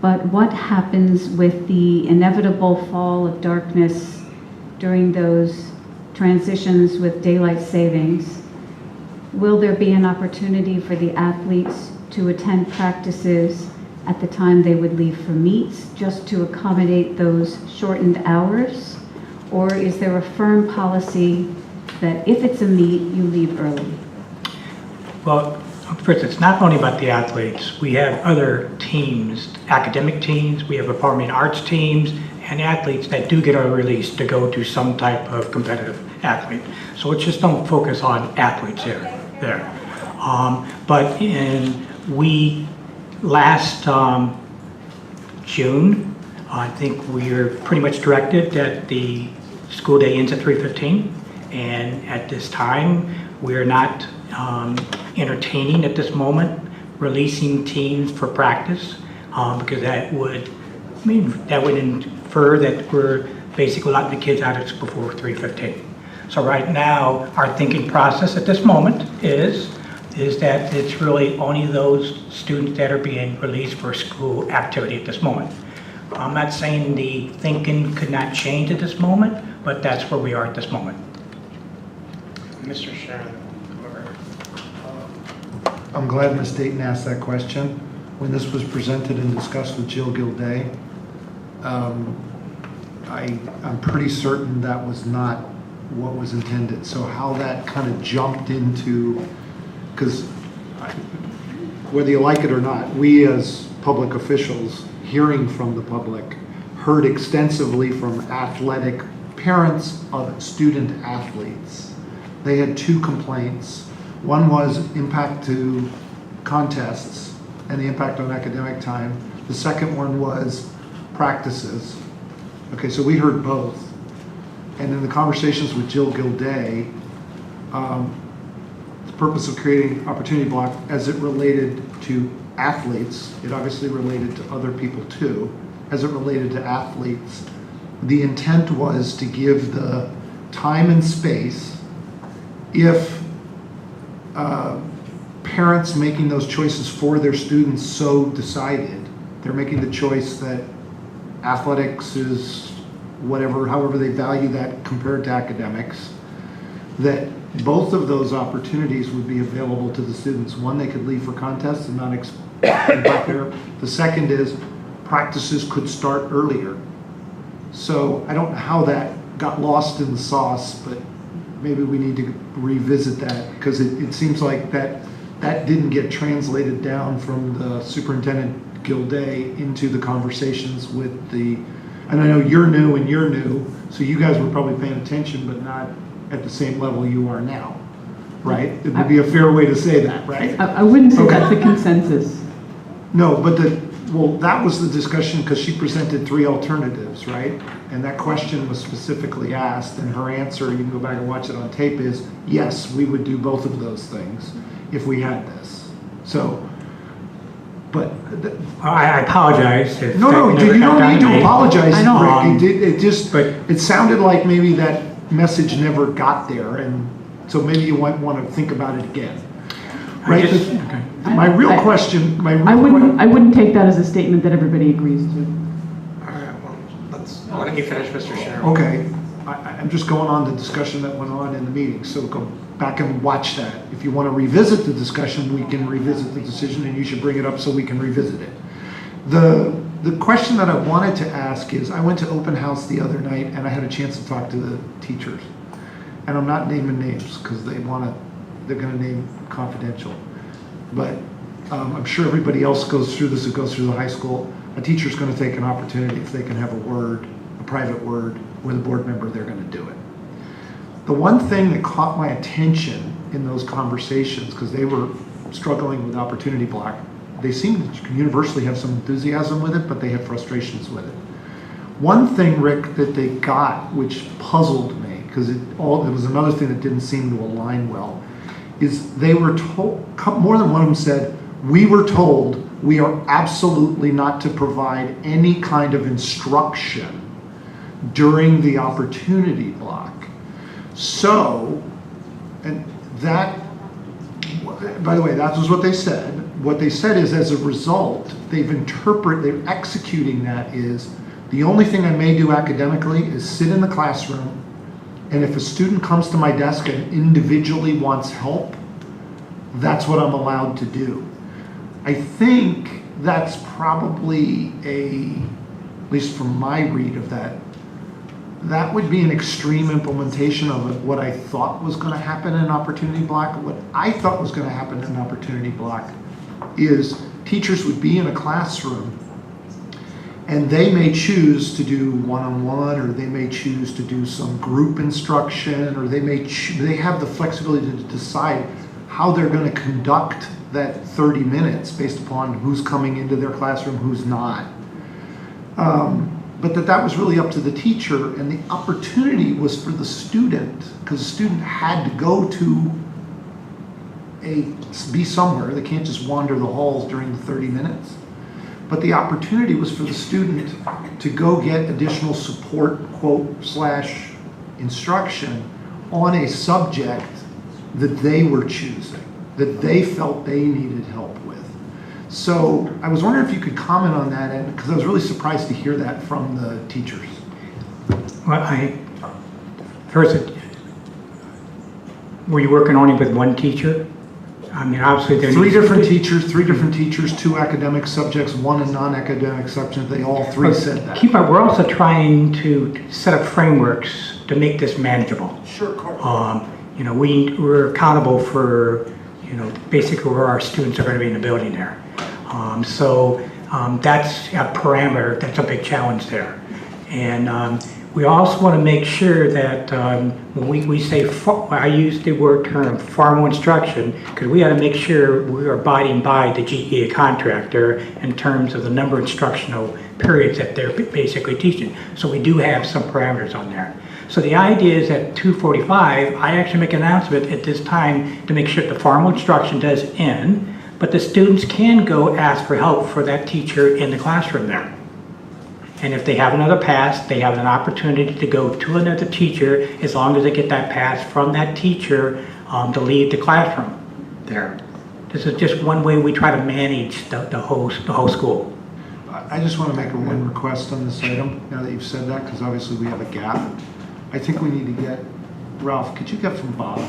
But what happens with the inevitable fall of darkness during those transitions with daylight savings? Will there be an opportunity for the athletes to attend practices at the time they would leave for meets just to accommodate those shortened hours? Or is there a firm policy that if it's a meet, you leave early? Well, first, it's not only about the athletes. We have other teams, academic teams, we have performing arts teams, and athletes that do get a release to go to some type of competitive athlete. So it's just don't focus on athletes there. But we last June, I think we are pretty much directed that the school day ends at 3:15, and at this time we are not entertaining at this moment releasing teams for practice because that would infer that we're basically letting the kids out of school before 3:15. So right now, our thinking process at this moment is that it's really only those students that are being released for school activity at this moment. I'm not saying the thinking could not change at this moment, but that's where we are at this moment. Mr. Sharon. I'm glad Ms. Dayton asked that question. When this was presented and discussed with Jill Gilday, I'm pretty certain that was not what was intended. So how that kind of jumped into, because whether you like it or not, we as public officials hearing from the public heard extensively from athletic parents of student athletes. They had two complaints. One was impact to contests and the impact on academic time. The second one was practices. Okay, so we heard both. And in the conversations with Jill Gilday, the purpose of creating opportunity block as it related to athletes, it obviously related to other people too, as it related to athletes, the intent was to give the time and space if parents making those choices for their students so decided, they're making the choice that athletics is whatever, however they value that compared to academics, that both of those opportunities would be available to the students. One, they could leave for contests and not impact there. The second is practices could start earlier. So I don't know how that got lost in the sauce, but maybe we need to revisit that because it seems like that didn't get translated down from the Superintendent Gilday into the conversations with and I know you're new, so you guys were probably paying attention, but not at the same level you are now, right? It would be a fair way to say that, right? I wouldn't say that's the consensus. No, but Well, that was the discussion because she presented 3 alternatives, right? And that question was specifically asked, and her answer, you can go back and watch it on tape, is yes, we would do both of those things if we had this. So, but I apologize. If no, that never you got don't down need to to me. apologize, I know. Rick. It just, it sounded like maybe that message never got there, and so maybe you might want to think about it again. Right? My real question, I wouldn't take that as a statement that everybody agrees to. Why don't you finish, Mr. Sherrill? Okay, I'm just going on the discussion that went on in the meeting, so go back and watch that. If you want to revisit the discussion, we can revisit the decision, and you should bring it up so we can revisit it. The question that I wanted to ask is, I went to open house the other night, and I had a chance to talk to the teachers. And I'm not naming names, because they're going to name confidential. But I'm sure everybody else goes through this, who goes through the high school. A teacher's going to take an opportunity, if they can have a private word with a board member, they're going to do it. The one thing that caught my attention in those conversations, because they were struggling with opportunity block, they seemed to universally have some enthusiasm with it, but they had frustrations with it. One thing, Rick, that they got, which puzzled me, because it was another thing that didn't seem to align well, is they were told, more than one of them said, we were told we are absolutely not to provide any kind of instruction during the opportunity block. So, and that, by the way, that was what they said. What they said is, as a result, they're executing that is, the only thing I may do academically is sit in the classroom, and if a student comes to my desk and individually wants help, that's what I'm allowed to do. I think that's probably at least from my read of that would be an extreme implementation of what I thought was going to happen in opportunity block. What I thought was going to happen in opportunity block is teachers would be in a classroom, and they may choose to do one-on-one, or they may choose to do some group instruction, or they have the flexibility to decide how they're going to conduct that 30 minutes based upon who's coming into their classroom, who's not. But that was really up to the teacher, and the opportunity was for the student, because the student had to go to be somewhere. They can't just wander the halls during the 30 minutes. But the opportunity was for the student to go get additional support, /instruction on a subject that they were choosing, that they felt they needed help with. So I was wondering if you could comment on that, because I was really surprised to hear that from the teachers. Well, were you working only with one teacher? I mean, obviously there three different teachers, 2 academic subjects, 1 a non-academic subject. They all 3 said that. We're also trying to set up frameworks to make this manageable. Sure, of course. We're accountable for, basically where our students are going to be in the building there. That's a parameter, that's a big challenge there. And we also want to make sure that when we say, I use the term formal instruction, because we got to make sure we are abiding by the GEA contract there in terms of the number of instructional periods that they're basically teaching. So we do have some parameters on there. So the idea is at 2:45, I actually make an announcement at this time to make sure the formal instruction does end, but the students can go ask for help for that teacher in the classroom there. And if they have another pass, they have an opportunity to go to another teacher as long as they get that pass from that teacher to leave the classroom there. This is just one way we try to manage the whole school. I just want to make one request on this item, now that you've said that, because obviously we have a gap. I think we need to get, Ralph, could you get from Bob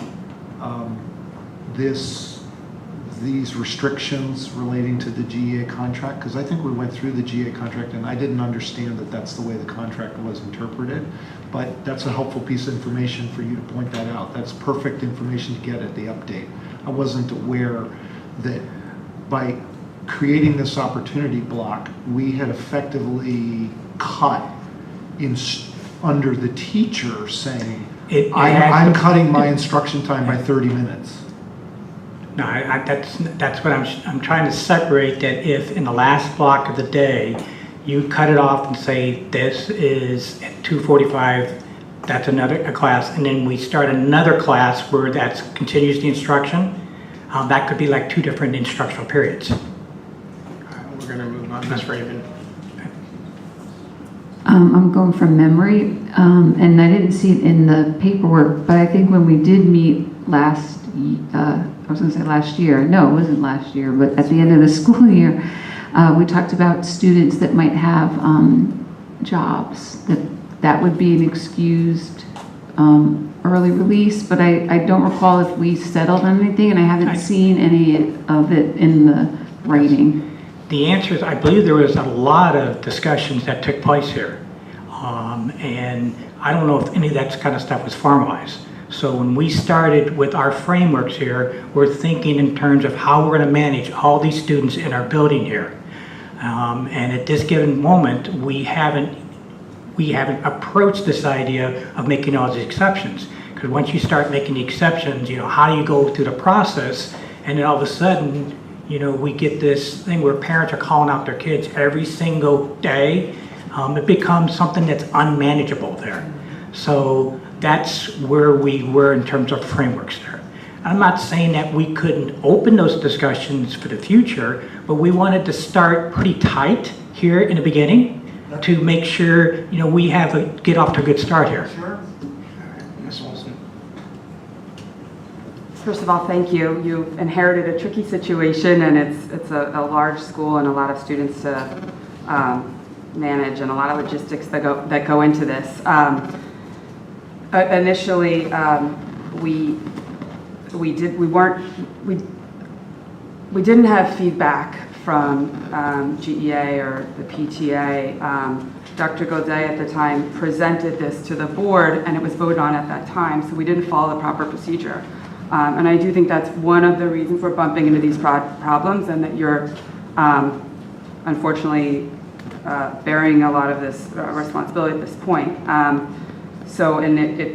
these restrictions relating to the GEA contract? Because I think we went through the GEA contract and I didn't understand that that's the way the contract was interpreted, but that's a helpful piece of information for you to point that out. That's perfect information to get at the update. I wasn't aware that by creating this opportunity block, we had effectively cut under the teacher saying, I'm cutting my instruction time by 30 minutes. No, that's what I'm trying to separate, that if in the last block of the day, you cut it off and say, this is at 2:45, that's a class, and then we start another class where that continues the instruction, that could be like 2 different instructional periods. We're going to move on. Ms. Raven. I'm going from memory, and I didn't see it in the paperwork, but I think when we did meet last year, no, it wasn't last year, but at the end of the school year, we talked about students that might have jobs, that would be an excused early release, but I don't recall if we settled on anything, and I haven't seen any of it in the writing. The answer is, I believe there was a lot of discussions that took place here. And I don't know if any of that kind of stuff was formalized. So when we started with our frameworks here, we're thinking in terms of how we're going to manage all these students in our building here. And at this given moment, we haven't approached this idea of making all these exceptions. Because once you start making the exceptions, how do you go through the process? And then all of a sudden, we get this thing where parents are calling out their kids every single day. It becomes something that's unmanageable there. So that's where we were in terms of frameworks there. I'm not saying that we couldn't open those discussions for the future, but we wanted to start pretty tight here in the beginning to make sure, we get off to a good start here. Sure. Ms. Olson. First of all, thank you. You've inherited a tricky situation, and it's a large school and a lot of students to manage, and a lot of logistics that go into this. Initially, we didn't have feedback from GEA or the PTA. Dr. Gaudet at the time presented this to the board, and it was voted on at that time, so we didn't follow the proper procedure. And I do think that's one of the reasons we're bumping into these problems, and that you're unfortunately bearing a lot of this responsibility at this point.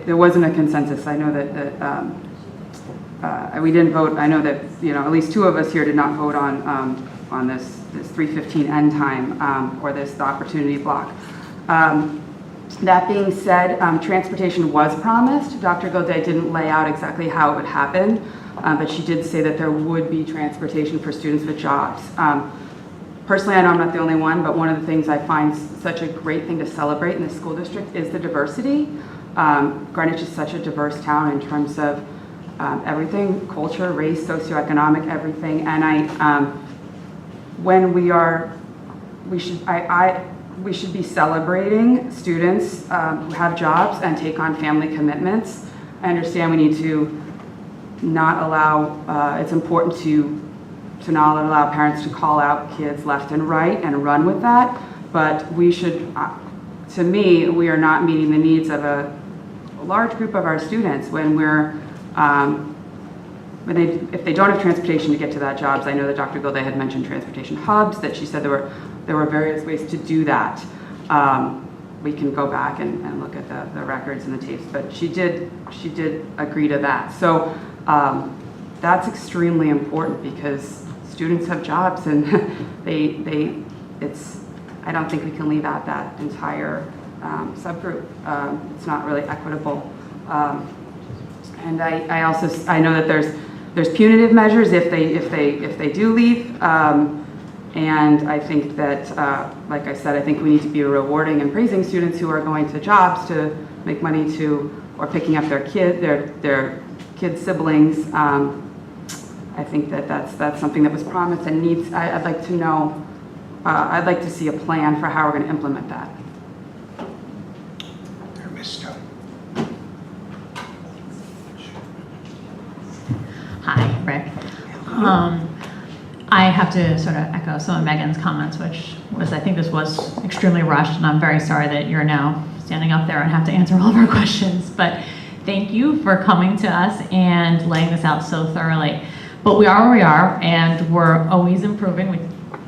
There wasn't a consensus. I know that we didn't vote. I know that at least 2 of us here did not vote on this 3:15 end time or the opportunity block. That being said, transportation was promised. Dr. Gaudet didn't lay out exactly how it would happen, but she did say that there would be transportation for students with jobs. Personally, I know I'm not the only one, but one of the things I find such a great thing to celebrate in the school district is the diversity. Greenwich is such a diverse town in terms of everything, culture, race, socioeconomic, everything. And we should be celebrating students who have jobs and take on family commitments. I understand we need to not allow, it's important to not allow parents to call out kids left and right and run with that, but we should, to me, we are not meeting the needs of a large group of our students when if they don't have transportation to get to that jobs. I know that Dr. Gaudet had mentioned transportation hubs, that she said there were various ways to do that. We can go back and look at the records and the tapes, but she did agree to that. So that's extremely important because students have jobs, and I don't think we can leave out that entire subgroup. It's not really equitable. And I know that there's punitive measures if they do leave. And I think that, like I said, I think we need to be rewarding and praising students who are going to jobs to make money or picking up their kids' siblings. I think that's something that was promised and needs. I'd like to know. I'd like to see a plan for how we're going to implement that. Hi, Rick. I have to sort of echo some of Megan's comments, which was, I think this was extremely rushed, and I'm very sorry that you're now standing up there and have to answer all of our questions. But thank you for coming to us and laying this out so thoroughly. But we are where we are, and we're always improving. We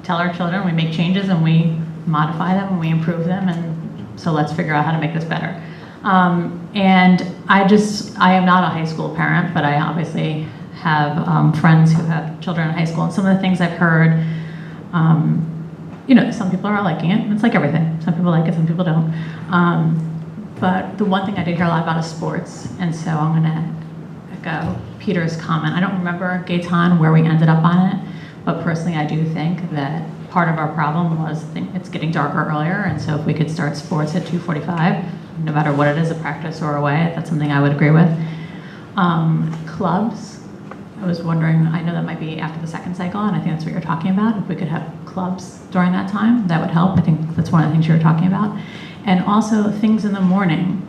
tell our children we make changes and we modify them and we improve them, and so let's figure out how to make this better. And I am not a high school parent, but I obviously have friends who have children in high school, and some of the things I've heard, some people are liking it. It's like everything. Some people like it, some people don't. But the one thing I did hear a lot about is sports, and so I'm going to echo Peter's comment. I don't remember, Gaetan, where we ended up on it, but personally I do think that part of our problem was it's getting darker earlier, and so if we could start sports at 2:45, no matter what it is, a practice or away, that's something I would agree with. Clubs, I was wondering, I know that might be after the second cycle, and I think that's what you're talking about. If we could have clubs during that time, that would help. I think that's one of the things you were talking about. And also things in the morning,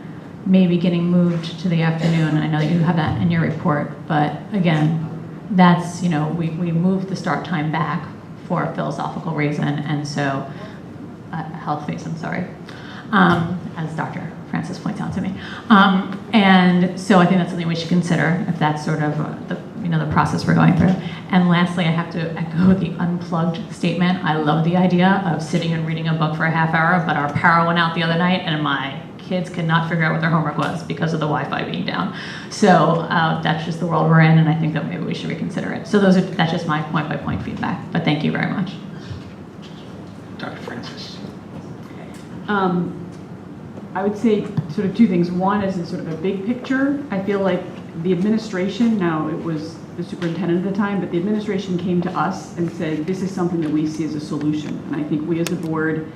maybe getting moved to the afternoon. I know that you have that in your report, but again, that's, we moved the start time back for a philosophical reason, and so, health reason, sorry, as Dr. Francis points out to me. And so I think that's something we should consider if that's sort of the process we're going through. And lastly, I have to echo the unplugged statement. I love the idea of sitting and reading a book for a half hour, but our power went out the other night and my kids could not figure out what their homework was because of the Wi-Fi being down. So that's just the world we're in, and I think that maybe we should reconsider it. So that's just my point-by-point feedback, but thank you very much. Dr. Francis. I would say sort of two things. One is in sort of a big picture. I feel like the administration, now it was the superintendent at the time, but the administration came to us and said, this is something that we see as a solution. And I think we as a board,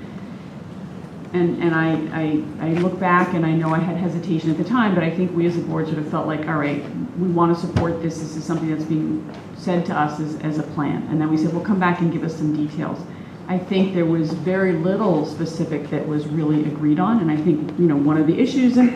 and I look back and I know I had hesitation at the time, but I think we as a board sort of felt like, all right, we want to support this. This is something that's being said to us as a plan. And then we said, well, come back and give us some details. I think there was very little specific that was really agreed on. And I think, one of the issues, and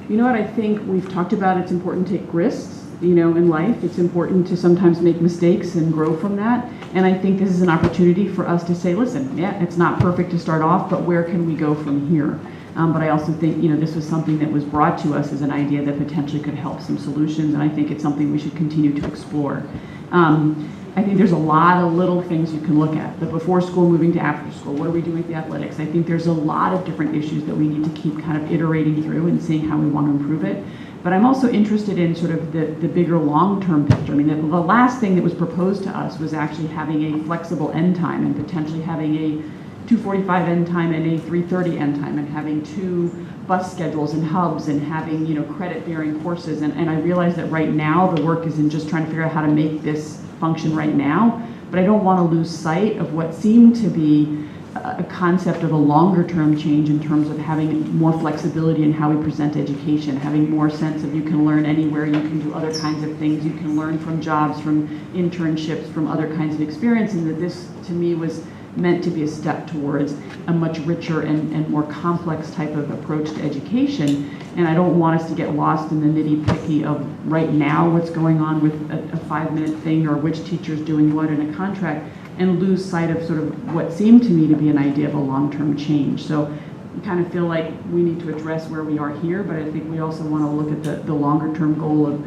you know what, I think we've talked about, it's important to take risks, in life. It's important to sometimes make mistakes and grow from that. And I think this is an opportunity for us to say, listen, yeah, it's not perfect to start off, but where can we go from here? But I also think, this was something that was brought to us as an idea that potentially could help some solutions. And I think it's something we should continue to explore. I think there's a lot of little things you can look at. The before school moving to after school, what are we doing with the athletics? I think there's a lot of different issues that we need to keep kind of iterating through and seeing how we want to improve it. But I'm also interested in sort of the bigger long-term picture. I mean, the last thing that was proposed to us was actually having a flexible end time and potentially having a 2:45 end time and a 3:30 end time and having 2 bus schedules and hubs and having, credit-bearing courses. And I realize that right now the work is in just trying to figure out how to make this function right now, but I don't want to lose sight of what seemed to be a concept of a longer term change in terms of having more flexibility in how we present education, having more sense of you can learn anywhere, you can do other kinds of things, you can learn from jobs, from internships, from other kinds of experience, and that this to me was meant to be a step towards a much richer and more complex type of approach to education. And I don't want us to get lost in the nitty-picky of right now what's going on with a 5-minute thing or which teacher's doing what in a contract, and lose sight of sort of what seemed to me to be an idea of a long-term change. So I kind of feel like we need to address where we are here, but I think we also want to look at the longer-term goal of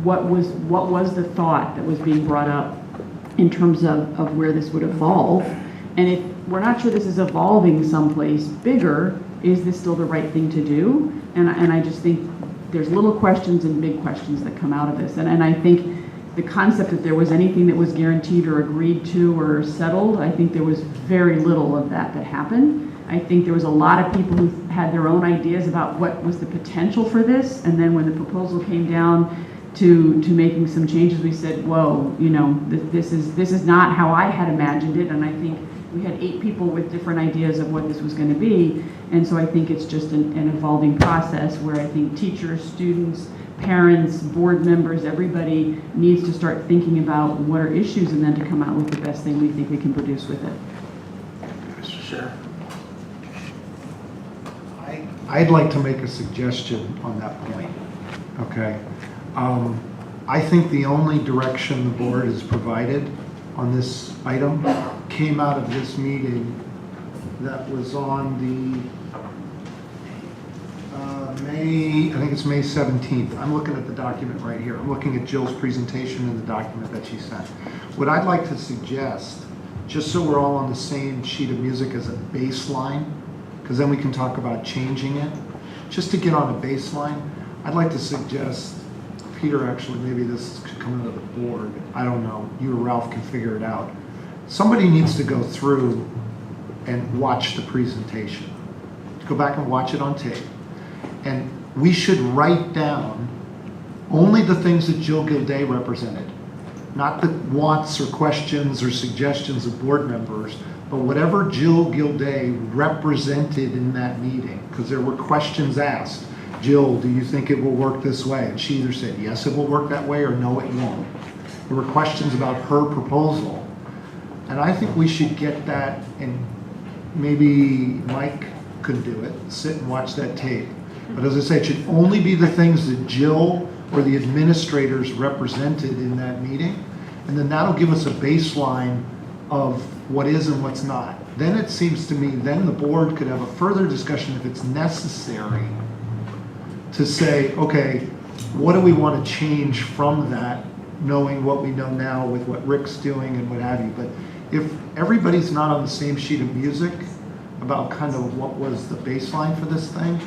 what was the thought that was being brought up in terms of where this would evolve. And if we're not sure this is evolving someplace bigger, is this still the right thing to do? And I just think there's little questions and big questions that come out of this. And I think the concept that there was anything that was guaranteed or agreed to or settled, I think there was very little of that happened. I think there was a lot of people who had their own ideas about what was the potential for this. And then when the proposal came down to making some changes, we said, whoa, this is not how I had imagined it. And I think we had 8 people with different ideas of what this was going to be. And so I think it's just an evolving process where I think teachers, students, parents, board members, everybody needs to start thinking about what are issues and then to come out with the best thing we think we can produce with it. Mr. Sheriff. I'd like to make a suggestion on that point, okay? I think the only direction the board has provided on this item came out of this meeting that was on the I think it's May 17th. I'm looking at the document right here. I'm looking at Jill's presentation in the document that she sent. What I'd like to suggest, just so we're all on the same sheet of music as a baseline, because then we can talk about changing it, just to get on a baseline, I'd like to suggest Peter, actually, maybe this could come out of the board. I don't know. You or Ralph can figure it out. Somebody needs to go through and watch the presentation. Go back and watch it on tape. And we should write down only the things that Jill Gilday represented. Not the wants or questions or suggestions of board members, but whatever Jill Gilday represented in that meeting, because there were questions asked. Jill, do you think it will work this way? And she either said, yes, it will work that way, or no, it won't. There were questions about her proposal. And I think we should get that, and maybe Mike could do it, sit and watch that tape. But as I say, it should only be the things that Jill or the administrators represented in that meeting. And then that'll give us a baseline of what is and what's not. Then it seems to me, then the board could have a further discussion if it's necessary to say, okay, what do we want to change from that, knowing what we know now with what Rick's doing and what have you. But if everybody's not on the same sheet of music about kind of what was the baseline for this thing,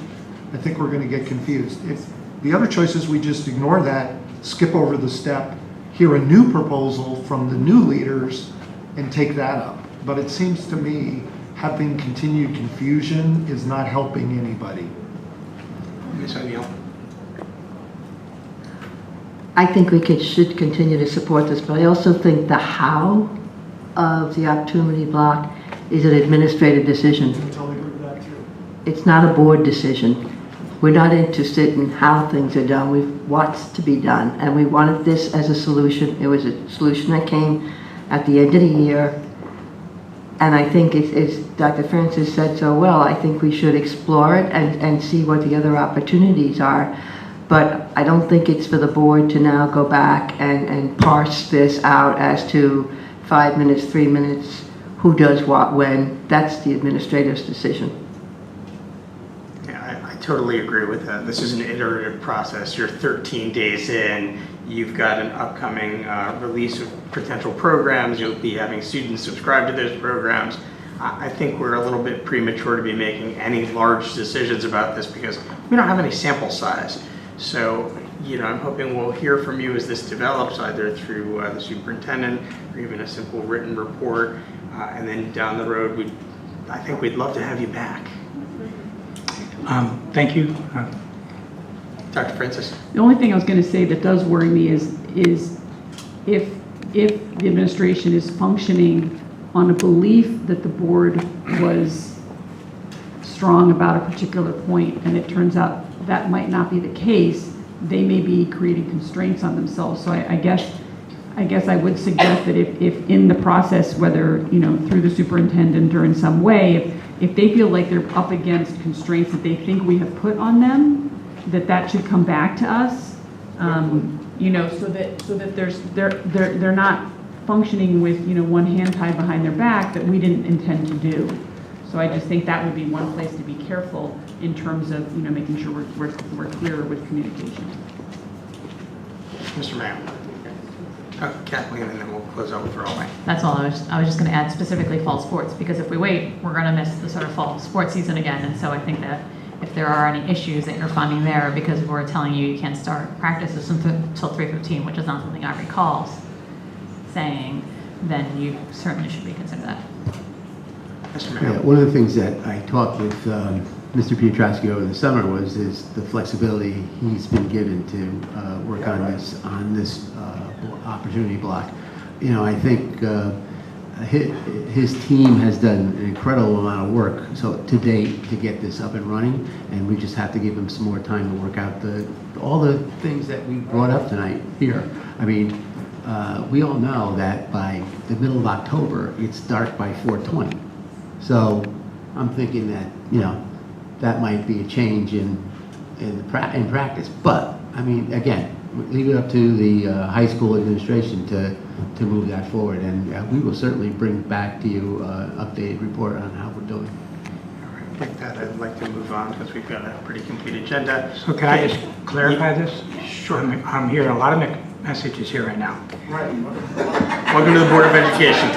I think we're going to get confused. If the other choice is we just ignore that, skip over the step, hear a new proposal from the new leaders, and take that up. But it seems to me having continued confusion is not helping anybody. Ms. O'Neill? I think we should continue to support this, but I also think the how of the opportunity block is an administrative decision. Totally agree with that too. It's not a board decision. We're not interested in how things are done. We want what's to be done, and we wanted this as a solution. It was a solution that came at the end of the year, and I think, as Dr. Francis said so well, I think we should explore it and see what the other opportunities are. But I don't think it's for the board to now go back and parse this out as to 5 minutes, 3 minutes, who does what when. That's the administrator's decision. Yeah, I totally agree with that. This is an iterative process. You're 13 days in. You've got an upcoming release of potential programs. You'll be having students subscribe to those programs. I think we're a little bit premature to be making any large decisions about this because we don't have any sample size. So, I'm hoping we'll hear from you as this develops, either through the superintendent or even a simple written report. And then down the road, I think we'd love to have you back. Thank you. Dr. Francis? The only thing I was going to say that does worry me is if the administration is functioning on a belief that the board was strong about a particular point, and it turns out that might not be the case, they may be creating constraints on themselves. So I guess I would suggest that if in the process, whether through the superintendent or in some way, if they feel like they're up against constraints that they think we have put on them, that should come back to us, so that they're not functioning with one hand tied behind their back that we didn't intend to do. So I just think that would be one place to be careful in terms of making sure we're clear with communication. Mr. Mayor? Kathleen, and then we'll close out with Roland. That's all. I was just going to add specifically fall sports, because if we wait, we're going to miss the sort of fall sports season again. And so I think that if there are any issues that you're finding there, because we're telling you can't start practices until 3:15, which is not something I recall saying, then you certainly should reconsider that. Yeah, one of the things that I talked with Mr. Piotrowski over the summer is the flexibility he's been given to work on this opportunity block. I think his team has done an incredible amount of work to date to get this up and running, and we just have to give him some more time to work out all the things that we brought up tonight here. I mean, we all know that by the middle of October, it's dark by 4:20. So I'm thinking that, that might be a change in practice. But, I mean, again, leave it up to the high school administration to move that forward. And we will certainly bring back to you an updated report on how we're doing. All right, with that, I'd like to move on because we've got a pretty complete agenda. So can I just clarify this? Sure. I'm hearing a lot of messages here right now. Right. Welcome to the Board of Education.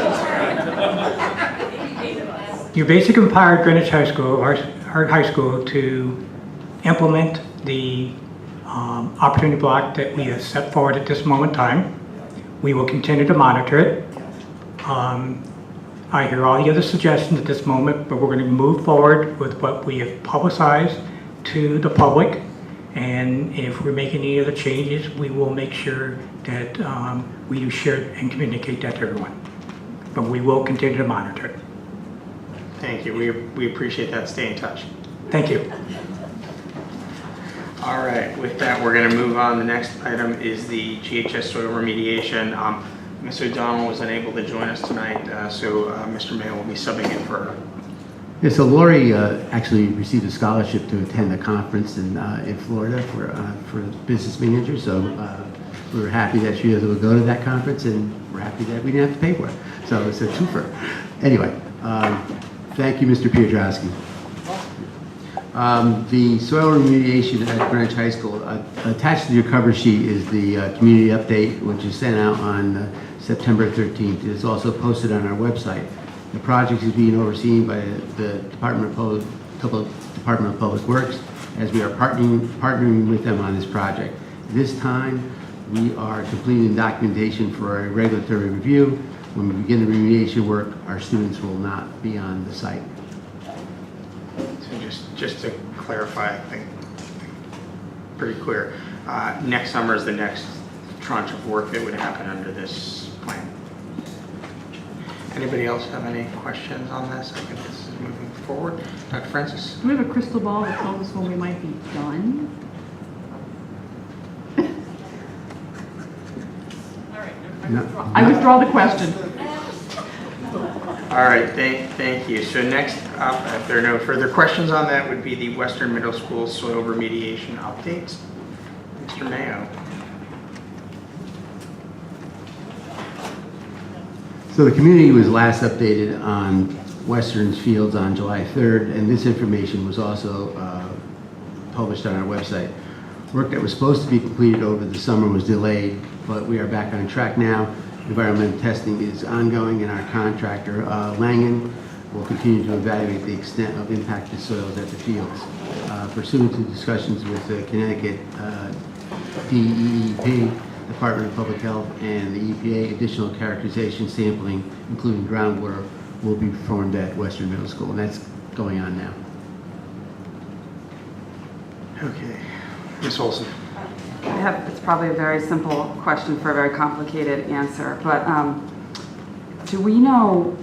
You basically empowered Greenwich High School, our high school, to implement the opportunity block that we have set forward at this moment in time. We will continue to monitor it. I hear all the other suggestions at this moment, but we're going to move forward with what we have publicized to the public. And if we're making any other changes, we will make sure that we do share and communicate that to everyone. But we will continue to monitor it. Thank you. We appreciate that. Stay in touch. Thank you. All right, with that, we're going to move on. The next item is the GHS soil remediation. Mr. O'Donnell was unable to join us tonight, so Mr. Mayo will be subbing in for her. Yeah, so Lori actually received a scholarship to attend a conference in Florida for business managers. So we were happy that she was able to go to that conference, and we're happy that we didn't have to pay for it. So it's a twofer. Anyway, thank you, Mr. Piotrowski. The soil remediation at Greenwich High School, attached to your cover sheet is the community update, which is sent out on September 13th. It's also posted on our website. The project is being overseen by the Department of Public Works, as we are partnering with them on this project. This time, we are completing documentation for a regulatory review. When we begin the remediation work, our students will not be on the site. So just to clarify, I think pretty clear. Next summer is the next tranche of work that would happen under this plan. Anybody else have any questions on this? I think this is moving forward. Dr. Francis? Do we have a crystal ball that tells us when we might be done? I withdraw the question. All right, thank you. So next up, if there are no further questions on that, would be the Western Middle School soil remediation updates. Mr. Mayo. So the community was last updated on Western's fields on July 3rd, and this information was also published on our website. Work that was supposed to be completed over the summer was delayed, but we are back on track now. Environmental testing is ongoing, and our contractor, Langen, will continue to evaluate the extent of impacted soils at the fields. Pursuant to discussions with the Connecticut DEEP, Department of Public Health, and the EPA, additional characterization sampling, including groundwater, will be performed at Western Middle School, and that's going on now. Okay. Ms. Olson. It's probably a very simple question for a very complicated answer, but do we know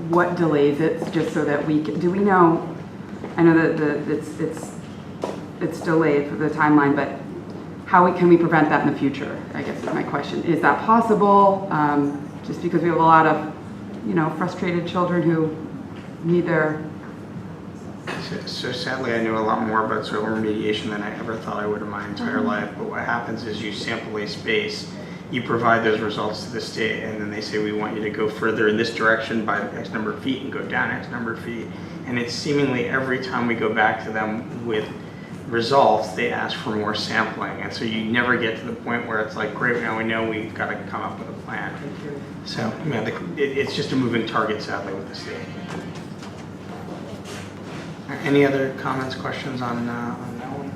what delays it, just so that do we know, I know that it's delayed for the timeline, but how can we prevent that in the future, I guess is my question. Is that possible? Just because we have a lot of, frustrated children who need their... So sadly, I know a lot more about soil remediation than I ever thought I would in my entire life. But what happens is you sample a space, you provide those results to the state, and then they say, we want you to go further in this direction by X number of feet and go down X number of feet. And it's seemingly every time we go back to them with results, they ask for more sampling. And so you never get to the point where it's like, great, now we know we've got to come up with a plan. So it's just a moving target, sadly, with the state. Any other comments, questions on that one?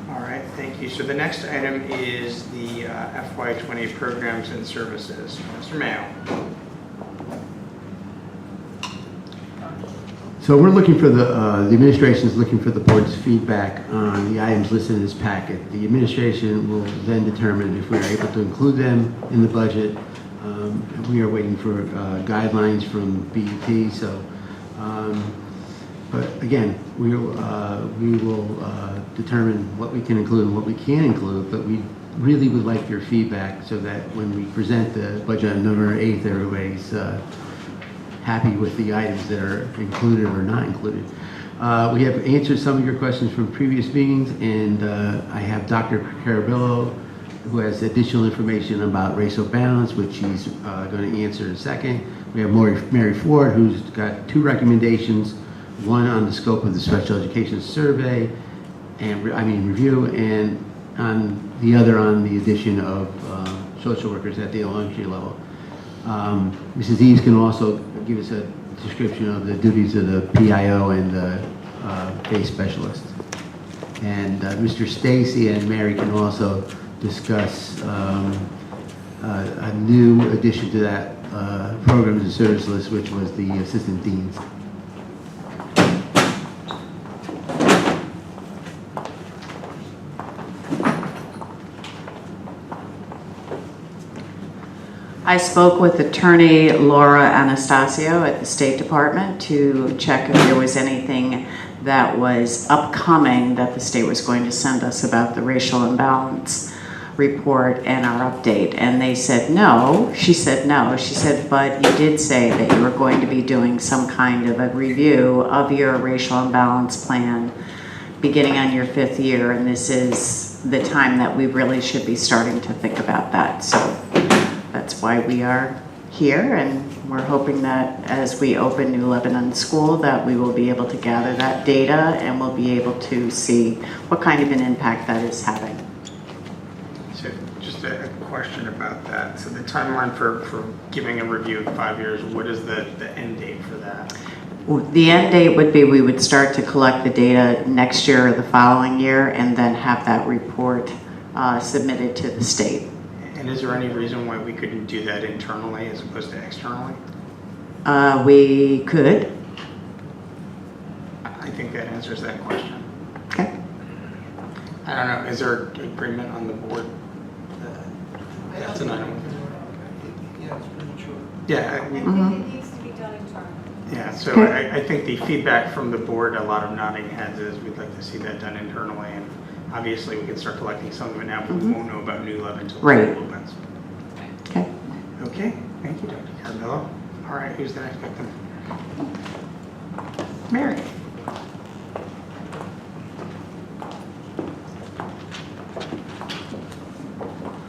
All right, thank you. So the next item is the FY20 programs and services. Mr. Mayo. So we're looking for the administration is looking for the board's feedback on the items listed in this packet. The administration will then determine if we are able to include them in the budget. We are waiting for guidelines from BET. So. But again, we will determine what we can include and what we can't include, but we really would like your feedback so that when we present the budget on November 8th, everybody's happy with the items that are included or not included. We have answered some of your questions from previous meetings, and I have Dr. Carabillo, who has additional information about racial balance, which he's going to answer in a second. We have Mary Ford, who's got 2 recommendations. One on the scope of the special education survey, review, and on the other on the addition of social workers at the elementary level. Mrs. Eves can also give us a description of the duties of the PIO and the base specialist. And Mr. Stacy and Mary can also discuss a new addition to that programs and service list, which was the assistant deans. I spoke with attorney Laura Anastasio at the State Department to check if there was anything that was upcoming that the state was going to send us about the racial imbalance report and our update. And they said no. She said no. She said, but you did say that you were going to be doing some kind of a review of your racial imbalance plan beginning on your 5th year, and this is the time that we really should be starting to think about that. So that's why we are here, and we're hoping that as we open New Lebanon School that we will be able to gather that data and we'll be able to see what kind of an impact that is having. So just a question about that. So the timeline for giving a review of 5 years, what is the end date for that? The end date would be we would start to collect the data next year or the following year and then have that report submitted to the state. And is there any reason why we couldn't do that internally as opposed to externally? We could. I think that answers that question. Okay. I don't know, is there agreement on the board? That's an item. Yeah, it's premature. Yeah. It needs to be done internally. Yeah, so I think the feedback from the board, a lot of nodding heads is we'd like to see that done internally, and obviously we can start collecting some of it now, but we won't know about New Lebanon until the school opens. Okay. Okay, thank you, Dr. Carmelo. All right, who's the next victim? Mary.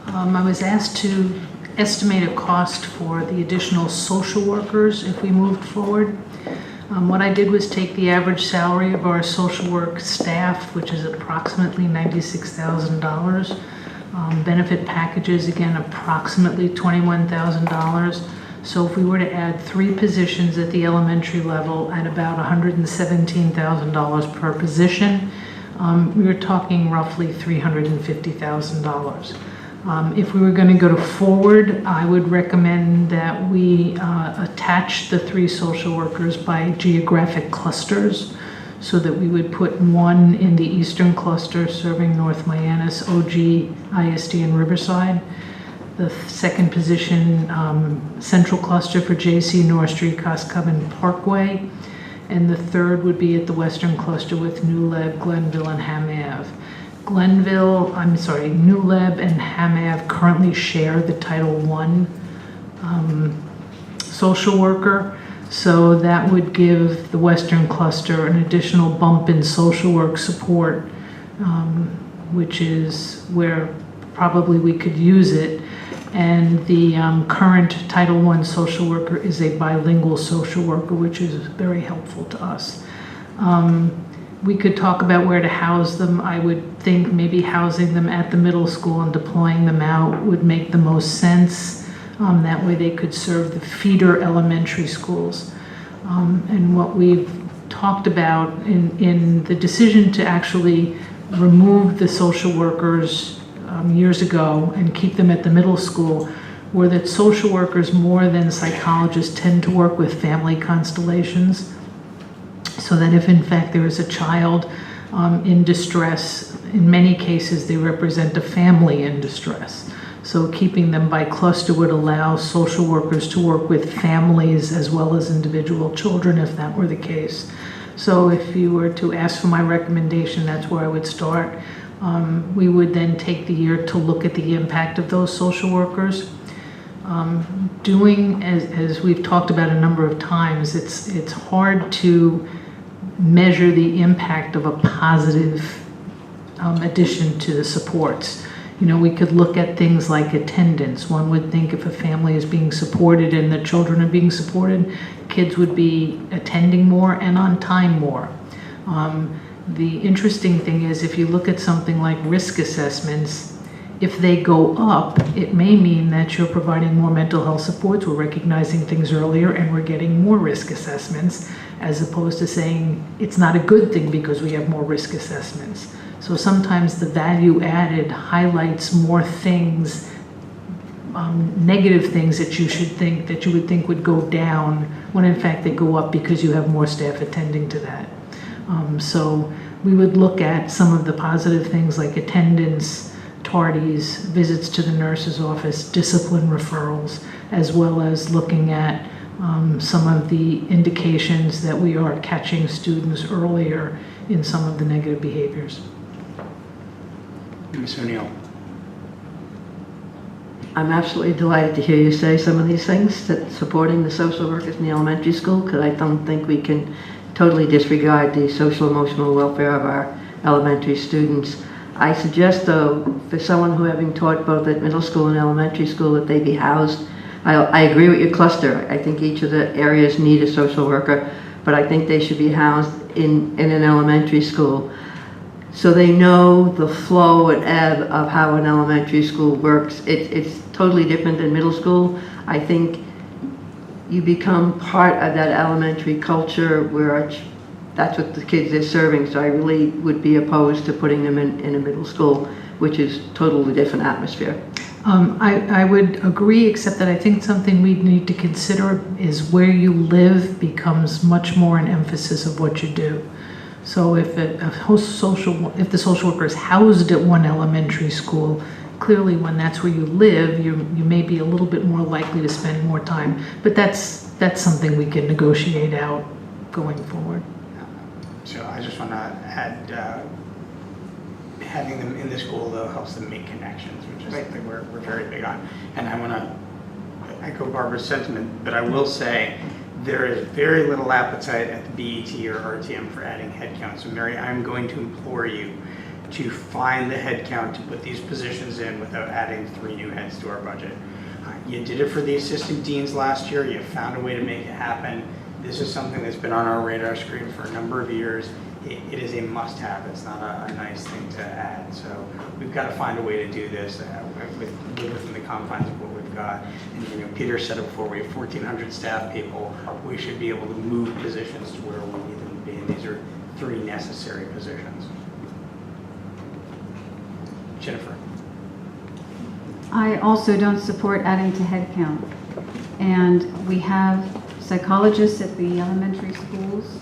I was asked to estimate a cost for the additional social workers if we moved forward. What I did was take the average salary of our social work staff, which is approximately $96,000. Benefit packages, again, approximately $21,000. So if we were to add 3 positions at the elementary level at about $117,000 per position, we were talking roughly $350,000. If we were going to go to forward, I would recommend that we attach the 3 social workers by geographic clusters, so that we would put 1 in the eastern cluster serving North Mianus, OG, ISD, and Riverside. The second position, central cluster for JC, North Street, Coscoven, Parkway. And the third would be at the western cluster with New Leb, Glenville, and Ham Ave. New Leb and Ham Ave currently share the Title I social worker, so that would give the Western Cluster an additional bump in social work support, which is where probably we could use it. And the current Title I social worker is a bilingual social worker, which is very helpful to us. We could talk about where to house them. I would think maybe housing them at the middle school and deploying them out would make the most sense. That way they could serve the feeder elementary schools. And what we've talked about in the decision to actually remove the social workers years ago and keep them at the middle school were that social workers more than psychologists tend to work with family constellations. So that if in fact there is a child in distress, in many cases they represent a family in distress. So keeping them by cluster would allow social workers to work with families as well as individual children if that were the case. So if you were to ask for my recommendation, that's where I would start. We would then take the year to look at the impact of those social workers. Doing, as we've talked about a number of times, it's hard to measure the impact of a positive addition to the supports. You know, we could look at things like attendance. One would think if a family is being supported and the children are being supported, kids would be attending more and on time more. The interesting thing is if you look at something like risk assessments, If they go up, it may mean that you're providing more mental health supports, we're recognizing things earlier, and we're getting more risk assessments, as opposed to saying it's not a good thing because we have more risk assessments. So sometimes the value added highlights more things, negative things that you would think would go down, when in fact they go up because you have more staff attending to that. So we would look at some of the positive things like attendance, tardies, visits to the nurse's office, discipline referrals, as well as looking at some of the indications that we are catching students earlier in some of the negative behaviors. Ms. O'Neill. I'm absolutely delighted to hear you say some of these things, that supporting the social workers in the elementary school, because I don't think we can totally disregard the social emotional welfare of our elementary students. I suggest, though, for someone who, having taught both at middle school and elementary school, that they be housed. I agree with your cluster. I think each of the areas need a social worker, but I think they should be housed in an elementary school so they know the flow and ebb of how an elementary school works. It's totally different than middle school. I think you become part of that elementary culture where that's what the kids are serving. So I really would be opposed to putting them in a middle school, which is totally different atmosphere. I would agree, except that I think something we need to consider is where you live becomes much more an emphasis of what you do. So if the social worker is housed at one elementary school, clearly when that's where you live, you may be a little bit more likely to spend more time. But that's something we can negotiate out going forward. So I just want to add, having them in the school though helps them make connections, which is something we're very big on. And I want to echo Barbara's sentiment, but I will say there is very little appetite at the BET or RTM for adding headcount. So Mary, I'm going to implore you to find the headcount to put these positions in without adding 3 new heads to our budget. You did it for the assistant deans last year. You found a way to make it happen. This is something that's been on our radar screen for a number of years. It is a must-have. It's not a nice thing to add. So we've got to find a way to do this within the confines of what we've got. And Peter said it before, we have 1,400 staff people. We should be able to move positions to where we need them to be. And these are 3 necessary positions. Jennifer. I also don't support adding to headcount. And we have psychologists at the elementary schools.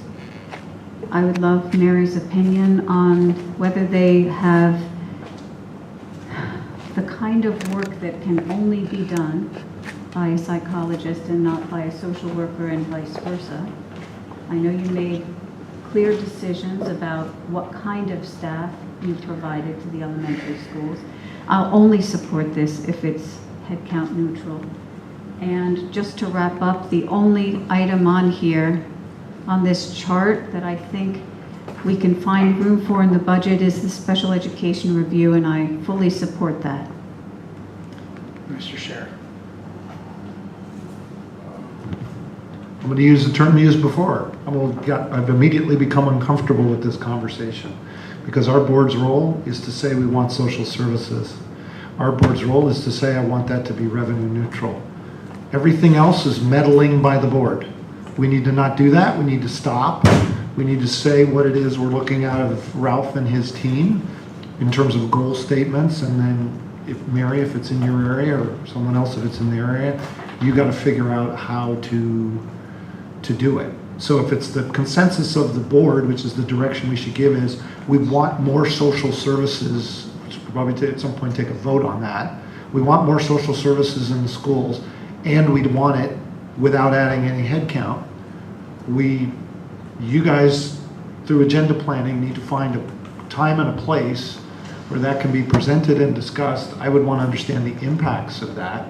I would love Mary's opinion on whether they have the kind of work that can only be done by a psychologist and not by a social worker and vice versa. I know you made clear decisions about what kind of staff you provided to the elementary schools. I'll only support this if it's headcount neutral. And just to wrap up, the only item on here on this chart that I think we can find room for in the budget is the special education review, and I fully support that. Mr. Scher. I'm going to use the term used before. I've immediately become uncomfortable with this conversation because our board's role is to say we want social services. Our board's role is to say I want that to be revenue neutral. Everything else is meddling by the board. We need to not do that. We need to stop. We need to say what it is we're looking out of Ralph and his team in terms of goal statements, and then if Mary, if it's in your area, or someone else if it's in their area, you got to figure out how to do it. So if it's the consensus of the board, which is the direction we should give, is we want more social services, which we'll probably at some point take a vote on that. We want more social services in the schools, and we'd want it without adding any headcount. You guys, through agenda planning, need to find a time and a place where that can be presented and discussed. I would want to understand the impacts of that,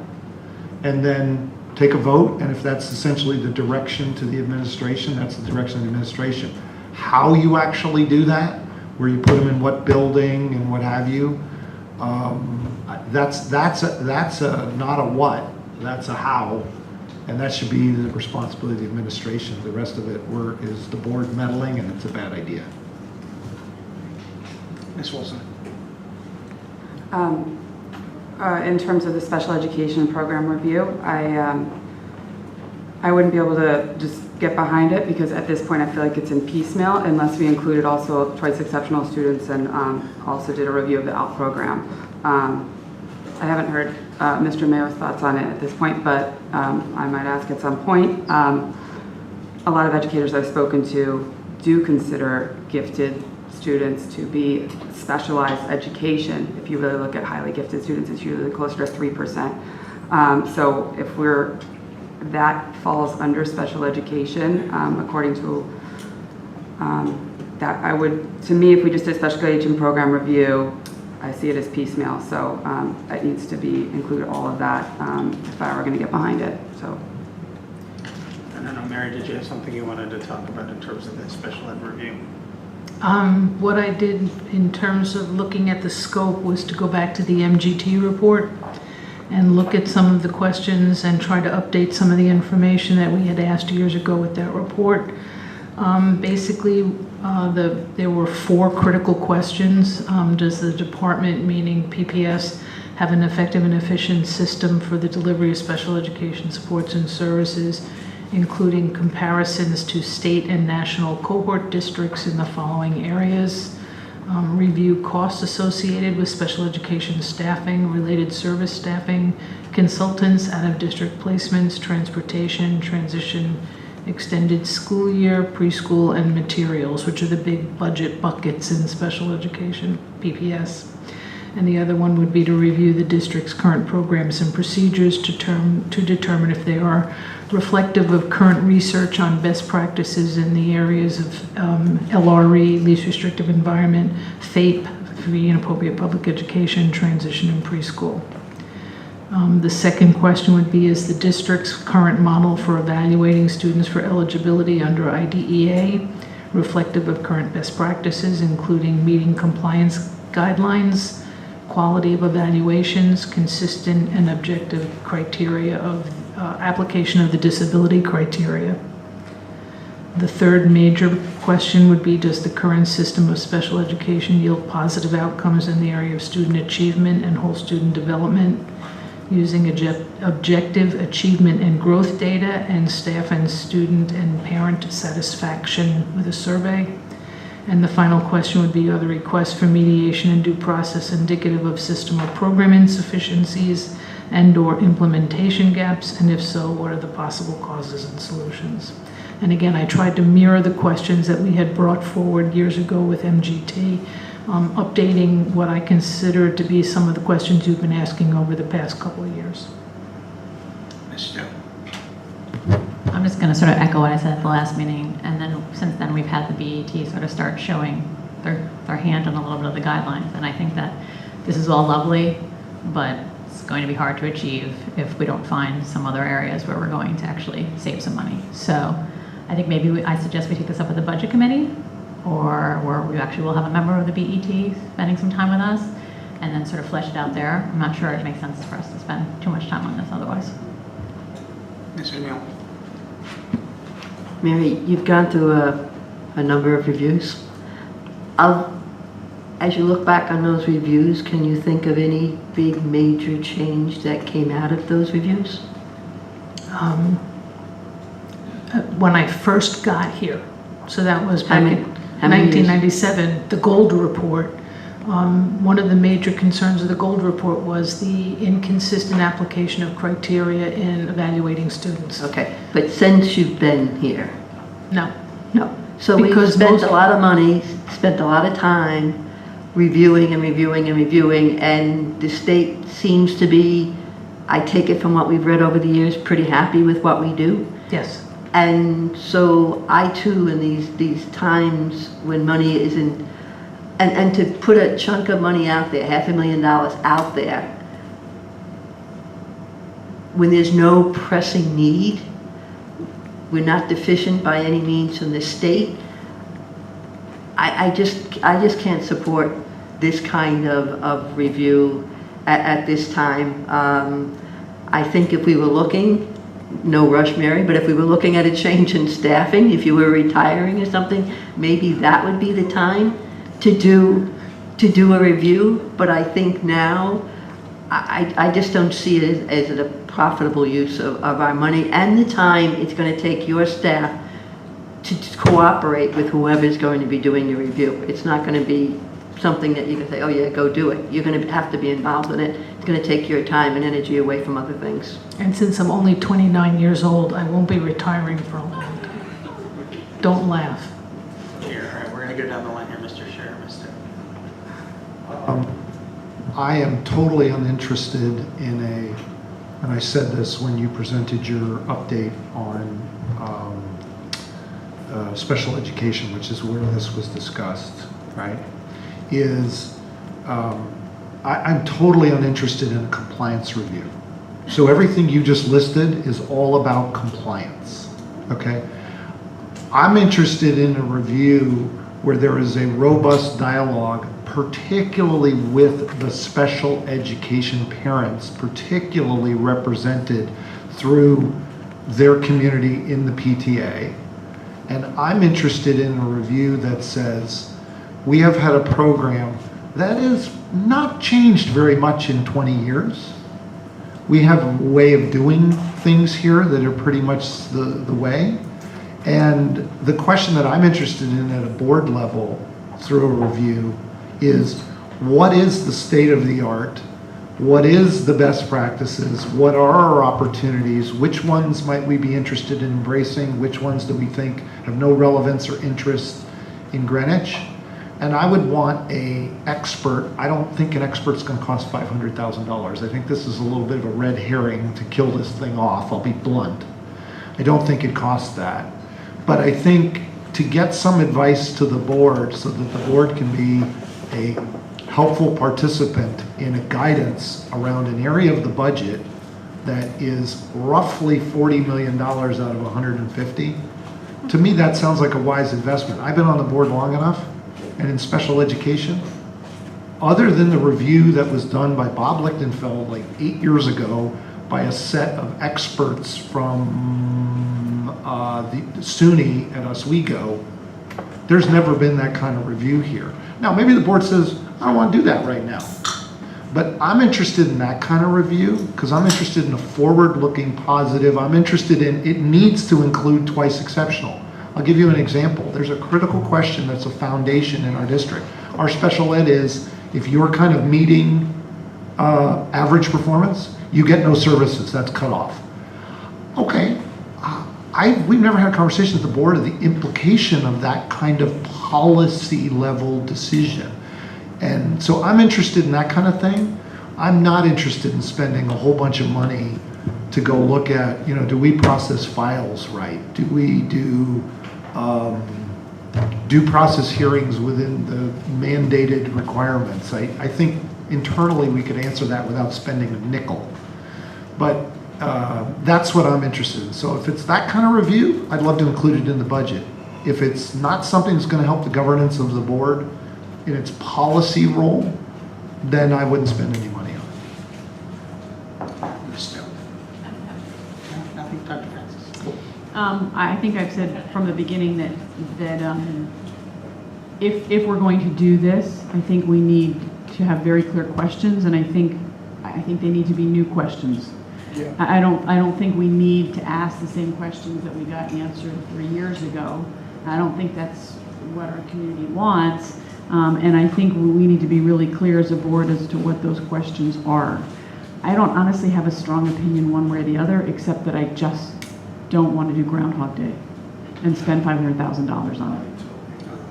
and then take a vote. And if that's essentially the direction to the administration, that's the direction of the administration. How you actually do that, where you put them in what building and what have you, that's not a what, that's a how. And that should be the responsibility of the administration. The rest of it is the board meddling, and it's a bad idea. Ms. Wilson. in terms of the special education program review, I wouldn't be able to just get behind it because at this point I feel like it's in piecemeal unless we included also twice exceptional students and also did a review of the ALT program. I haven't heard Mr. Mayo's thoughts on it at this point, but I might ask at some point. A lot of educators I've spoken to do consider gifted students to be specialized education. If you really look at highly gifted students, it's usually closer to 3%. So if that falls under special education, according to that, to me, if we just did special education program review, I see it as piecemeal. So it needs to be include all of that if I were going to get behind it. So. I don't know, Mary, did you have something you wanted to talk about in terms of that special ed review? What I did in terms of looking at the scope was to go back to the MGT report and look at some of the questions and try to update some of the information that we had asked years ago with that report. Basically, there were 4 critical questions. Does the department, meaning PPS, have an effective and efficient system for the delivery of special education supports and services, including comparisons to state and national cohort districts in the following areas? Review costs associated with special education staffing, related service staffing, consultants, out-of-district placements, transportation, transition, extended school year, preschool, and materials, which are the big budget buckets in special education, PPS. And the other one would be to review the district's current programs and procedures to determine if they are reflective of current research on best practices in the areas of LRE, least restrictive environment, FAPE, free and appropriate public education, transition, and preschool. The second question would be, is the district's current model for evaluating students for eligibility under IDEA reflective of current best practices, including meeting compliance guidelines, quality of evaluations, consistent and objective criteria of application of the disability criteria. The third major question would be, does the current system of special education yield positive outcomes in the area of student achievement and whole student development, using objective achievement and growth data and staff and student and parent satisfaction with a survey? And the final question would be, are the requests for mediation and due process indicative of system or program insufficiencies and/or implementation gaps? And if so, what are the possible causes and solutions? And again, I tried to mirror the questions that we had brought forward years ago with MGT, updating what I consider to be some of the questions you've been asking over the past couple of years. Ms. Stowe. I'm just going to sort of echo what I said at the last meeting, and then since then we've had the BET sort of start showing their hand on a little bit of the guidelines, and I think that this is all lovely, but it's going to be hard to achieve if we don't find some other areas where we're going to actually save some money. So I think maybe I suggest we take this up with the budget committee, or where we actually will have a member of the BET spending some time with us, and then sort of flesh it out there. I'm not sure it makes sense for us to spend too much time on this otherwise. Ms. O'Neill. Mary, you've gone through a number of reviews. As you look back on those reviews, can you think of any big major change that came out of those reviews? When I first got here, so that was back in How many 1997, the Gold Report. One of the major concerns of the Gold Report was the inconsistent application of criteria in evaluating students. Okay, but since you've been here? No. No. So we've spent a lot of money, spent a lot of time reviewing and reviewing and reviewing, and the state seems to be, I take it from what we've read over the years, pretty happy with what we do. Yes. And so I too, in these times when money isn't, and to put a chunk of money out there, $500,000 out there, when there's no pressing need, we're not deficient by any means from the state, I just can't support this kind of review at this time. I think if we were looking, no rush, Mary, but if we were looking at a change in staffing, if you were retiring or something, maybe that would be the time to do a review. But I think now I just don't see it as a profitable use of our money and the time it's going to take your staff to cooperate with whoever's going to be doing your review. It's not going to be something that you can say, oh yeah, go do it. You're going to have to be involved in it. It's going to take your time and energy away from other things. And since I'm only 29 years old, I won't be retiring for a long time. Don't laugh. Here, all right, we're going to go down the line here, Mr. Chair, Mr. I am totally uninterested in and I said this when you presented your update on special education, which is where this was discussed, right? I'm totally uninterested in a compliance review. So everything you just listed is all about compliance, okay? I'm interested in a review where there is a robust dialogue, particularly with the special education parents, particularly represented through their community in the PTA. And I'm interested in a review that says, we have had a program that is not changed very much in 20 years. We have a way of doing things here that are pretty much the way. And the question that I'm interested in at a board level through a review is, what is the state of the art? What is the best practices? What are our opportunities? Which ones might we be interested in embracing? Which ones do we think have no relevance or interest in Greenwich? And I would want an expert. I don't think an expert's going to cost $500,000. I think this is a little bit of a red herring to kill this thing off. I'll be blunt. I don't think it costs that. But I think to get some advice to the board so that the board can be a helpful participant in a guidance around an area of the budget that is roughly $40 million out of 150, to me that sounds like a wise investment. I've been on the board long enough, and in special education, other than the review that was done by Bob Lichtenfeld like 8 years ago by a set of experts from the SUNY at Oswego, there's never been that kind of review here. Now, maybe the board says, I don't want to do that right now. But I'm interested in that kind of review because I'm interested in a forward-looking positive. I'm interested in, it needs to include twice exceptional. I'll give you an example. There's a critical question that's a foundation in our district. Our special ed is, if you're kind of meeting average performance, you get no services. That's cut off. Okay. We've never had a conversation at the board of the implication of that kind of policy level decision. And so I'm interested in that kind of thing. I'm not interested in spending a whole bunch of money to go look at, do we process files right? Do we do due process hearings within the mandated requirements? I think internally we could answer that without spending a nickel. But that's what I'm interested in. So if it's that kind of review, I'd love to include it in the budget. If it's not something that's going to help the governance of the board in its policy role, then I wouldn't spend any money on it. Nothing, Dr. Francis. I think I've said from the beginning that if we're going to do this, I think we need to have very clear questions, and I think they need to be new questions. Yeah. I don't think we need to ask the same questions that we got answered 3 years ago. I don't think that's what our community wants, and I think we need to be really clear as a board as to what those questions are. I don't honestly have a strong opinion one way or the other, except that I just don't want to do Groundhog Day and spend $500,000 on it.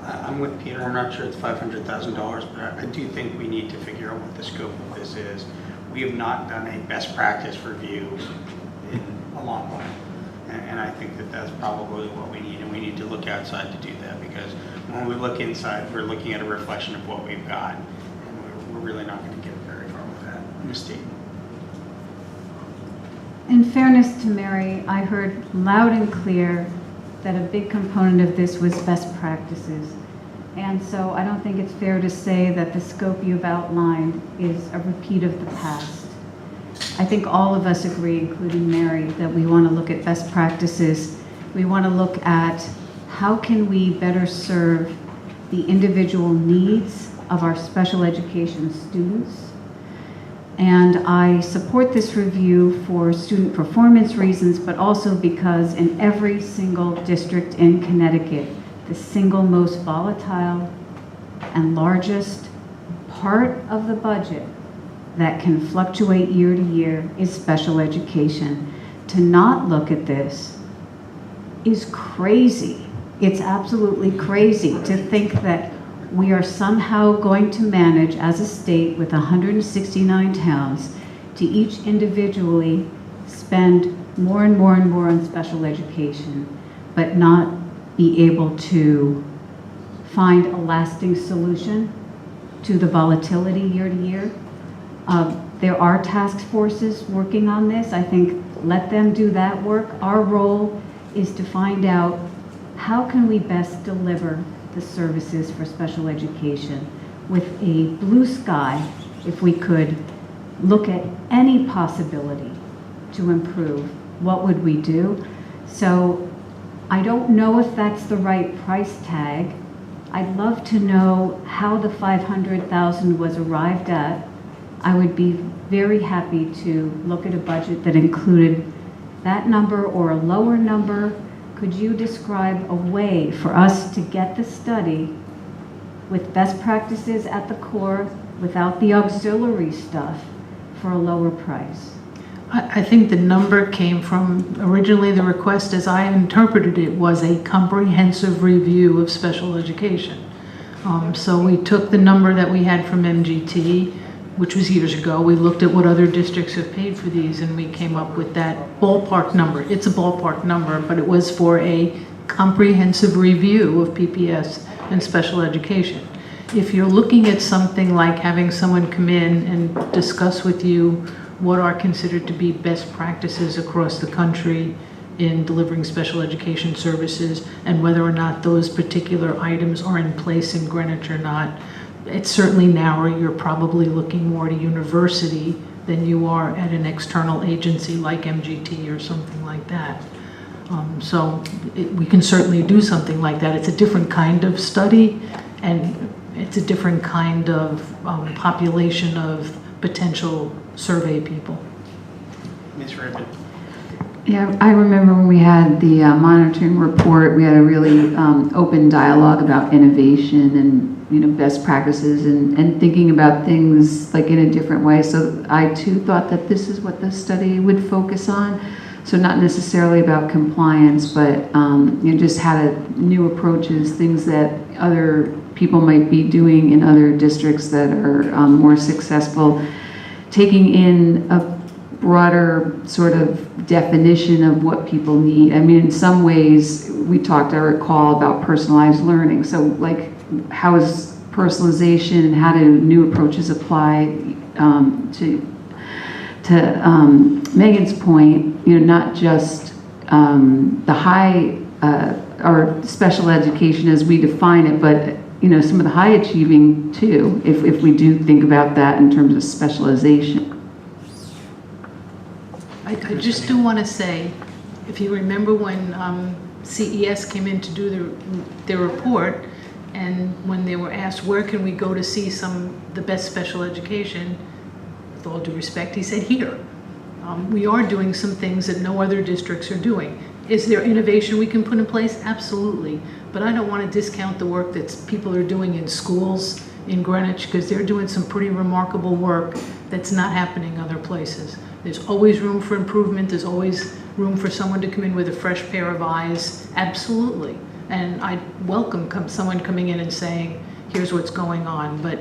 I'm with Peter. I'm not sure it's $500,000, but I do think we need to figure out what the scope of this is. We have not done a best practice review in a long while. And I think that that's probably what we need, and we need to look outside to do that, because when we look inside, we're looking at a reflection of what we've got, and we're really not going to get very far with that. Misty. In fairness to Mary, I heard loud and clear that a big component of this was best practices. And so I don't think it's fair to say that the scope you've outlined is a repeat of the past. I think all of us agree, including Mary, that we want to look at best practices. We want to look at how can we better serve the individual needs of our special education students. And I support this review for student performance reasons, but also because in every single district in Connecticut, the single most volatile and largest part of the budget that can fluctuate year to year is special education. To not look at this is crazy. It's absolutely crazy to think that we are somehow going to manage as a state with 169 towns to each individually spend more and more and more on special education, but not be able to find a lasting solution to the volatility year to year. There are task forces working on this. I think let them do that work. Our role is to find out how can we best deliver the services for special education with a blue sky. If we could look at any possibility to improve, what would we do? So I don't know if that's the right price tag. I'd love to know how the 500,000 was arrived at. I would be very happy to look at a budget that included that number or a lower number. Could you describe a way for us to get the study with best practices at the core without the auxiliary stuff for a lower price? I think the number came from, originally the request as I interpreted it was a comprehensive review of special education. So we took the number that we had from MGT, which was years ago. We looked at what other districts have paid for these and we came up with that ballpark number. It's a ballpark number, but it was for a comprehensive review of PPS and special education. If you're looking at something like having someone come in and discuss with you what are considered to be best practices across the country in delivering special education services and whether or not those particular items are in place in Greenwich or not, it's certainly narrow. You're probably looking more at a university than you are at an external agency like MGT or something like that. We can certainly do something like that. It's a different kind of study and it's a different kind of population of potential survey people. Ms. Ribbon. Yeah, I remember when we had the monitoring report, we had a really open dialogue about innovation and best practices and thinking about things like in a different way. So I too thought that this is what the study would focus on. So not necessarily about compliance, but just how to new approaches, things that other people might be doing in other districts that are more successful, taking in a broader sort of definition of what people need. I mean, in some ways, we talked, I recall, about personalized learning. So like, how is personalization and how do new approaches apply to Megan's point, not just the high or special education as we define it, but some of the high achieving too, if we do think about that in terms of specialization. I just do want to say, if you remember when CES came in to do their report, and when they were asked, where can we go to see the best special education, with all due respect, he said here. We are doing some things that no other districts are doing. Is there innovation we can put in place? Absolutely. But I don't want to discount the work that people are doing in schools in Greenwich, because they're doing some pretty remarkable work that's not happening other places. There's always room for improvement. There's always room for someone to come in with a fresh pair of eyes. Absolutely. And I welcome someone coming in and saying, here's what's going on. But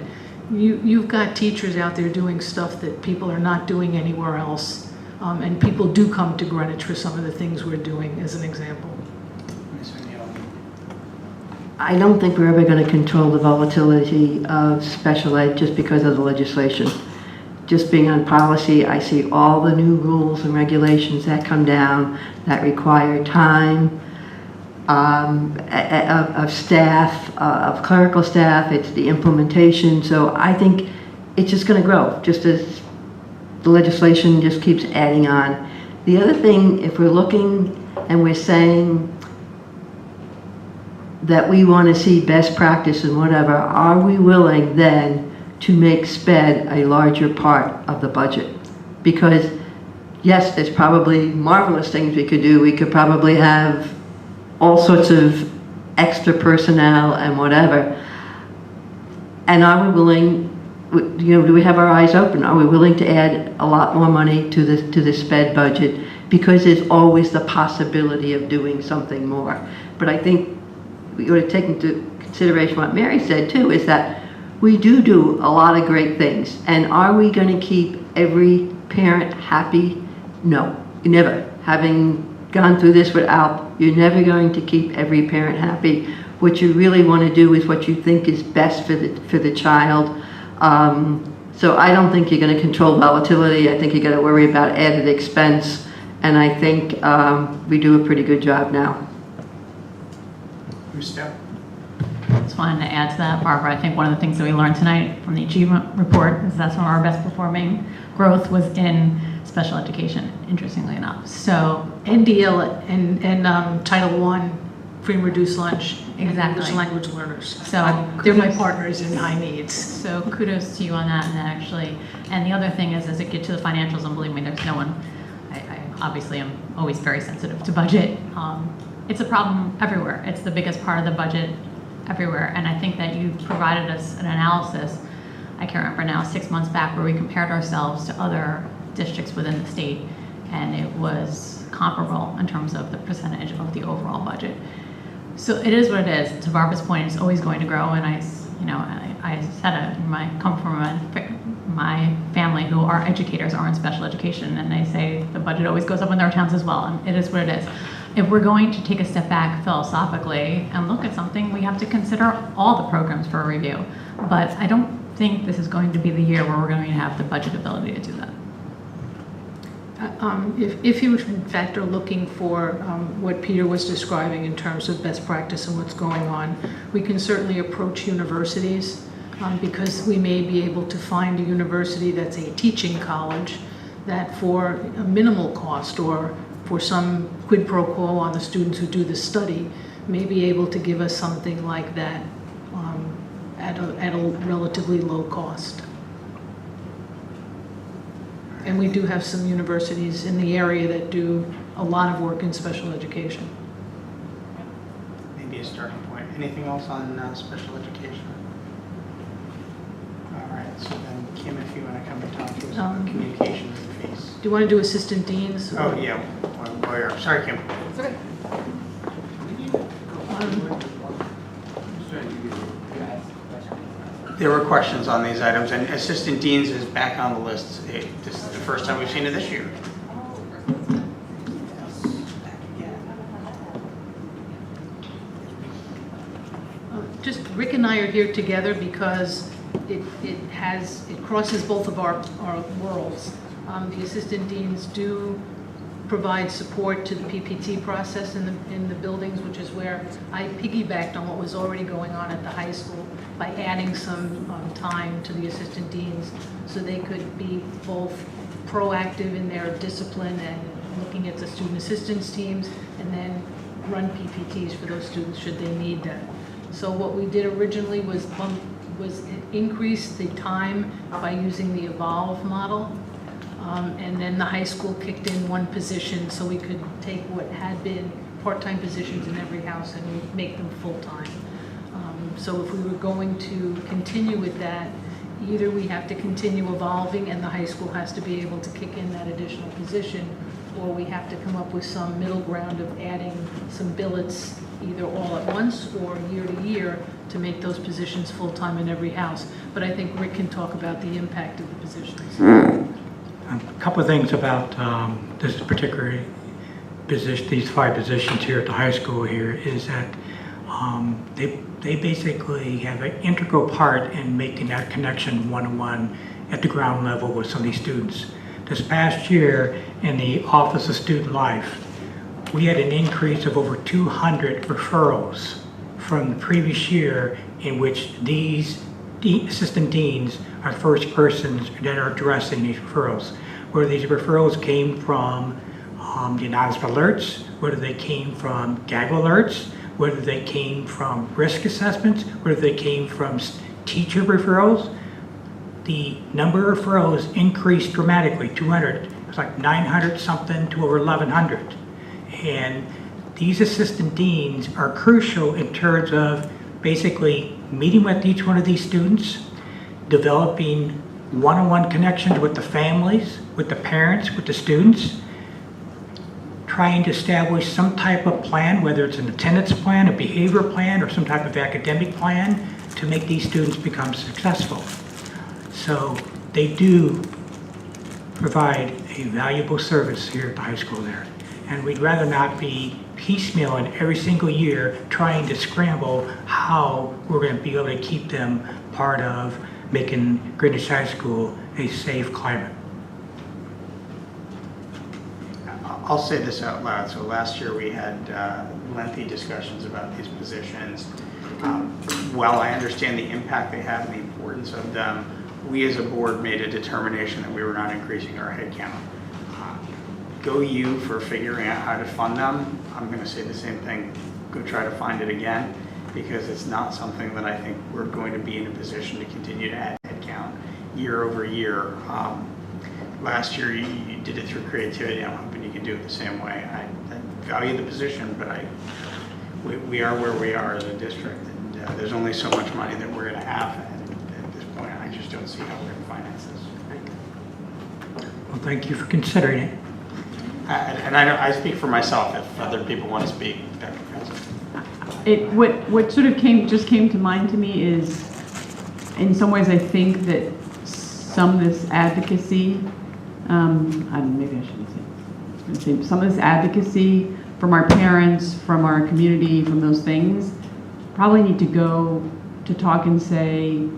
you've got teachers out there doing stuff that people are not doing anywhere else. And people do come to Greenwich for some of the things we're doing, as an example. I don't think we're ever going to control the volatility of special ed just because of the legislation. Just being on policy, I see all the new rules and regulations that come down that require time of staff, of clerical staff. It's the implementation. So I think it's just going to grow, just as the legislation just keeps adding on. The other thing, if we're looking and we're saying that we want to see best practice and whatever, are we willing then to make SPED a larger part of the budget. Because yes, there's probably marvelous things we could do. We could probably have all sorts of extra personnel and whatever. And are we willing, do we have our eyes open? Are we willing to add a lot more money to the SPED budget? Because there's always the possibility of doing something more. But I think we ought to take into consideration what Mary said too, is that we do a lot of great things. And are we going to keep every parent happy? No, never. Having gone through this with Alp, you're never going to keep every parent happy. What you really want to do is what you think is best for the child. So I don't think you're going to control volatility. I think you got to worry about added expense. And I think we do a pretty good job now. Just wanted to add to that, Barbara. I think one of the things that we learned tonight from the achievement report is that some of our best performing growth was in special education, interestingly enough. So NDL and Title I, free and reduced lunch, exactly. English language learners. So they're my partners in high needs. So kudos to you on that. And actually, and the other thing is, as it gets to the financials, and believe me, there's no one. I obviously am always very sensitive to budget. It's a problem everywhere. It's the biggest part of the budget everywhere. And I think that you provided us an analysis, I can't remember now, 6 months back, where we compared ourselves to other districts within the state, and it was comparable in terms of the percentage of the overall budget. So it is what it is. To Barbara's point, it's always going to grow, and I said it, come from my family who are educators, are in special education, and they say the budget always goes up in their towns as well, and it is what it is. If we're going to take a step back philosophically and look at something, we have to consider all the programs for a review. But I don't think this is going to be the year where we're going to have the budget ability to do that. If you in fact are looking for what Peter was describing in terms of best practice and what's going on, we can certainly approach universities because we may be able to find a university that's a teaching college that for a minimal cost or for some quid pro quo on the students who do the study may be able to give us something like that at a relatively low cost. And we do have some universities in the area that do a lot of work in special education. Maybe a starting point. Anything else on special education? All right, so then Kim, if you want to come and talk to us about communications fees. Do you want to do assistant deans? Oh, yeah. Sorry, Kim. It's okay. There were questions on these items, and assistant deans is back on the list. This is the first time we've seen it this year. Just Rick and I are here together because it crosses both of our worlds. The assistant deans do provide support to the PPT process in the buildings, which is where I piggybacked on what was already going on at the high school by adding some time to the assistant deans so they could be both proactive in their discipline and looking at the student assistance teams and then run PPTs for those students should they need that. So what we did originally was increase the time by using the evolve model. And then the high school kicked in one position so we could take what had been part-time positions in every house and make them full-time. So if we were going to continue with that, either we have to continue evolving and the high school has to be able to kick in that additional position, or we have to come up with some middle ground of adding some billets either all at once or year to year to make those positions full-time in every house. But I think Rick can talk about the impact of the positions. A couple of things about this particular position, these 5 positions here at the high school here, is that they basically have an integral part in making that connection one-on-one at the ground level with some of these students. This past year in the Office of Student Life, we had an increase of over 200 referrals from the previous year in which these assistant deans are first persons that are addressing these referrals. Whether these referrals came from the anonymous alerts, whether they came from gag alerts, whether they came from risk assessments, whether they came from teacher referrals, the number of referrals increased dramatically, 200. It was like 900 something to over 1,100. And these assistant deans are crucial in terms of basically meeting with each one of these students, developing one-on-one connections with the families, with the parents, with the students, trying to establish some type of plan, whether it's an attendance plan, a behavior plan, or some type of academic plan to make these students become successful. So they do provide a valuable service here at the high school there. And we'd rather not be piecemealing every single year trying to scramble how we're going to be able to keep them part of making Greenwich High School a safe climate. I'll say this out loud. So last year we had lengthy discussions about these positions. While I understand the impact they have and the importance of them, we as a board made a determination that we were not increasing our headcount. Go you for figuring out how to fund them. I'm going to say the same thing. Go try to find it again, because it's not something that I think we're going to be in a position to continue to add headcount year over year. Last year you did it through creativity. I'm hoping you can do it the same way. I value the position, but we are where we are as a district, and there's only so much money that we're going to have, and at this point I just don't see how we're going to finance this. Well, thank you for considering it. And I speak for myself. If other people want to speak, Dr. Francis. What sort of just came to mind to me is, in some ways, I think that some of this advocacy, maybe I shouldn't say, some of this advocacy from our parents, from our community, from those things, probably need to go to talk and say,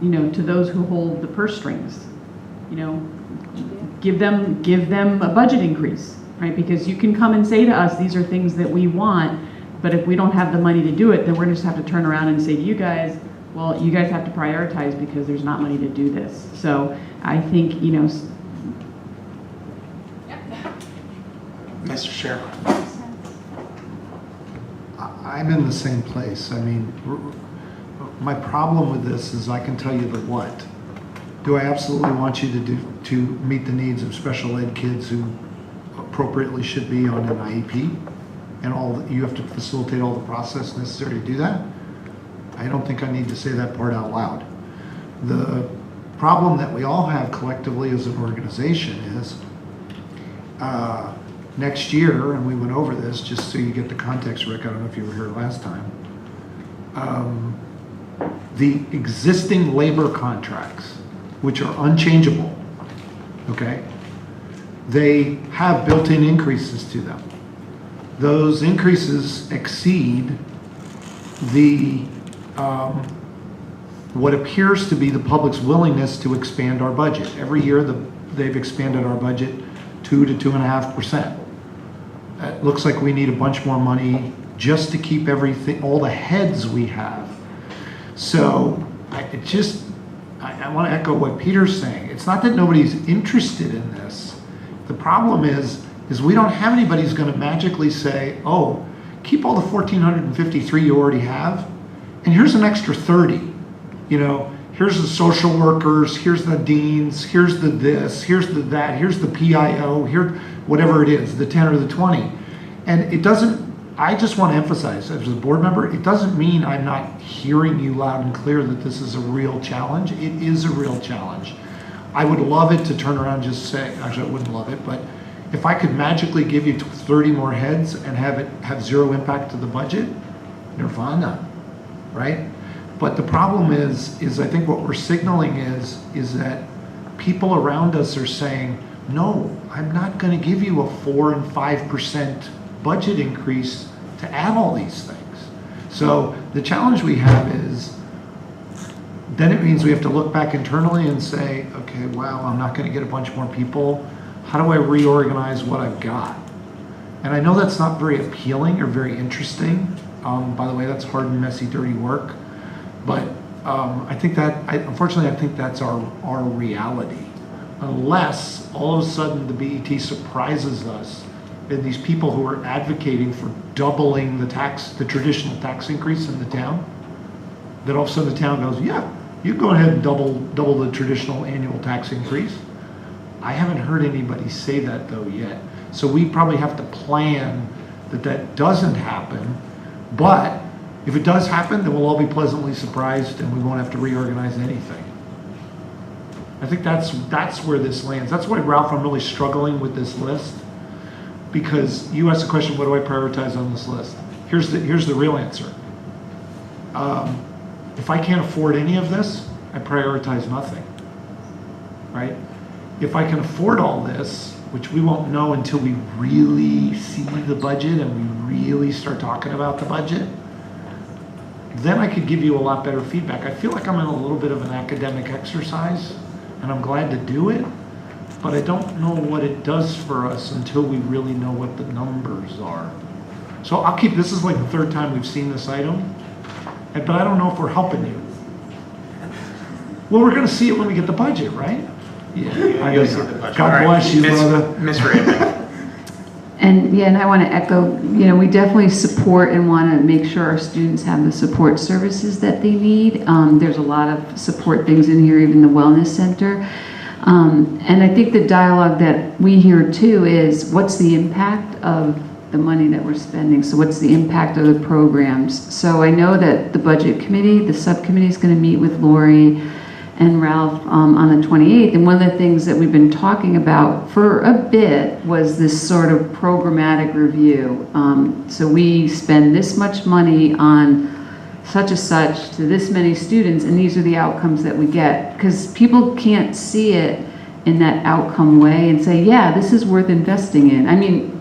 to those who hold the purse strings, give them a budget increase, right? Because you can come and say to us, these are things that we want, but if we don't have the money to do it, then we're going to just have to turn around and say to you guys, well, you guys have to prioritize because there's not money to do this. So I think, Mr. Chair. I'm in the same place. I mean, my problem with this is I can tell you the what. Do I absolutely want you to meet the needs of special ed kids who appropriately should be on an IEP, and you have to facilitate all the process necessary to do that? I don't think I need to say that part out loud. The problem that we all have collectively as an organization is next year, and we went over this just so you get the context, Rick, I don't know if you were here last time, the existing labor contracts, which are unchangeable, okay, they have built-in increases to them. Those increases exceed the what appears to be the public's willingness to expand our budget. Every year they've expanded our budget 2 to 2.5%. It looks like we need a bunch more money just to keep everything, all the heads we have. So I want to echo what Peter's saying. It's not that nobody's interested in this. The problem is we don't have anybody who's going to magically say, oh, keep all the 1,453 you already have, and here's an extra 30. Here's the social workers, here's the deans, here's the this, here's the that, here's the PIO, here, whatever it is, the 10 or the 20. And it doesn't, I just want to emphasize, as a board member, it doesn't mean I'm not hearing you loud and clear that this is a real challenge. It is a real challenge. I would love it to turn around and just say, actually I wouldn't love it, but if I could magically give you 30 more heads and have it have zero impact to the budget, nirvana, right? But the problem is I think what we're signaling is that people around us are saying, no, I'm not going to give you a 4 and 5% budget increase to add all these things. So the challenge we have is, then it means we have to look back internally and say, okay, wow, I'm not going to get a bunch more people. How do I reorganize what I've got? And I know that's not very appealing or very interesting. By the way, that's hard and messy, dirty work. But unfortunately, I think that's our reality. Unless all of a sudden the BET surprises us, and these people who are advocating for doubling the traditional tax increase in the town, that all of a sudden the town goes, yeah, You go ahead and double the traditional annual tax increase. I haven't heard anybody say that though yet. So we probably have to plan that doesn't happen. But if it does happen, then we'll all be pleasantly surprised and we won't have to reorganize anything. I think that's where this lands. That's why, Ralph, I'm really struggling with this list, because you asked the question, what do I prioritize on this list? Here's the real answer. If I can't afford any of this, I prioritize nothing, right? If I can afford all this, which we won't know until we really see the budget and we really start talking about the budget, then I could give you a lot better feedback. I feel like I'm in a little bit of an academic exercise, and I'm glad to do it, but I don't know what it does for us until we really know what the numbers are. So this is like the third time we've seen this item, but I don't know if we're helping you. Well, we're gonna see it when we get the budget, right? Yeah, You'll see the budget. God bless you, brother. Ms. Raymond. And I want to echo, we definitely support and want to make sure our students have the support services that they need. There's a lot of support things in here, even the wellness center. And I think the dialogue that we hear too is, what's the impact of the money that we're spending? So what's the impact of the programs? So I know that the budget committee, the subcommittee, is going to meet with Lori and Ralph on the 28th. And one of the things that we've been talking about for a bit was this sort of programmatic review. So we spend this much money on such and such to this many students, and these are the outcomes that we get. Because people can't see it in that outcome way and say, yeah, this is worth investing in. I mean,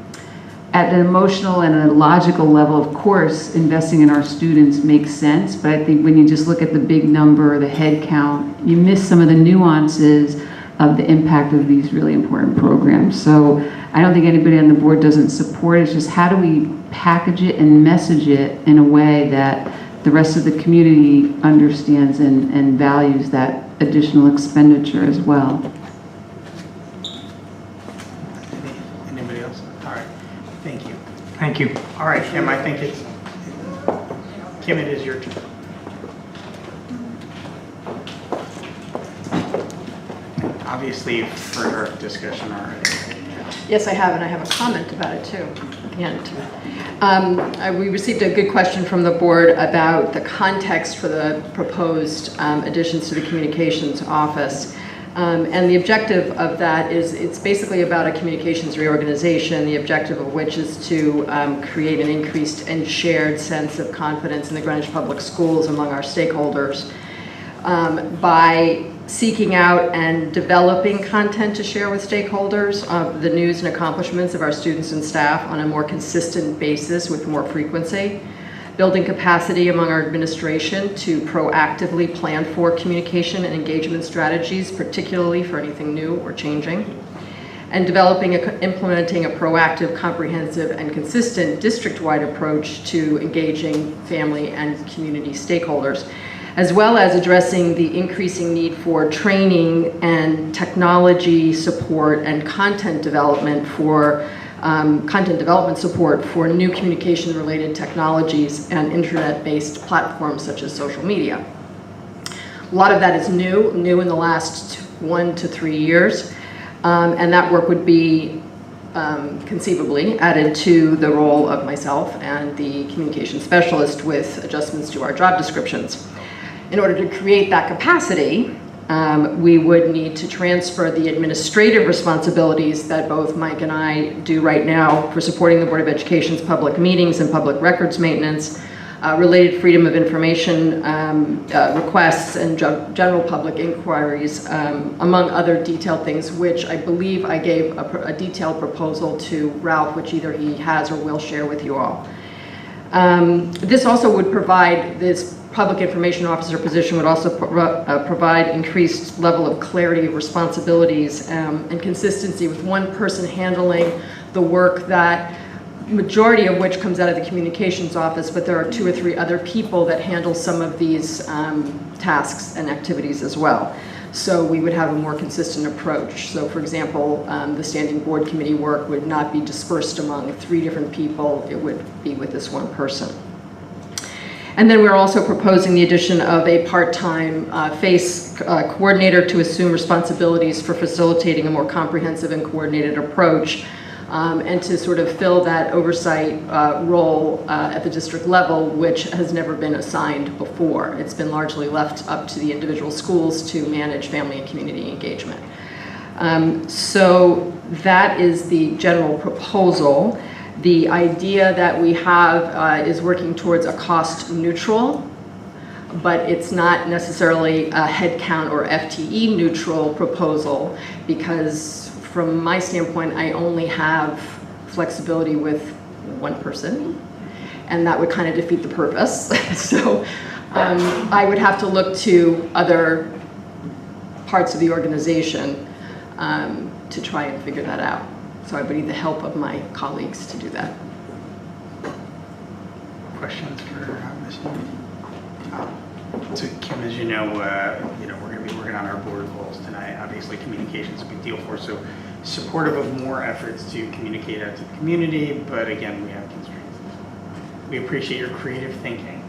at an emotional and a logical level, of course, investing in our students makes sense, but I think when you just look at the big number, the head count, you miss some of the nuances of the impact of these really important programs. So I don't think anybody on the board doesn't support it. It's just, how do we package it and message it in a way that the rest of the community understands and values that additional expenditure as well? Anybody else? All right. Thank you. Thank you. All right, Kim, I think Kim, it is your turn. Obviously, you've heard our discussion already. Yes, I have, and I have a comment about it too at the end. We received a good question from the board about the context for the proposed additions to the communications office. And the objective of that is, it's basically about a communications reorganization, the objective of which is to create an increased and shared sense of confidence in the Greenwich Public Schools among our stakeholders by seeking out and developing content to share with stakeholders of the news and accomplishments of our students and staff on a more consistent basis with more frequency, building capacity among our administration to proactively plan for communication and engagement strategies, particularly for anything new or changing, and implementing a proactive, comprehensive, and consistent district-wide approach to engaging family and community stakeholders, as well as addressing the increasing need for training and technology support and content development support for new communication-related technologies and internet-based platforms such as social media. A lot of that is new in the last 1 to 3 years, and that work would be conceivably added to the role of myself and the communication specialist with adjustments to our job descriptions. In order to create that capacity, we would need to transfer the administrative responsibilities that both Mike and I do right now for supporting the Board of Education's public meetings and public records maintenance, related freedom of information requests, and general public inquiries, among other detailed things, which I believe I gave a detailed proposal to Ralph, which either he has or will share with you all. This also would provide, this public information officer position would also provide increased level of clarity of responsibilities and consistency, with one person handling the work that majority of which comes out of the communications office, but there are 2 or 3 other people that handle some of these tasks and activities as well. So we would have a more consistent approach. So for example, the standing board committee work would not be dispersed among 3 different people, it would be with this one person. And then we're also proposing the addition of a part-time FACE coordinator to assume responsibilities for facilitating a more comprehensive and coordinated approach, and to sort of fill that oversight role at the district level, which has never been assigned before. It's been largely left up to the individual schools to manage family and community engagement. So that is the general proposal. The idea that we have is working towards a cost neutral, but it's not necessarily a headcount or FTE neutral proposal, because from my standpoint, I only have flexibility with one person, and that would kind of defeat the purpose. So I would have to look to other parts of the organization to try and figure that out. So I would need the help of my colleagues to do that. Questions for Ms. So Kim, as you know, we're going to be working on our board goals tonight. Obviously, communication is a big deal for us, so supportive of more efforts to communicate out to the community, but again, we have constraints. We appreciate your creative thinking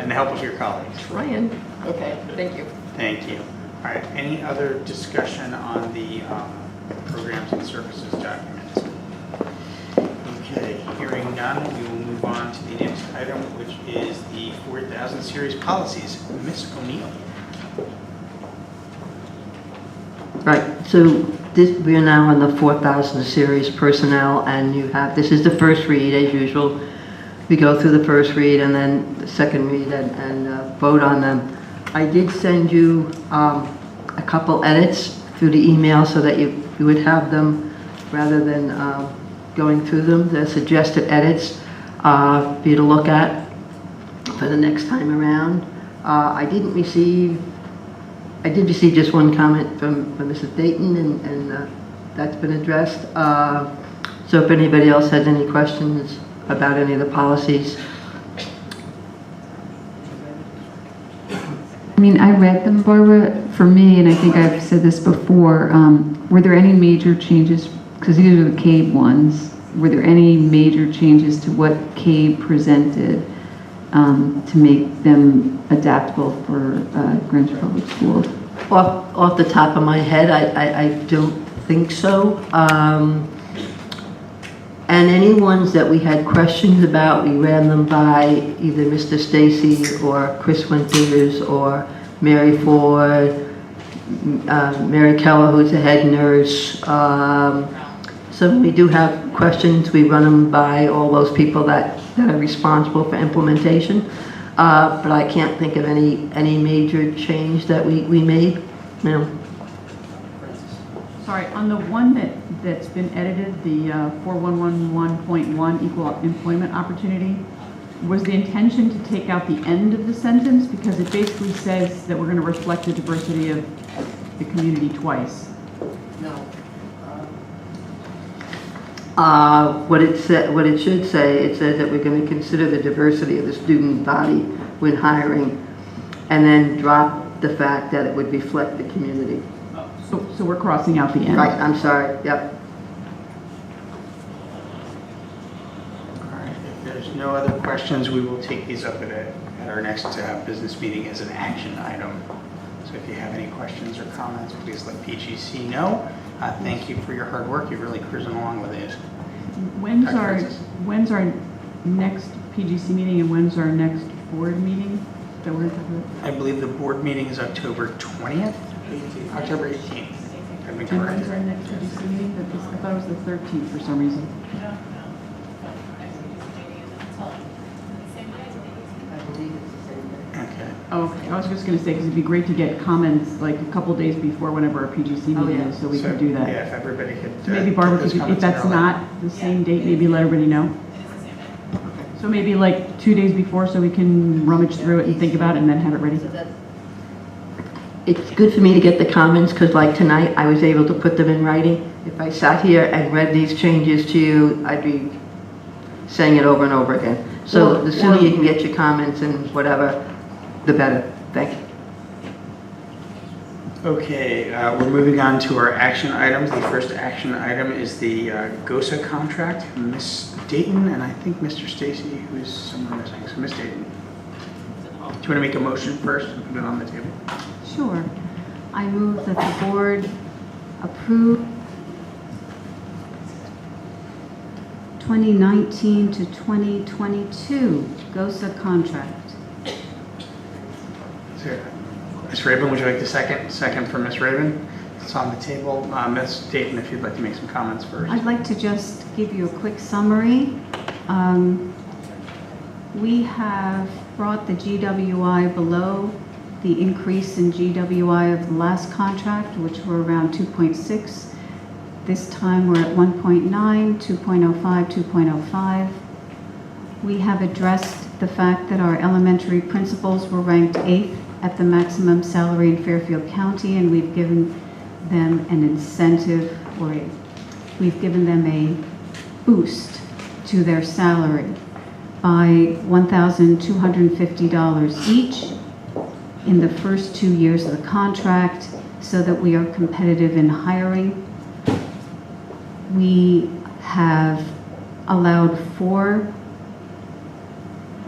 and the help of your colleagues. Ryan. Okay, thank you. Thank you. All right, any other discussion on the programs and services documents? Okay, hearing none, we will move on to the next item, which is the 4000 series policies. Ms. O'Neill. Right, so we are now on the 4000 series personnel, and you have, this is the first read as usual. We go through the first read and then the second read and vote on them. I did send you a couple edits through the email so that you would have them rather than going through them. The suggested edits for you to look at for the next time around. I did receive just one comment from Mrs. Dayton, and that's been addressed. So if anybody else has any questions about any of the policies. I mean, I read them, Barbara. For me, and I think I've said this before, were there any major changes, because these are the CABE ones, were there any major changes to what CABE presented to make them adaptable for Greenwich Public Schools? Off the top of my head, I don't think so. And any ones that we had questions about, we ran them by either Mr. Stacy or Chris Winters or Mary Ford, Mary Keller, who's the head nurse. So when we do have questions, we run them by all those people that are responsible for implementation. But I can't think of any major change that we made. No. Sorry, on the one that's been edited, the 4111.1 equal employment opportunity, was the intention to take out the end of the sentence? Because it basically says that we're going to reflect the diversity of the community twice. No. What it should say, it says that we're going to consider the diversity of the student body when hiring, and then drop the fact that it would reflect the community. So we're crossing out the end. Right, I'm sorry, yep. All right, if there's no other questions, we will take these up at our next business meeting as an action item. So if you have any questions or comments, please let PGC know. Thank you for your hard work. You're really cruising along with it. When's our next PGC meeting and when's our next board meeting that we're going to talk about? I believe the board meeting is October 20th, October 18th. I've been And when's corrected. our next PGC meeting? I thought it was the 13th for some reason. Okay. Oh, okay. I was just going to say, because it'd be great to get comments like a couple days before whenever our PGC meeting is, so we can do that. Yeah, if everybody could. So maybe Barbara, get those could you, if comments that's early. not the same date, maybe let everybody know. So maybe like 2 days before, so we can rummage through it and think about it and then have it ready. It's good for me to get the comments, because like tonight, I was able to put them in writing. If I sat here and read these changes to you, I'd be saying it over and over again. So the sooner you can get your comments and whatever, the better. Thank you. Okay, we're moving on to our action items. The first action item is the GOSA contract. Ms. Dayton and I think Mr. Stacy, who is somewhere missing. So Ms. Dayton. want to make a motion first and put it on the table? Sure. I move that the board approve 2019 to 2022 GOSA contract. Ms. Rabin, would you like the second? Second from Ms. Rabin. It's on the table. Ms. Dayton, if you'd like to make some comments first. I'd like to just give you a quick summary. We have brought the GWI below the increase in GWI of the last contract, which were around 2.6. This time we're at 1.9, 2.05, 2.05. We have addressed the fact that our elementary principals were ranked 8th at the maximum salary in Fairfield County, and we've given them an incentive, or we've given them a boost to their salary by $1,250 each in the first 2 years of the contract, so that we are competitive in hiring. We have allowed 4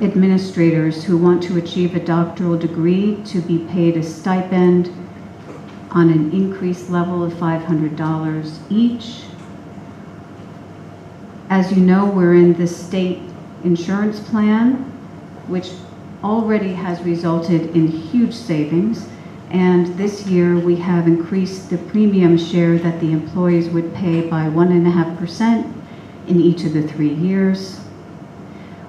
administrators who want to achieve a doctoral degree to be paid a stipend on an increased level of $500 each. As you know, we're in the state insurance plan, which already has resulted in huge savings. And this year we have increased the premium share that the employees would pay by 1.5% in each of the 3 years.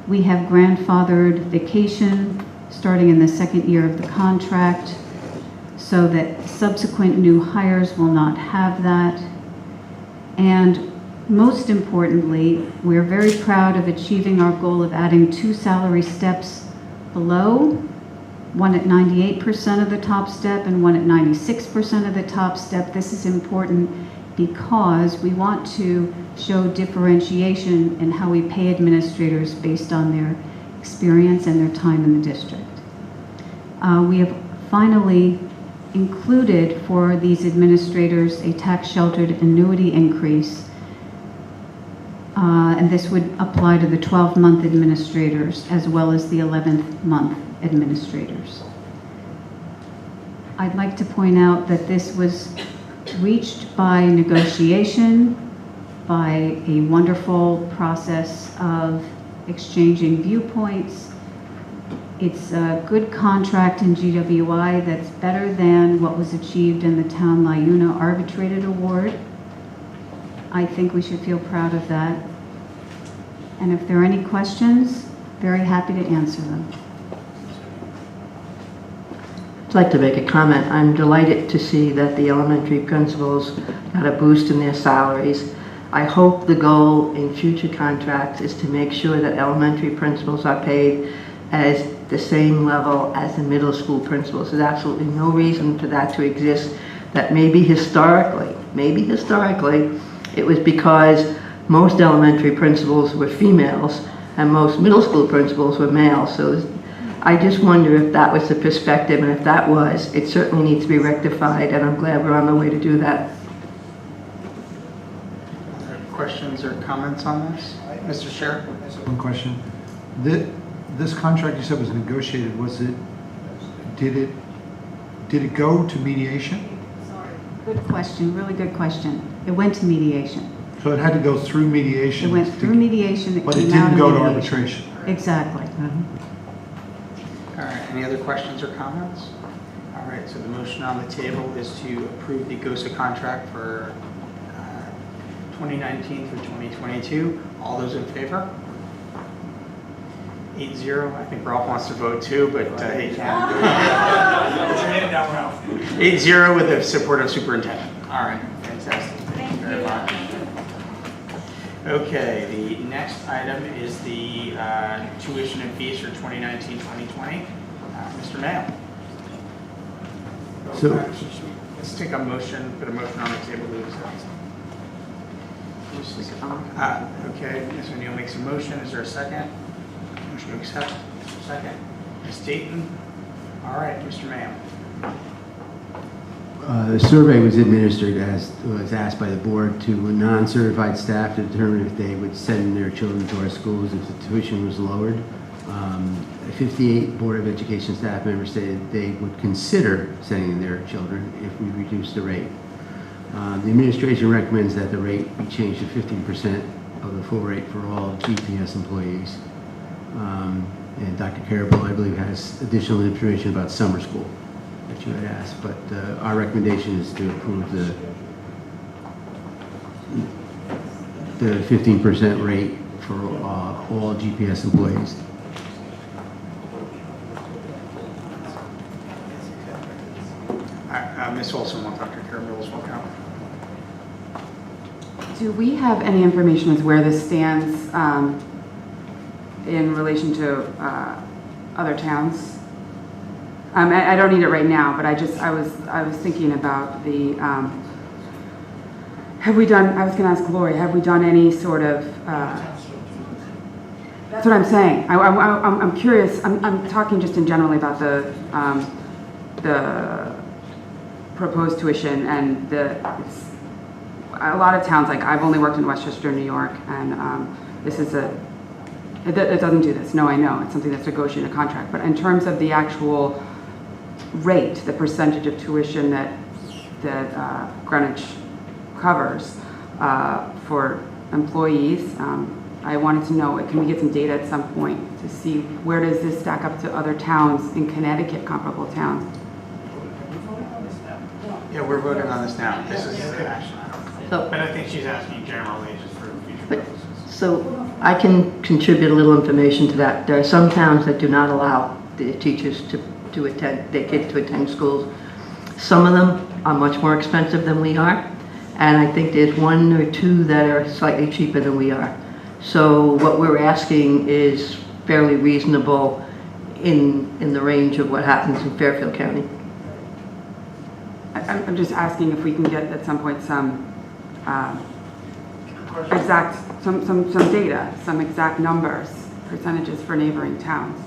We have grandfathered vacation starting in the 2nd year of the contract, so that subsequent new hires will not have that. And most importantly, we're very proud of achieving our goal of adding 2 salary steps below, one at 98% of the top step and one at 96% of the top step. This is important because we want to show differentiation in how we pay administrators based on their experience and their time in the district. We have finally included for these administrators a tax-sheltered annuity increase, and this would apply to the 12-month administrators as well as the 11th month administrators. I'd like to point out that this was reached by negotiation, by a wonderful process of exchanging viewpoints. It's a good contract in GWI that's better than what was achieved in the Town LiUNA arbitrated award. I think we should feel proud of that. And if there are any questions, very happy to answer them. I'd like to make a comment. I'm delighted to see that the elementary principals got a boost in their salaries. I hope the goal in future contracts is to make sure that elementary principals are paid as the same level as the middle school principals. There's absolutely no reason for that to exist. That maybe historically, it was because most elementary principals were females and most middle school principals were males. So I just wonder if that was the perspective, and if that was, it certainly needs to be rectified, and I'm glad we're on the way to do that. Questions or comments on this? Mr. Sheriff? One question. This contract you said was negotiated, did it go to mediation? Good question, really good question. It went to mediation. So it had to go through mediation? It went through mediation. But it didn't go to arbitration? Exactly. All right, any other questions or comments? All right, so the motion on the table is to approve the GOSA contract for 2019 through 2022. All those in favor? 8-0. I think Ralph wants to vote too, but he can't. 8-0 with the support of Superintendent. All right, fantastic. Thank you very much. Okay, the next item is the tuition and fees for 2019-2020. Mr. Mayo. So, let's take a motion, put a motion on the table to accept. Okay, Ms. O'Neill makes a motion. Is there a second? Motion to accept. Second. Ms. Dayton. All right, Mr. Mayo. The survey was administered as was asked by the board to non-certified staff to determine if they would send their children to our schools if the tuition was lowered. 58 Board of Education staff members stated they would consider sending their children if we reduce the rate. The administration recommends that the rate be changed to 15% of the full rate for all GPS employees. And Dr. Carabello, I believe, has additional information about summer school that you had asked, but our recommendation is to approve the 15% rate for all GPS employees. Ms. Olson, while Dr. Carabello's walking out. Do we have any information as where this stands in relation to other towns? I don't need it right now, but I was thinking about the, have we done, I was going to ask Gloria, have we done any sort of, that's what I'm saying. I'm curious, I'm talking just in generally about the proposed tuition and it's a lot of towns, like I've only worked in Westchester, New York, and this is it doesn't do this. No, I know, it's something that's negotiated in a contract, but in terms of the actual rate, the percentage of tuition that Greenwich covers for employees, I wanted to know, can we get some data at some point to see where does this stack up to other towns in Connecticut, comparable towns? Yeah, we're voting on this now. This is action. But I think she's asking generally just for future purposes. So I can contribute a little information to that. There are some towns that do not allow the teachers to attend, their kids to attend schools. Some of them are much more expensive than we are, and I think there's one or two that are slightly cheaper than we are. So what we're asking is fairly reasonable in the range of what happens in Fairfield County. I'm just asking if we can get at some point some exact, some data, some exact numbers, percentages for neighboring towns.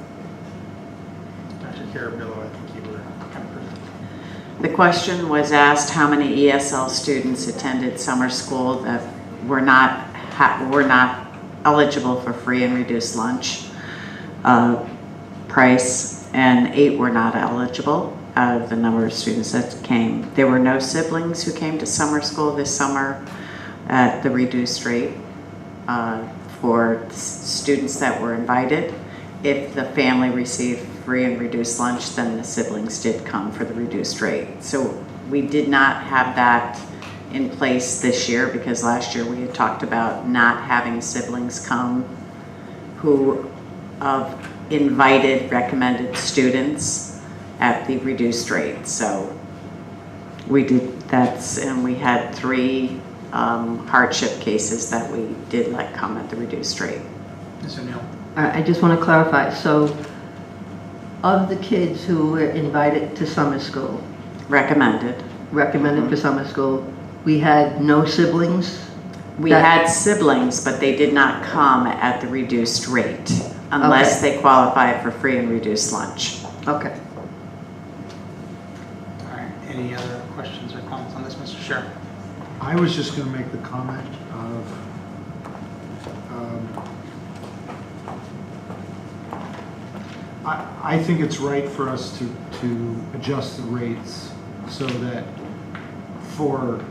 Dr. Carabello, I think you were kind of The question was asked how many ESL students attended summer school that were not eligible for free and reduced lunch price, and 8 were not eligible out of the number of students that came. There were no siblings who came to summer school this summer at the reduced rate for students that were invited. If the family received free and reduced lunch, then the siblings did come for the reduced rate. So we did not have that in place this year because last year we had talked about not having siblings come who of invited recommended students at the reduced rate. So we did that, and we had 3 hardship cases that we did let come at the reduced rate. Ms. O'Neill. I just want to clarify. So of the kids who were invited to summer school, recommended for summer school, we had no siblings? We had siblings, but they did not come at the reduced rate unless they qualified for free and reduced lunch. Okay. All right, any other questions or comments on this, Mr. Sheriff? I was just going to make the comment of I think it's right for us to adjust the rates so that for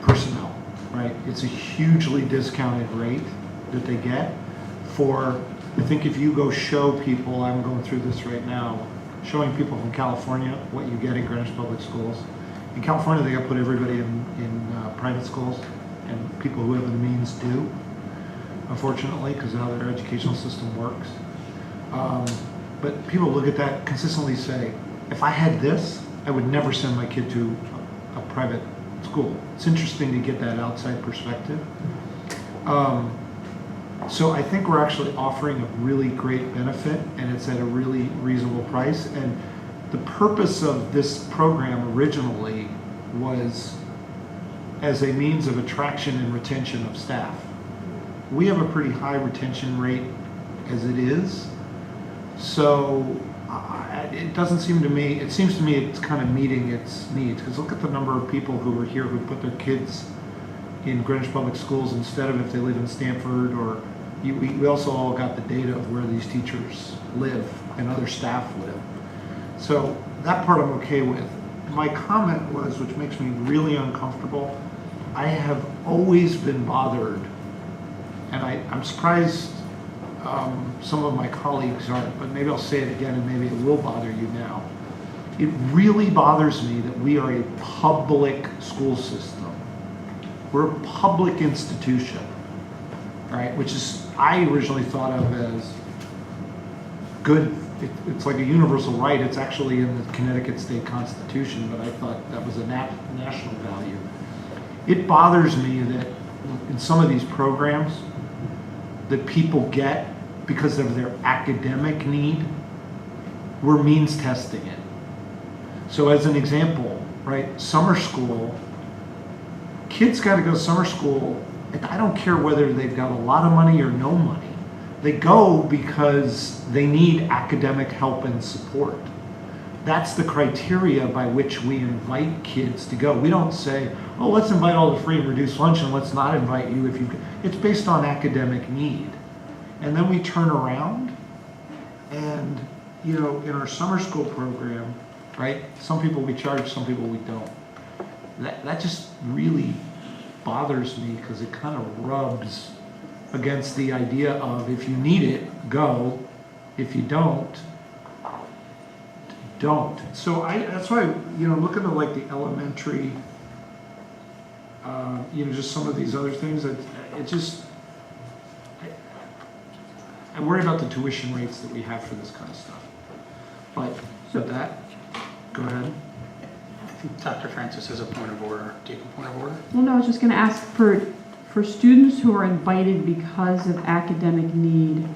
personnel, right? It's a hugely discounted rate that they get for, I think if you go show people, I'm going through this right now, showing people from California what you get in Greenwich Public Schools. In California, they got to put everybody in private schools, and people who have the means do, unfortunately, because of how their educational system works. But people look at that consistently say, if I had this, I would never send my kid to a private school. It's interesting to get that outside perspective. So I think we're actually offering a really great benefit, and it's at a really reasonable price. And the purpose of this program originally was as a means of attraction and retention of staff. We have a pretty high retention rate as it is. So it doesn't seem to me, it seems to me it's kind of meeting its needs. Because look at the number of people who are here who put their kids in Greenwich Public Schools instead of if they live in Stamford, or we also all got the data of where these teachers live and other staff live. So that part I'm okay with. My comment was, which makes me really uncomfortable, I have always been bothered, and I'm surprised some of my colleagues aren't, but maybe I'll say it again and maybe it will bother you now. It really bothers me that we are a public school system. We're a public institution, right? Which is, I originally thought of as good. It's like a universal right. It's actually in the Connecticut State Constitution, but I thought that was a national value. It bothers me that in some of these programs that people get because of their academic need, we're means testing it. So as an example, right, summer school, kids got to go to summer school. I don't care whether they've got a lot of money or no money. They go because they need academic help and support. That's the criteria by which we invite kids to go. We don't say, oh, let's invite all the free and reduced lunch and let's not invite you if you. It's based on academic need. And then we turn around and, you know, in our summer school program, right, some people we charge, some people we don't. That just really bothers me because it kind of rubs against the idea of if you need it, go. If you don't. So that's why, you know, looking at like the elementary, you know, just some of these other things, I worry about the tuition rates that we have for this kind of stuff. But with that, go ahead. I think Dr. Francis has a point of order. Do you have a point of order? Well, no, I was just going to ask for students who are invited because of academic need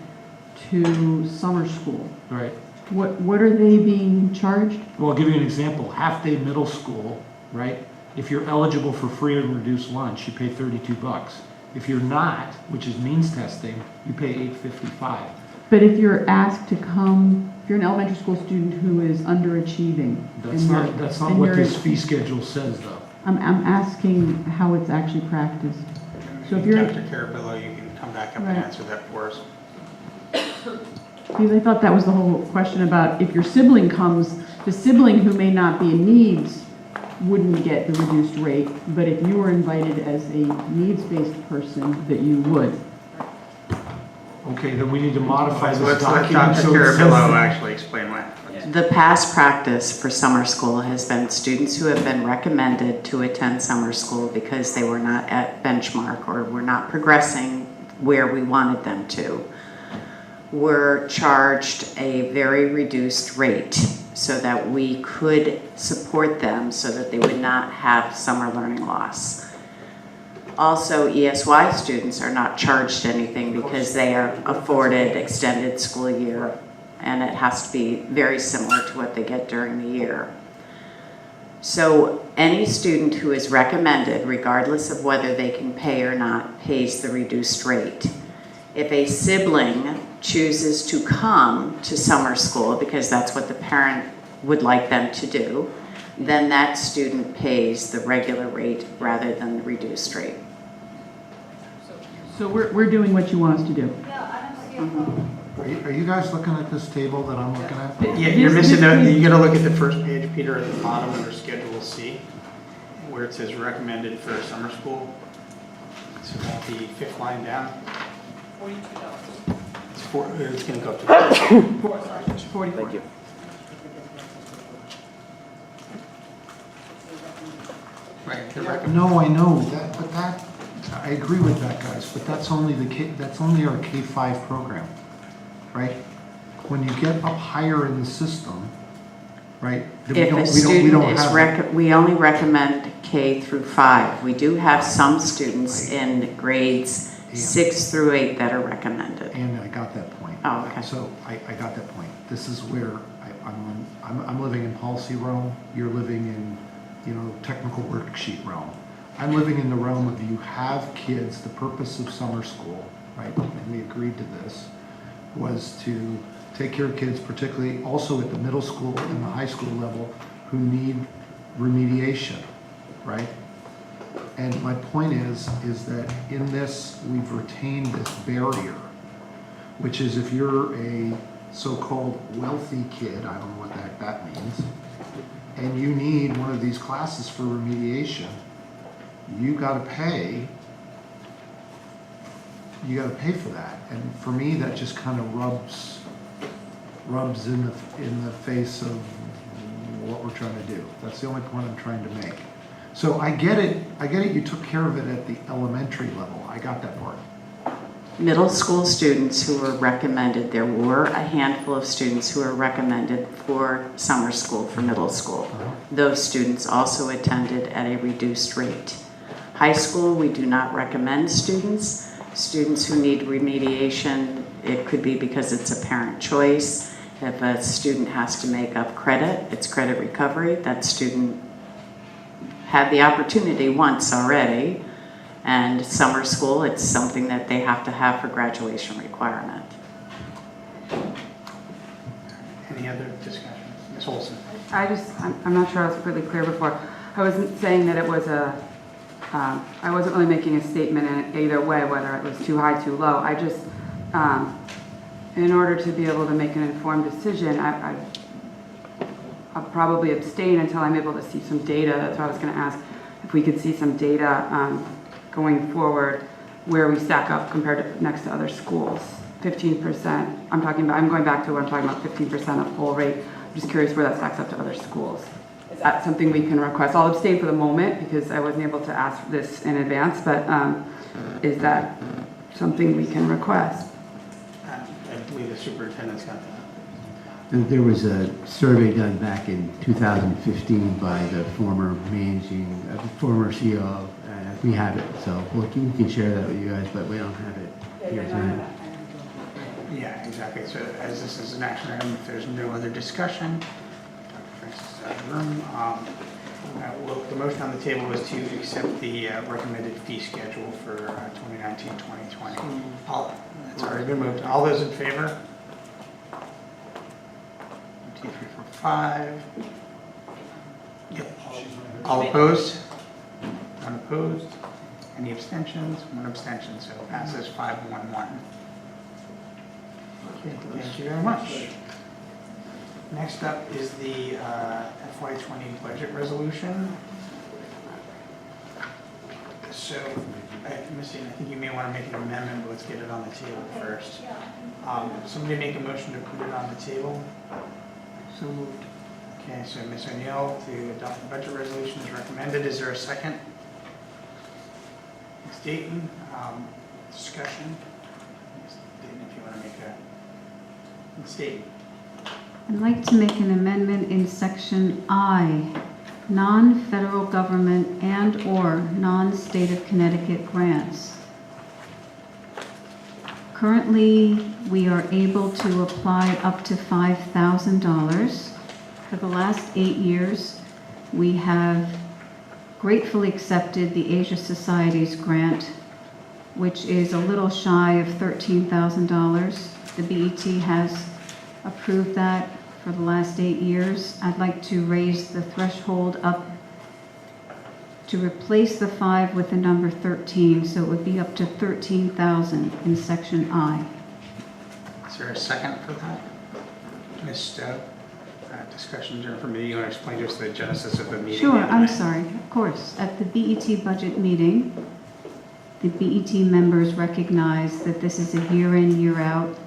to summer school. Right. What are they being charged? Well, I'll give you an example. Half-day middle school, right? If you're eligible for free and reduced lunch, you pay $32. If you're not, which is means testing, you pay $8.55. But if you're asked to come, if you're an elementary school student who is underachieving. That's not what this fee schedule says, though. I'm asking how it's actually practiced. So if you're. Dr. Carabillo, you can come back up and answer that for us. Because I thought that was the whole question about if your sibling comes, the sibling who may not be in needs wouldn't get the reduced rate, but if you were invited as a needs-based person, that you would. Okay, then we need to modify this Let's let document. Dr. Carabillo actually explain why. The past practice for summer school has been students who have been recommended to attend summer school because they were not at benchmark or were not progressing where we wanted them to, were charged a very reduced rate so that we could support them so that they would not have summer learning loss. Also, ESY students are not charged anything because they are afforded extended school year, and it has to be very similar to what they get during the year. So any student who is recommended, regardless of whether they can pay or not, pays the reduced rate. If a sibling chooses to come to summer school because that's what the parent would like them to do, then that student pays the regular rate rather than the reduced rate. So we're doing what you want us to do. Are you guys looking at this table that I'm looking at? Yeah, you're missing you got to look at the first page, Peter, at the bottom under Schedule C, where it says recommended for summer school. So about the fifth line down. $42. It's going to go up to 44. Thank you. Right. No, I know that, but that I agree with that, guys. But that's only our K-5 program, right? When you get up higher in the system, right? If a student is we only recommend K through 5. We do have some students in grades 6 through 8 that are recommended. And I got that point. Oh, okay. So I got that point. This is where I'm living in policy realm. You're living in, you know, technical worksheet realm. I'm living in the realm of you have kids. The purpose of summer school, right? And we agreed to this, was to take care of kids, particularly also at the middle school and the high school level, who need remediation, right? And my point is that in this, we've retained this barrier, which is if you're a so-called wealthy kid, I don't know what that means, and you need one of these classes for remediation, you gotta pay for that. And for me, that just kind of rubs in the face of what we're trying to do. That's the only point I'm trying to make. So I get it, you took care of it at the elementary level. I got that part. Middle school students who were recommended, there were a handful of students who were recommended for summer school for middle school. Those students also attended at a reduced rate. High school, we do not recommend students. Students who need remediation, it could be because it's a parent choice. If a student has to make up credit, it's credit recovery. That student had the opportunity once already. And summer school, it's something that they have to have for graduation requirement. Any other discussions? Ms. Olson? I'm not sure I was completely clear before. I wasn't saying that it was I wasn't really making a statement in either way, whether it was too high, too low. I just, in order to be able to make an informed decision, I'll probably abstain until I'm able to see some data. That's why I was going to ask if we could see some data going forward where we stack up compared to next to other schools. 15%, I'm going back to what I'm talking about, 15% of full rate. I'm just curious where that stacks up to other schools. Is that something we can request? I'll abstain for the moment because I wasn't able to ask this in advance, but is that something we can request? I believe the superintendent's got that. And there was a survey done back in 2015 by the former CEO. We have it, so we can share that with you guys, but we don't have it here tonight. Yeah, exactly. So as this is an action item, if there's no other discussion, Dr. Francis is out of the room. The motion on the table is to accept the recommended fee schedule for 2019-2020. It's already been moved. All those in favor? 1, 2, 3, 4, 5. Yep. All opposed? None opposed? Any abstentions? 1 abstention, so it passes 5-1-1. Okay, thank you very much. Next up is the FY20 budget resolution. So, Missy, I think you may want to make an amendment, but let's get it on the table first. Somebody make a motion to put it on the table. So moved. Okay, so Ms. O'Neill to adopt the budget resolution is recommended. Is there a second? Ms. Dayton, discussion. Ms. Dayton, if you want to make a... Ms. Dayton. I'd like to make an amendment in section I, non-federal government and/or non-state of Connecticut grants. Currently, we are able to apply up to $5,000. For the last 8 years, we have gratefully accepted the Asia Society's grant, which is a little shy of $13,000. The BET has approved that for the last 8 years. I'd like to raise the threshold up to replace the 5 with the number 13, so it would be up to 13,000 in section I. Is there a second for that? Ms. Stowe, discussions are for me. You want to explain just the genesis of the meeting? Sure, I'm sorry, of course. At the BET budget meeting, the BET members recognize that this is a year in, year out,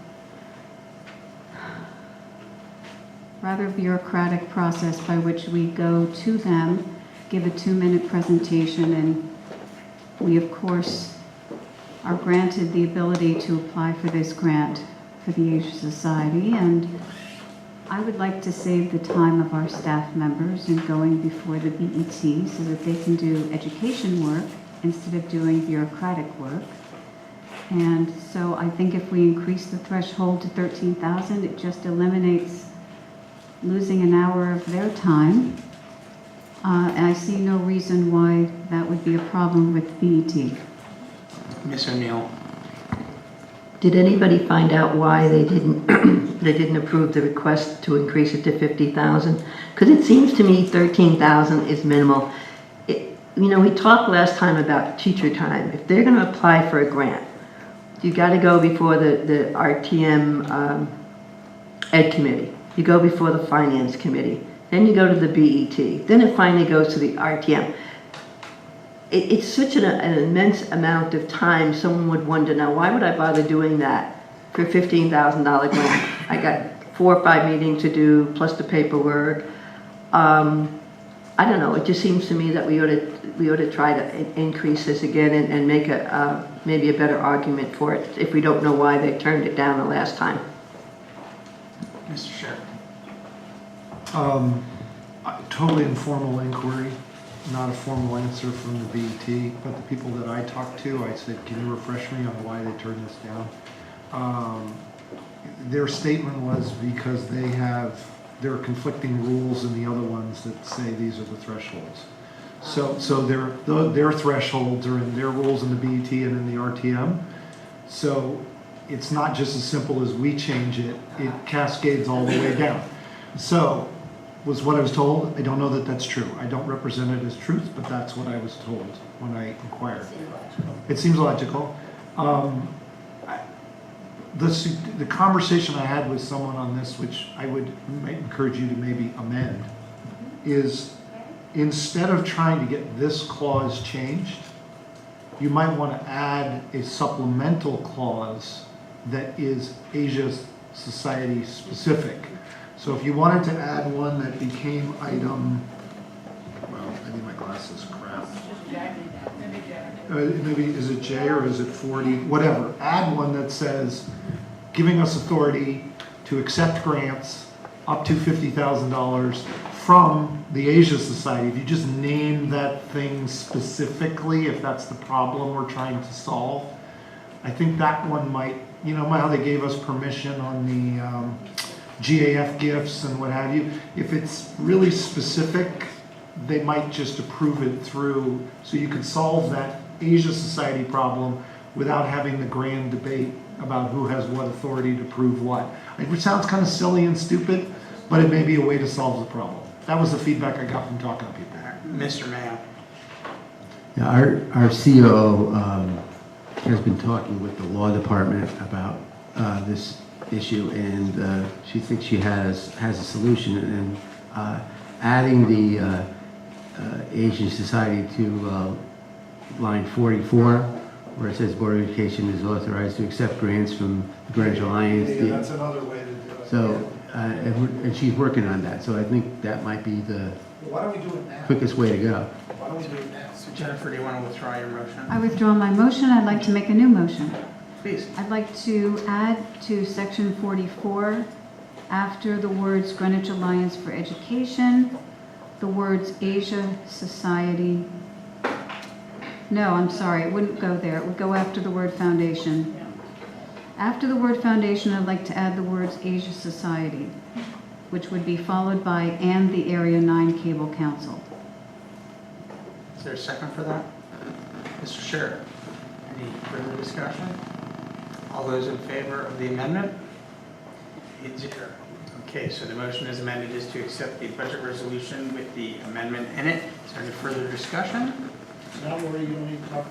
rather bureaucratic process by which we go to them, give a 2-minute presentation, and we, of course, are granted the ability to apply for this grant for the Asia Society. And I would like to save the time of our staff members in going before the BET so that they can do education work instead of doing bureaucratic work. And so I think if we increase the threshold to 13,000, it just eliminates losing an hour of their time. And I see no reason why that would be a problem with BET. Ms. O'Neill. Did anybody find out why they didn't approve the request to increase it to 50,000? Because it seems to me 13,000 is minimal. you know, we talked last time about teacher time. If they're going to apply for a grant, you got to go before the RTM Ed Committee. You go before the Finance Committee. Then you go to the BET. Then it finally goes to the RTM. It's such an immense amount of time. Someone would wonder, now, why would I bother doing that for a $15,000 grant? I got 4 or 5 meetings to do, plus the paperwork. I don't know. It just seems to me that we ought to try to increase this again and make maybe a better argument for it if we don't know why they turned it down the last time. Mr. Sheriff. Totally informal inquiry, not a formal answer from the BET, but the people that I talked to, I said, can you refresh me on why they turned this down? Their statement was because there are conflicting rules in the other ones that say these are the thresholds. So their thresholds are in their rules in the BET and in the RTM. So it's not just as simple as we change it, it cascades all the way down. So was what I was told. I don't know that that's true. I don't represent it as truth, but that's what I was told when I inquired. It seems logical. The conversation I had with someone on this, which I might encourage you to maybe amend, is instead of trying to get this clause changed, you might want to add a supplemental clause that is Asia Society specific. So if you wanted to add one that became item, well, maybe my glasses crap. Maybe, is it J or is it 40? Whatever. Add one that says, giving us authority to accept grants up to $50,000 from the Asia Society. If you just name that thing specifically, if that's the problem we're trying to solve, I think that one might, you know how they gave us permission on the GAF gifts and what have you. If it's really specific, they might just approve it through, so you could solve that Asia Society problem without having the grand debate about who has what authority to prove what. It sounds kind of silly and stupid, but it may be a way to solve the problem. That was the feedback I got from talking to people. Mr. Mayo. Yeah, our COO has been talking with the law department about this issue, and she thinks she has a solution. And adding the Asian Society to line 44, where it says Board of Education is authorized to accept grants from the Greenwich Alliance. Yeah, that's another way to do it. So, and she's working on that. So I think that might be the Why don't we do it now? quickest way to go. Why don't we do it now? So Jennifer, do you want to withdraw your motion? I withdraw my motion. I'd like to make a new motion. Please. I'd like to add to section 44, after the words Greenwich Alliance for Education, the words Asia Society. No, I'm sorry, it wouldn't go there. It would go after the word foundation. After the word foundation, I'd like to add the words Asia Society, which would be followed by and the Area 9 Cable Council. Is there a second for that? Mr. Sheriff, any further discussion? All those in favor of the amendment? 8-0. Okay, so the motion as amended is to accept the budget resolution with the amendment in it. Is there any further discussion? Not worry, you don't need to talk.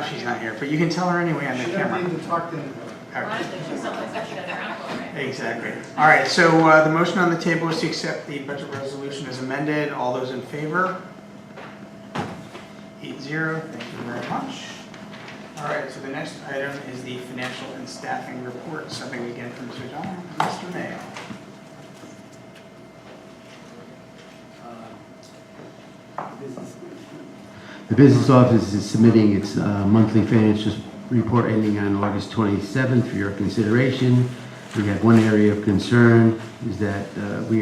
She's not here, but you can tell her anyway on the camera. She doesn't need to talk to anybody. Exactly. All right, so the motion on the table is to accept the budget resolution as amended. All those in favor? 8-0. Thank you very much. All right, so the next item is the financial and staffing report. Something again from Mr. John and Mr. Mayo. The business office is submitting its monthly financial report ending on August 27th for your consideration. We have one area of concern is that we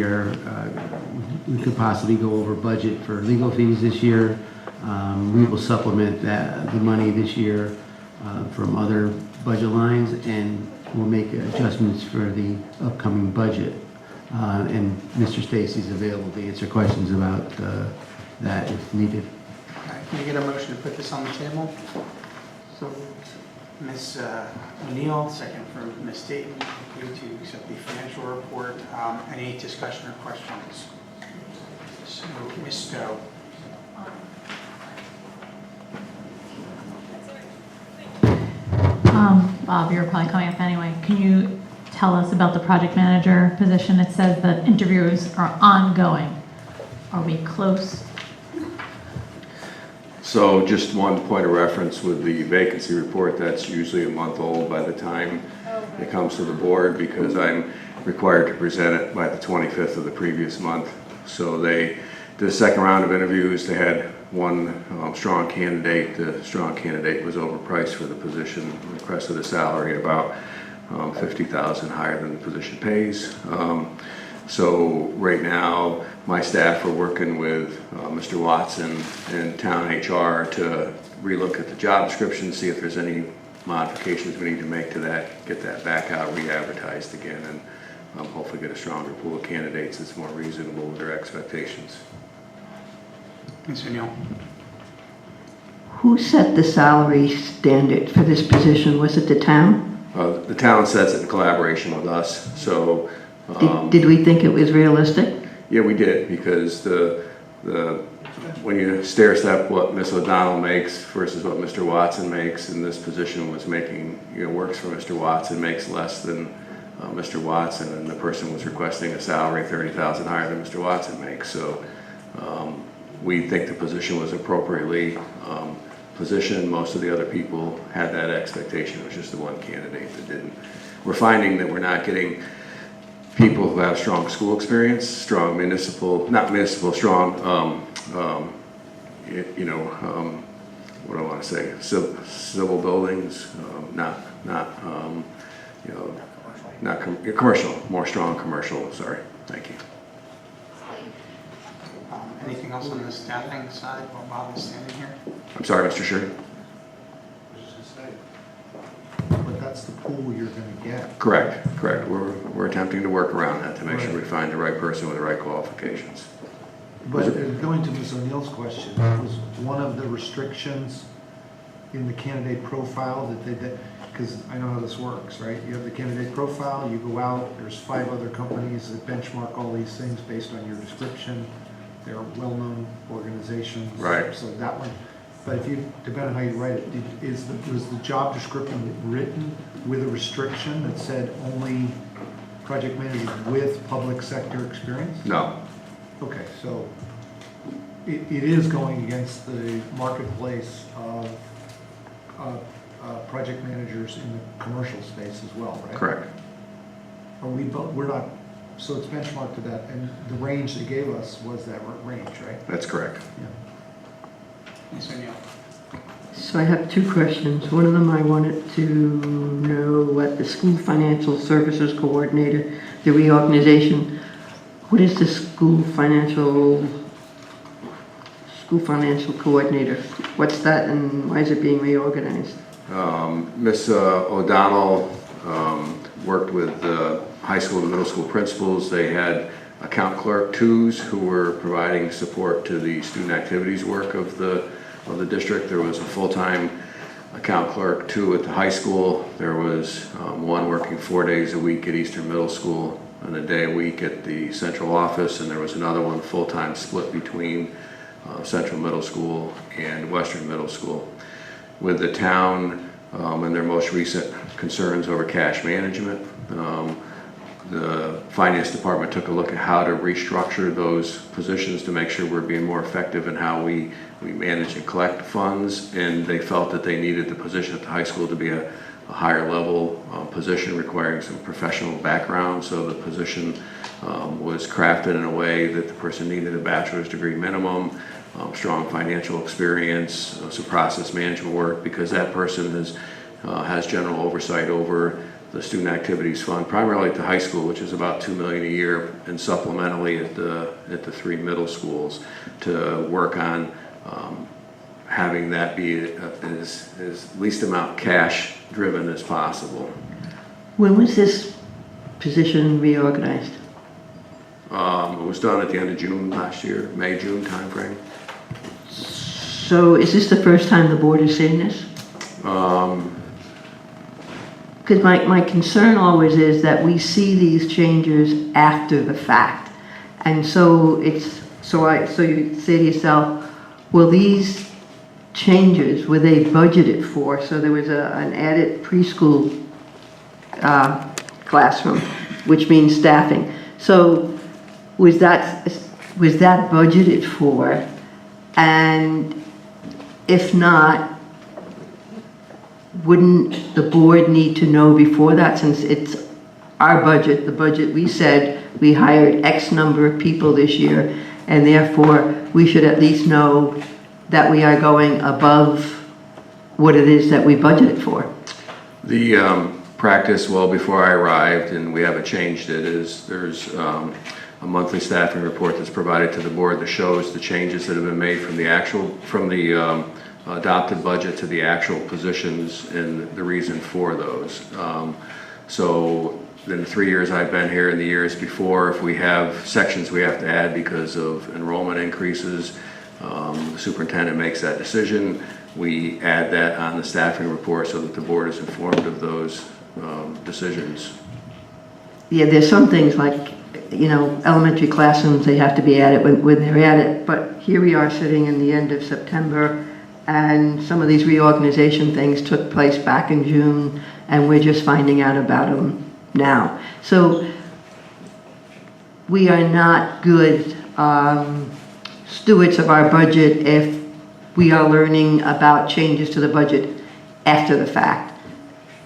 could possibly go over budget for legal fees this year. We will supplement the money this year from other budget lines, and we'll make adjustments for the upcoming budget. And Mr. Stacy's available to answer questions about that if needed. Can you get a motion to put this on the table? So, Ms. O'Neill, second from Ms. Staten, to accept the financial report. Any discussion or questions? So, Ms. Stowe. Bob, you're probably coming up anyway. Can you tell us about the project manager position? It says that interviews are ongoing. Are we close? So just one point of reference with the vacancy report, that's usually a month old by the time it comes to the board, because I'm required to present it by the 25th of the previous month. So they did a second round of interviews. They had one strong candidate. The strong candidate was overpriced for the position, requested a salary at about $50,000 higher than the position pays. So right now, my staff are working with Mr. Watson and town HR to relook at the job description, see if there's any modifications we need to make to that, get that back out, re-advertised again, and hopefully get a stronger pool of candidates that's more reasonable with their expectations. Ms. O'Neill. Who set the salary standard for this position? Was it the town? The town sets it in collaboration with us, so. Did we think it was realistic? Yeah, we did, because when you stair step what Ms. O'Donnell makes versus what Mr. Watson makes, and this position was making, works for Mr. Watson, makes less than Mr. Watson, and the person was requesting a salary $30,000 higher than Mr. Watson makes. So we think the position was appropriately positioned. Most of the other people had that expectation. It was just the one candidate that didn't. We're finding that we're not getting people who have strong school experience, strong strong, what do I want to say, civil buildings, not commercial, more strong commercial, sorry, thank you. Anything else on the staffing side while Bob is standing here? I'm sorry, Mr. Sherry? But that's the pool you're going to get. Correct. We're attempting to work around that to make sure we find the right person with the right qualifications. But going to Ms. O'Neill's question, was one of the restrictions in the candidate profile that they did, because I know how this works, right? You have the candidate profile, you go out, there's 5 other companies that benchmark all these things based on your description. They're well-known organizations. Right. So that one, but if you, depending on how you write it, was the job description written with a restriction that said only project managers with public sector experience? No. Okay, so it is going against the marketplace of project managers in the commercial space as well, right? Correct. We're not, so it's benchmarked to that, and the range they gave us was that range, right? That's correct. Yeah. Ms. O'Neill. So I have 2 questions. One of them, I wanted to know what the school financial services coordinator, the reorganization, what is the school financial coordinator? What's that, and why is it being reorganized? Ms. O'Donnell worked with the high school and middle school principals. They had account clerk 2s who were providing support to the student activities work of the district. There was a full-time account clerk 2 at the high school. There was one working 4 days a week at Eastern Middle School and a day a week at the central office, and there was another one full-time split between Central Middle School and Western Middle School. With the town and their most recent concerns over cash management, the finance department took a look at how to restructure those positions to make sure we're being more effective in how we manage and collect funds, and they felt that they needed the position at the high school to be a higher level position requiring some professional background. So the position was crafted in a way that the person needed a bachelor's degree minimum, strong financial experience, some process management work, because that person has general oversight over the student activities fund, primarily at the high school, which is about $2 million a year, and supplementally at the 3 middle schools, to work on having that be as least amount cash driven as possible. When was this position reorganized? It was done at the end of June last year, May-June timeframe. So is this the first time the board is seeing this? Because my concern always is that we see these changes after the fact. And so you say to yourself, well, these changes, were they budgeted for? So there was an added preschool classroom, which means staffing. So was that budgeted for? And if not, wouldn't the board need to know before that, since it's our budget, the budget we said we hired X number of people this year, and therefore we should at least know that we are going above what it is that we budgeted for? The practice, well, before I arrived, and we haven't changed it, is there's a monthly staffing report that's provided to the board that shows the changes that have been made from the adopted budget to the actual positions and the reason for those. So in the 3 years I've been here and the years before, if we have sections we have to add because of enrollment increases, the superintendent makes that decision. We add that on the staffing report so that the board is informed of those decisions. Yeah, there's some things like, elementary classrooms, they have to be added when they're added, but here we are sitting in the end of September, and some of these reorganization things took place back in June, and we're just finding out about them now. So we are not good stewards of our budget if we are learning about changes to the budget after the fact,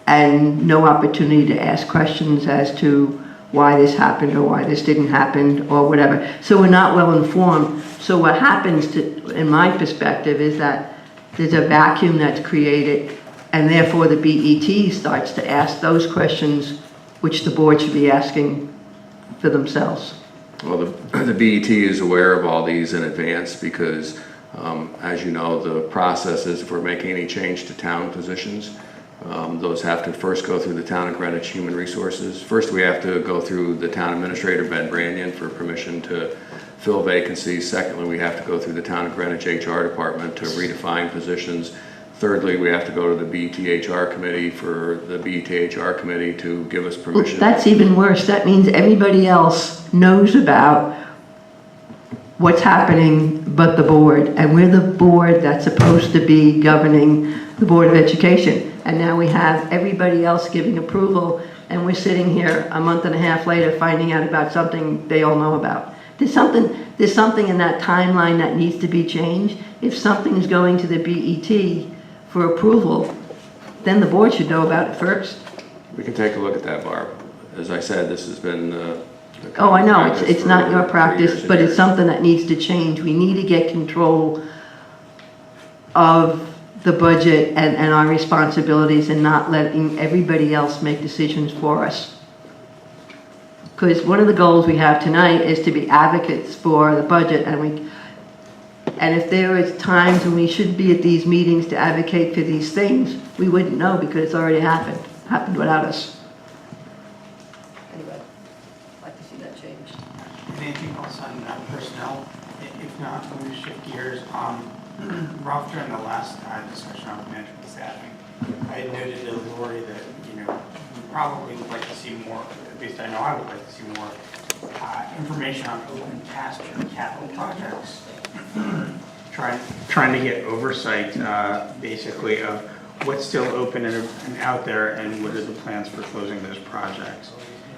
and no opportunity to ask questions as to why this happened or why this didn't happen or whatever. So we're not well informed. So what happens, in my perspective, is that there's a vacuum that's created, and therefore the BET starts to ask those questions which the board should be asking for themselves. Well, the BET is aware of all these in advance because, as you know, the process is if we're making any change to town positions, those have to first go through the Town of Greenwich Human Resources. First, we have to go through the Town Administrator, Ben Branyan, for permission to fill vacancies. Secondly, we have to go through the Town of Greenwich HR Department to redefine positions. Thirdly, we have to go to the BET-HR Committee for the BET-HR Committee to give us permission. That's even worse. That means everybody else knows about what's happening but the board. And we're the board that's supposed to be governing the Board of Education. And now we have everybody else giving approval, and we're sitting here a month and a half later finding out about something they all know about. There's something in that timeline that needs to be changed. If something is going to the BET for approval, then the board should know about it first. We can take a look at that, Barb. As I said, this has been oh, I know, it's not your practice, but it's something that needs to change. We need to get control of the budget and our responsibilities and not letting everybody else make decisions for us. Because one of the goals we have tonight is to be advocates for the budget, and if there is times when we should be at these meetings to advocate for these things, we wouldn't know because it's already happened without us. Anyway, I'd like to see that changed. Anything else on personnel? If not, we'll shift gears. Ralph, during the last discussion on management staffing, I had noted to Lori that, we probably would like to see more, at least I know I would like to see more information on open pasture capital projects. Trying to get oversight, basically, of what's still open and out there, and what are the plans for closing those projects.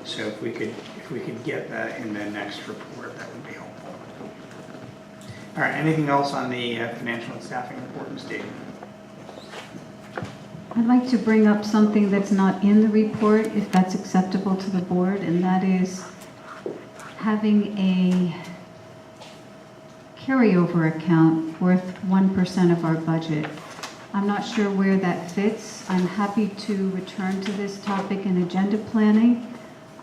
So if we could get that in the next report, that would be helpful. All right, anything else on the financial and staffing report and statement? I'd like to bring up something that's not in the report, if that's acceptable to the board, and that is having a carryover account worth 1% of our budget. I'm not sure where that fits. I'm happy to return to this topic in agenda planning.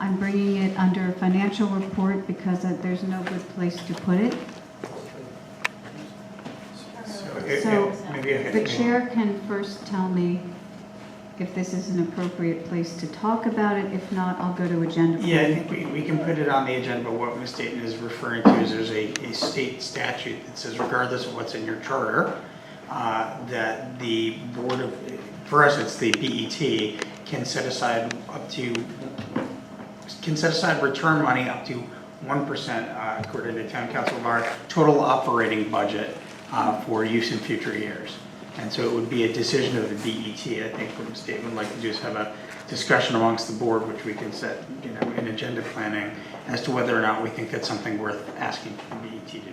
I'm bringing it under financial report because there's no good place to put it. So the chair can first tell me if this is an appropriate place to talk about it. If not, I'll go to agenda. Yeah, I think we can put it on the agenda, but what Ms. Dayton is referring to is there's a state statute that says regardless of what's in your charter, that the board of, for us it's the BET, can set aside return money up to 1%, according to town council, of our total operating budget for use in future years. And so it would be a decision of the BET. I think what the state would like to do is have a discussion amongst the board, which we can set, in agenda planning, as to whether or not we think that's something worth asking the BET to do.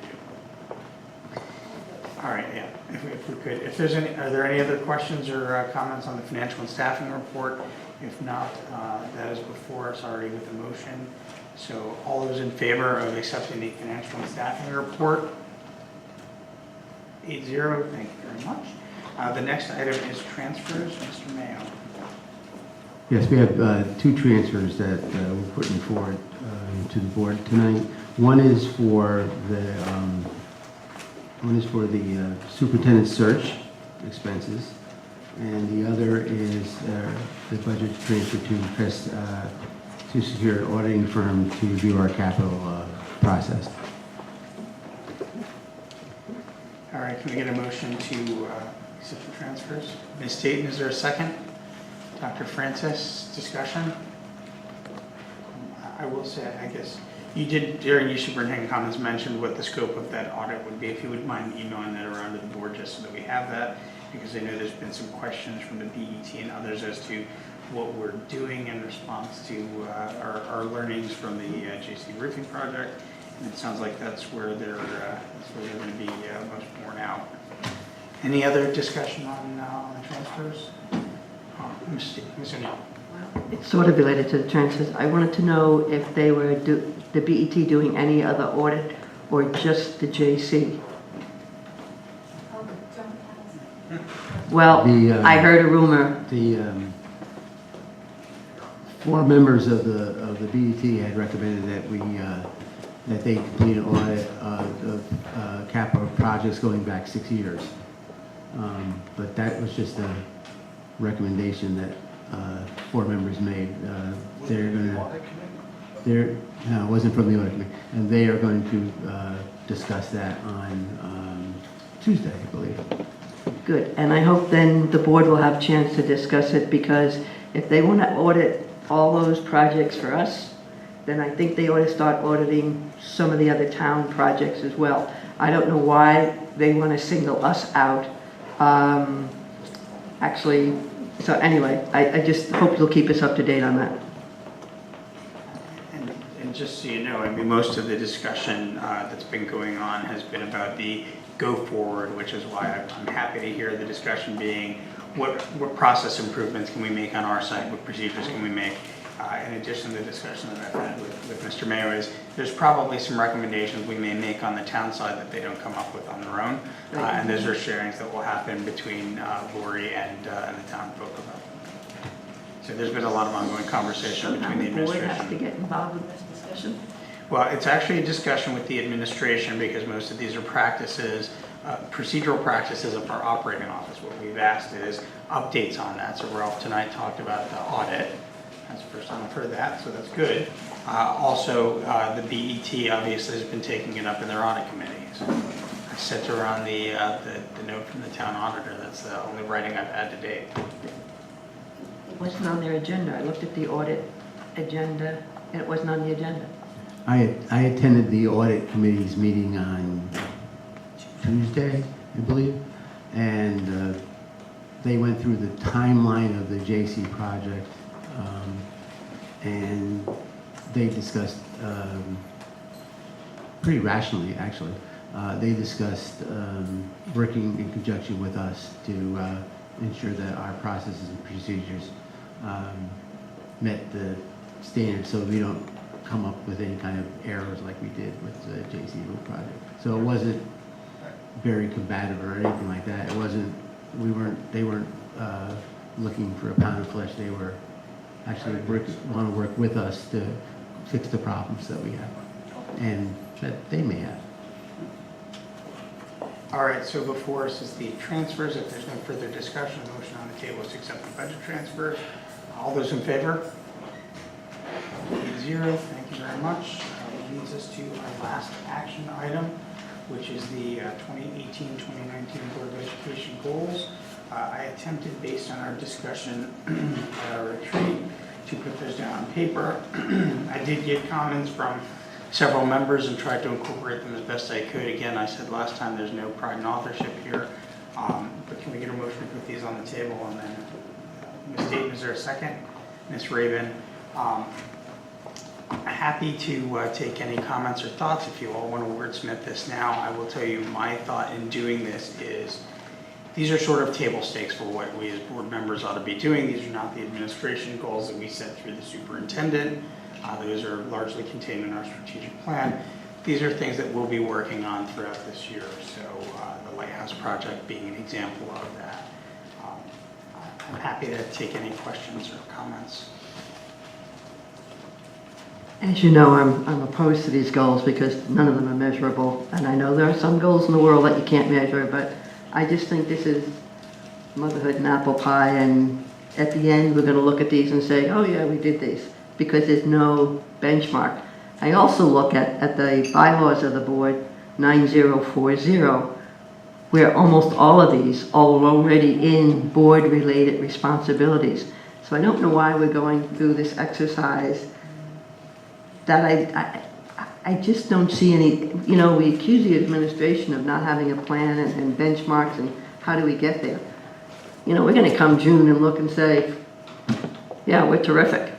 All right, yeah, if we could, if there's any, are there any other questions or comments on the financial and staffing report? If not, that is before us already with a motion. So all those in favor of accepting the financial and staffing report? 8-0, thank you very much. The next item is transfers, Mr. Mayo. Yes, we have two transfers that we're putting forward to the board tonight. One is for the superintendent search expenses, and the other is the budget transfer to secure an auditing firm to review our capital process. All right, can we get a motion to accept the transfers? Ms. Staton, is there a second? Dr. Francis, discussion? I will say, I guess, you did, during your superintendent comments, mention what the scope of that audit would be. If you would mind emailing that around to the board just so that we have that, because I know there's been some questions from the BET and others as to what we're doing in response to our learnings from the JC roofing project. And it sounds like that's where they're going to be most borne out. Any other discussion on the transfers? Ms. O'Neill. It's sort of related to the transfers. I wanted to know if they were, the BET doing any other audit or just the JC? Well, I heard a rumor. The four members of the BET had recommended that they complete an audit of capital projects going back 6 years. But that was just a recommendation that four members made. No, it wasn't from the audit committee, and they are going to discuss that on Tuesday, I believe. Good, and I hope then the board will have a chance to discuss it, because if they want to audit all those projects for us, then I think they ought to start auditing some of the other town projects as well. I don't know why they want to single us out. Actually, so anyway, I just hope you'll keep us up to date on that. And just so you know, I mean, most of the discussion that's been going on has been about the go forward, which is why I'm happy to hear the discussion being what process improvements can we make on our side, what procedures can we make. In addition to the discussion that I've had with Mr. Mayo, is there's probably some recommendations we may make on the town side that they don't come up with on their own. And those are sharings that will happen between Lori and the town folk about them. So there's been a lot of ongoing conversation between the administration. The board has to get involved with this discussion. Well, it's actually a discussion with the administration, because most of these are practices, procedural practices of our operating office. What we've asked is updates on that. So Ralph tonight talked about the audit. That's the first time I've heard that, so that's good. Also, the BET obviously has been taking it up in their audit committee. So I sent around the note from the town auditor. That's the only writing I've had to date. It wasn't on their agenda. I looked at the audit agenda, and it wasn't on the agenda. I attended the audit committee's meeting on Tuesday, I believe, and they went through the timeline of the JC project, and they discussed, pretty rationally actually, they discussed working in conjunction with us to ensure that our processes and procedures met the standards, so we don't come up with any kind of errors like we did with the JC Roof project. So it wasn't very combative or anything like that. It wasn't, they weren't looking for a pound of flesh. They were actually want to work with us to fix the problems that we have and that they may have. All right, so before us is the transfers. If there's no further discussion, the motion on the table is to accept the budget transfers. All those in favor? 8-0, thank you very much. That leads us to our last action item, which is the 2018-2019 Board of Education goals. I attempted, based on our discussion at our retreat, to put those down on paper. I did get comments from several members and tried to incorporate them as best I could. Again, I said last time there's no pride in authorship here. But can we get a motion to put these on the table? And then, Ms. Dayton, is there a second? Ms. Raven, happy to take any comments or thoughts. If you all want to wordsmith this now, I will tell you my thought in doing this is these are sort of table stakes for what we as board members ought to be doing. These are not the administration goals that we set through the superintendent. Those are largely contained in our strategic plan. These are things that we'll be working on throughout this year. So the Lighthouse Project being an example of that. I'm happy to take any questions or comments. As you know, I'm opposed to these goals because none of them are measurable. And I know there are some goals in the world that you can't measure, but I just think this is motherhood and apple pie. And at the end, we're going to look at these and say, oh yeah, we did this, because there's no benchmark. I also look at the bylaws of the board, 9040, where almost all of these are already in board-related responsibilities. So I don't know why we're going through this exercise that I just don't see any. You know, we accuse the administration of not having a plan and benchmarks and how do we get there. You know, we're going to come June and look and say, yeah, we're terrific.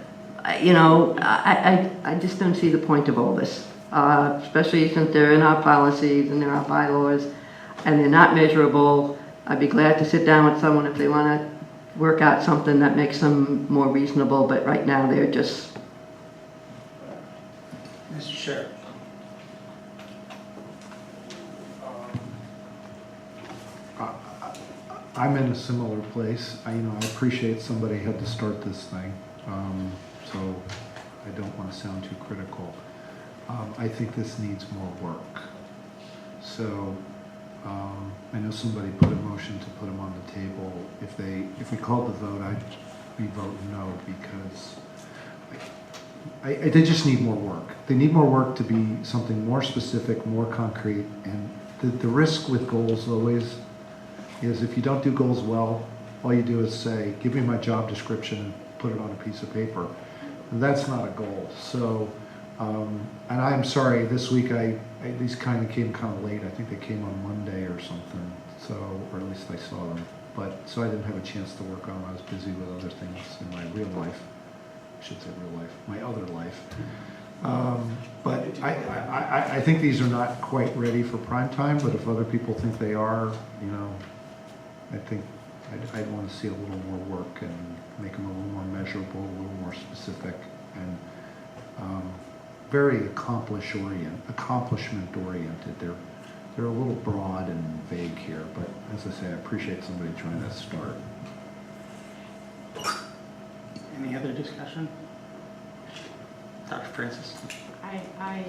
I just don't see the point of all this, especially since they're in our policies and they're our bylaws and they're not measurable. I'd be glad to sit down with someone if they want to work out something that makes them more reasonable, but right now they're just... Mr. Sheriff. I'm in a similar place. I appreciate somebody had to start this thing, so I don't want to sound too critical. I think this needs more work. So I know somebody put a motion to put them on the table. If we called the vote, I'd be voting no, because they just need more work. They need more work to be something more specific, more concrete. And the risk with goals always is if you don't do goals well, all you do is say, give me my job description and put it on a piece of paper. And that's not a goal. So, and I'm sorry, this week these kind of came kind of late. I think they came on Monday or something. So, or at least I saw them. So I didn't have a chance to work on them. I was busy with other things in my real life. I should say real life, my other life. But I think these are not quite ready for prime time, but if other people think they are, I think I'd want to see a little more work and make them a little more measurable, a little more specific, and very accomplishment oriented. They're a little broad and vague here, but as I say, I appreciate somebody trying to start. Any other discussion? Dr. Francis? I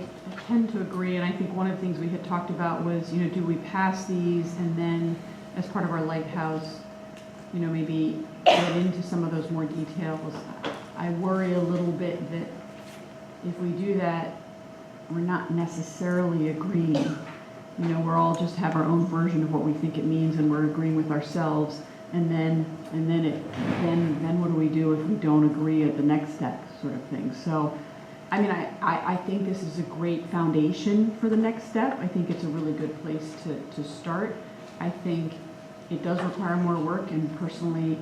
tend to agree, and I think one of the things we had talked about was, do we pass these and then as part of our Lighthouse, maybe get into some of those more details. I worry a little bit that if we do that, we're not necessarily agreeing. We're all just have our own version of what we think it means, and we're agreeing with ourselves. And then what do we do if we don't agree at the next step, sort of thing. So, I mean, I think this is a great foundation for the next step. I think it's a really good place to start. I think it does require more work, and personally,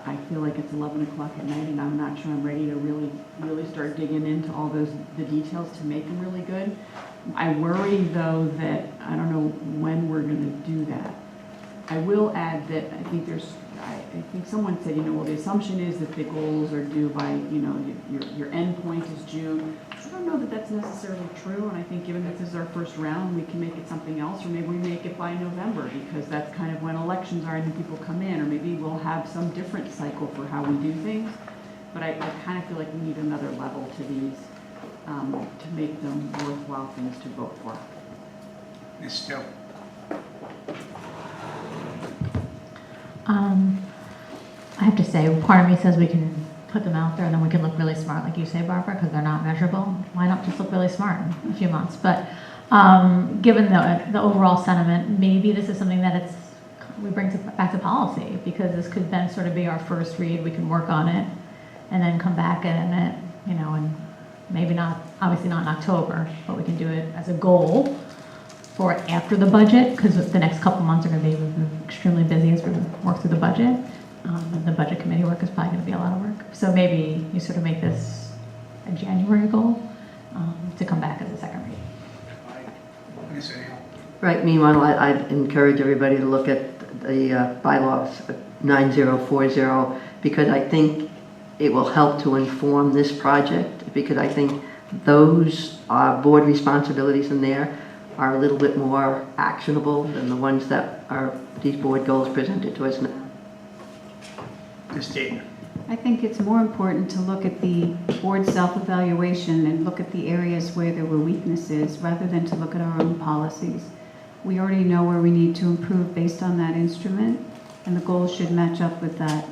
I feel like it's 11 o'clock at night, and I'm not sure I'm ready to really start digging into all the details to make them really good. I worry, though, that I don't know when we're going to do that. I will add that I think someone said, well, the assumption is that the goals are due by, your end point is June. I don't know that that's necessarily true, and I think given that this is our first round, we can make it something else, or maybe we make it by November, because that's kind of when elections are and then people come in, or maybe we'll have some different cycle for how we do things. But I kind of feel like we need another level to these to make them worthwhile things to vote for. Ms. Stowe? I have to say, part of me says we can put them out there and then we can look really smart, like you say, Barbara, because they're not measurable. Why not just look really smart in a few months? But given the overall sentiment, maybe this is something that we bring back to policy, because this could then sort of be our first read. We can work on it and then come back and and maybe not, obviously not in October, but we can do it as a goal for after the budget, because the next couple months are going to be extremely busy as we work through the budget. And the budget committee work is probably going to be a lot of work. So maybe you sort of make this a January goal to come back as a second read. Ms. O'Neill? Right, meanwhile, I'd encourage everybody to look at the bylaws 9040, because I think it will help to inform this project, because I think those board responsibilities in there are a little bit more actionable than the ones that are these board goals presented to us now. Ms. Dayton? I think it's more important to look at the board self-evaluation and look at the areas where there were weaknesses rather than to look at our own policies. We already know where we need to improve based on that instrument, and the goals should match up with that.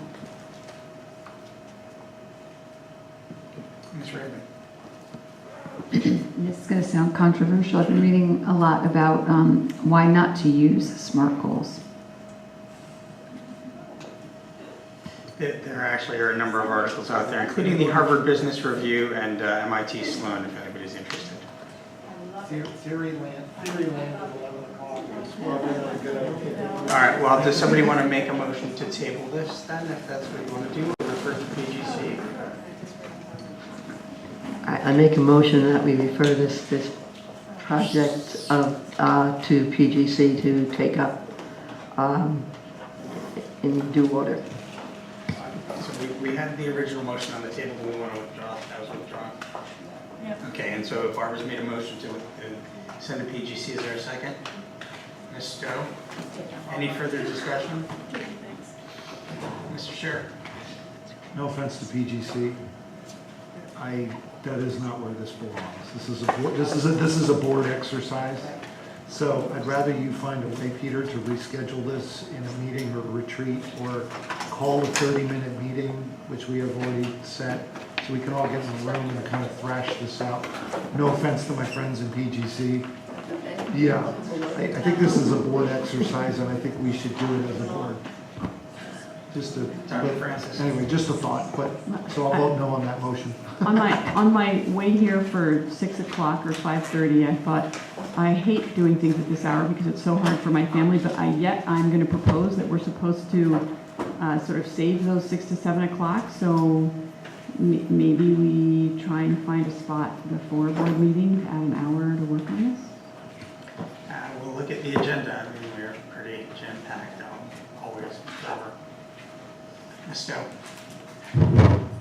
Ms. Raven? This is going to sound controversial. I've been reading a lot about why not to use SMART goals. There actually are a number of articles out there, including the Harvard Business Review and MIT Sloan, if anybody's interested. Theory land at 11 o'clock is probably not a good idea. All right, well, does somebody want to make a motion to table this then, if that's what you want to do, or refer to PGC? I make a motion that we refer this project to PGC to take up in due order. So we had the original motion on the table. Do we want to withdraw? That was withdrawn. Okay, and so Barbara's made a motion to send to PGC. Is there a second? Ms. Stowe? Any further discussion? Mr. Sheriff? No offense to PGC. That is not where this belongs. This is a board exercise. So I'd rather you find a way, Peter, to reschedule this in a meeting or retreat, or call a 30-minute meeting, which we have already set, so we can all get in the room and kind of thrash this out. No offense to my friends in PGC. Yeah, I think this is a board exercise, and I think we should do it as a board. Anyway, just a thought, but, so I'll vote no on that motion. On my way here for 6 o'clock or 5:30, I thought, I hate doing things at this hour because it's so hard for my family, but yet I'm going to propose that we're supposed to sort of save those 6 to 7 o'clock, so maybe we try and find a spot before a board meeting to add an hour to work on this. We'll look at the agenda. I mean, we're pretty jam-packed, always, forever. Ms. Stowe?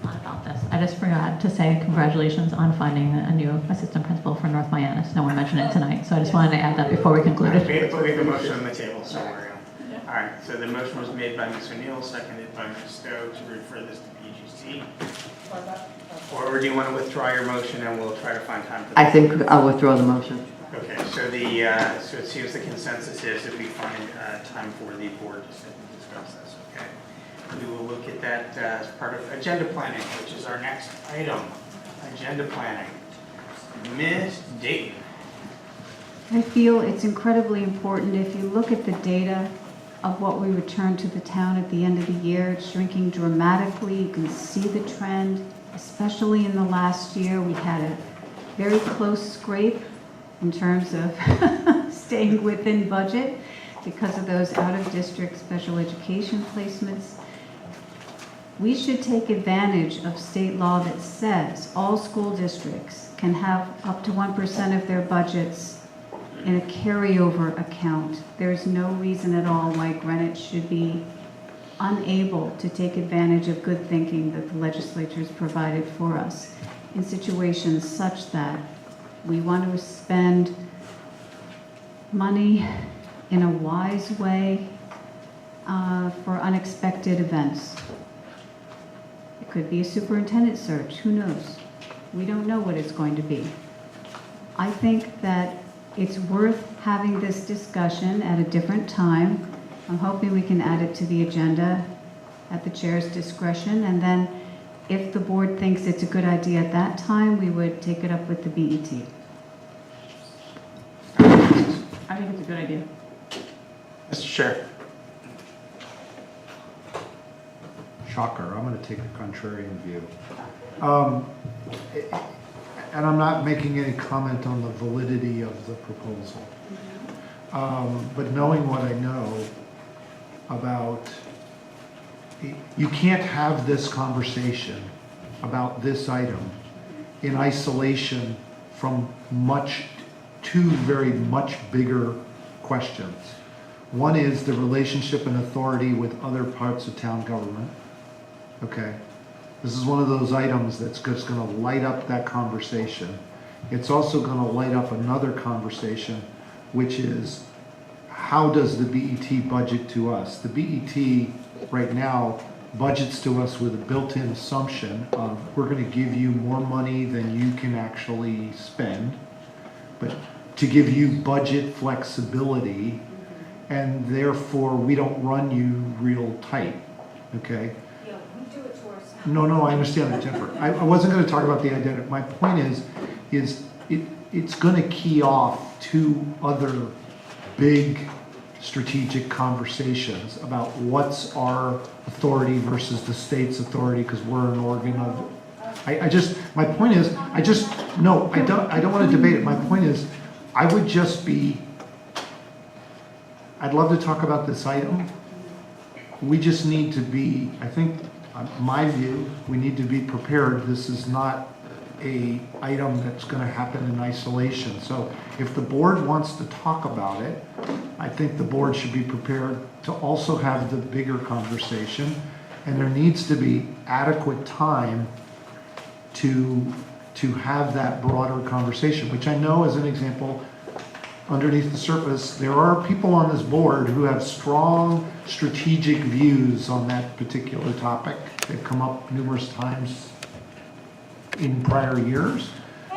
Not about this. I just forgot to say congratulations on finding a new assistant principal for North Miami. No one mentioned it tonight, so I just wanted to add that before we concluded. We have a motion on the table, so we're all right. So the motion was made by Ms. O'Neill, seconded by Ms. Stowe to refer this to PGC. Or do you want to withdraw your motion and we'll try to find time for that? I think I'll withdraw the motion. Okay, so so it seems the consensus is that we find time for the board to sit and discuss this, okay? We will look at that as part of agenda planning, which is our next item, agenda planning. Ms. Dayton. I feel it's incredibly important. If you look at the data of what we return to the town at the end of the year, it's shrinking dramatically. You can see the trend, especially in the last year. We had a very close scrape in terms of staying within budget because of those out-of-district special education placements. We should take advantage of state law that says all school districts can have up to 1% of their budgets in a carryover account. There's no reason at all why Greenwich should be unable to take advantage of good thinking that the legislature's provided for us in situations such that we want to spend money in a wise way for unexpected events. It could be a superintendent search, who knows? We don't know what it's going to be. I think that it's worth having this discussion at a different time. I'm hoping we can add it to the agenda at the chair's discretion, and then if the board thinks it's a good idea at that time, we would take it up with the BET. I think it's a good idea. Mr. Sheriff. Shocker, I'm going to take the contrarian view. And I'm not making any comment on the validity of the proposal. But knowing what I know about, you can't have this conversation about this item in isolation from two very much bigger questions. One is the relationship and authority with other parts of town government. Okay. This is one of those items that's just going to light up that conversation. It's also going to light up another conversation, which is how does the BET budget to us? The BET right now budgets to us with a built-in assumption of we're going to give you more money than you can actually spend, but to give you budget flexibility, and therefore we don't run you real tight, okay? Yeah, we do it to ourselves. No, I understand that, Jennifer. I wasn't going to talk about the identity. My point is it's going to key off two other big strategic conversations about what's our authority versus the state's authority, because we're an organ of. My point is, I don't want to debate it. My point is, I'd love to talk about this item. We just need to be, I think, my view, we need to be prepared. This is not a item that's going to happen in isolation. So if the board wants to talk about it, I think the board should be prepared to also have the bigger conversation, and there needs to be adequate time to have that broader conversation, which I know, as an example, underneath the surface, there are people on this board who have strong strategic views on that particular topic. They've come up numerous times in prior years.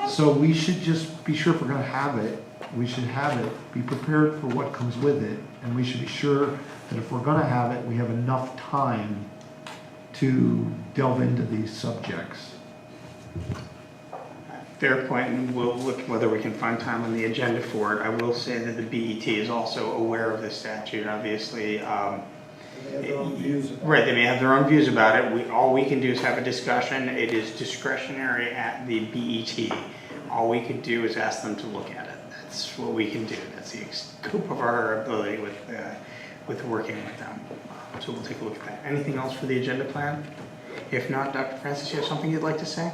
So we should just be sure if we're going to have it, we should have it, be prepared for what comes with it, and we should be sure that if we're going to have it, we have enough time to delve into these subjects. Fair point, and we'll look whether we can find time on the agenda for it. I will say that the BET is also aware of this statute, obviously. They have their own views about Right, they may have their own views about it. All we can do is have a discussion. It is discretionary at the BET. All we can do is ask them to look at it. That's what we can do. That's the scope of our ability with working with them. So we'll take a look at that. Anything else for the agenda plan? If not, Dr. Francis, you have something you'd like to say?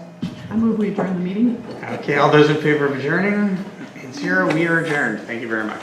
I move we adjourn the meeting. Okay, all those in favor of adjourning? It's 0. We are adjourned. Thank you very much.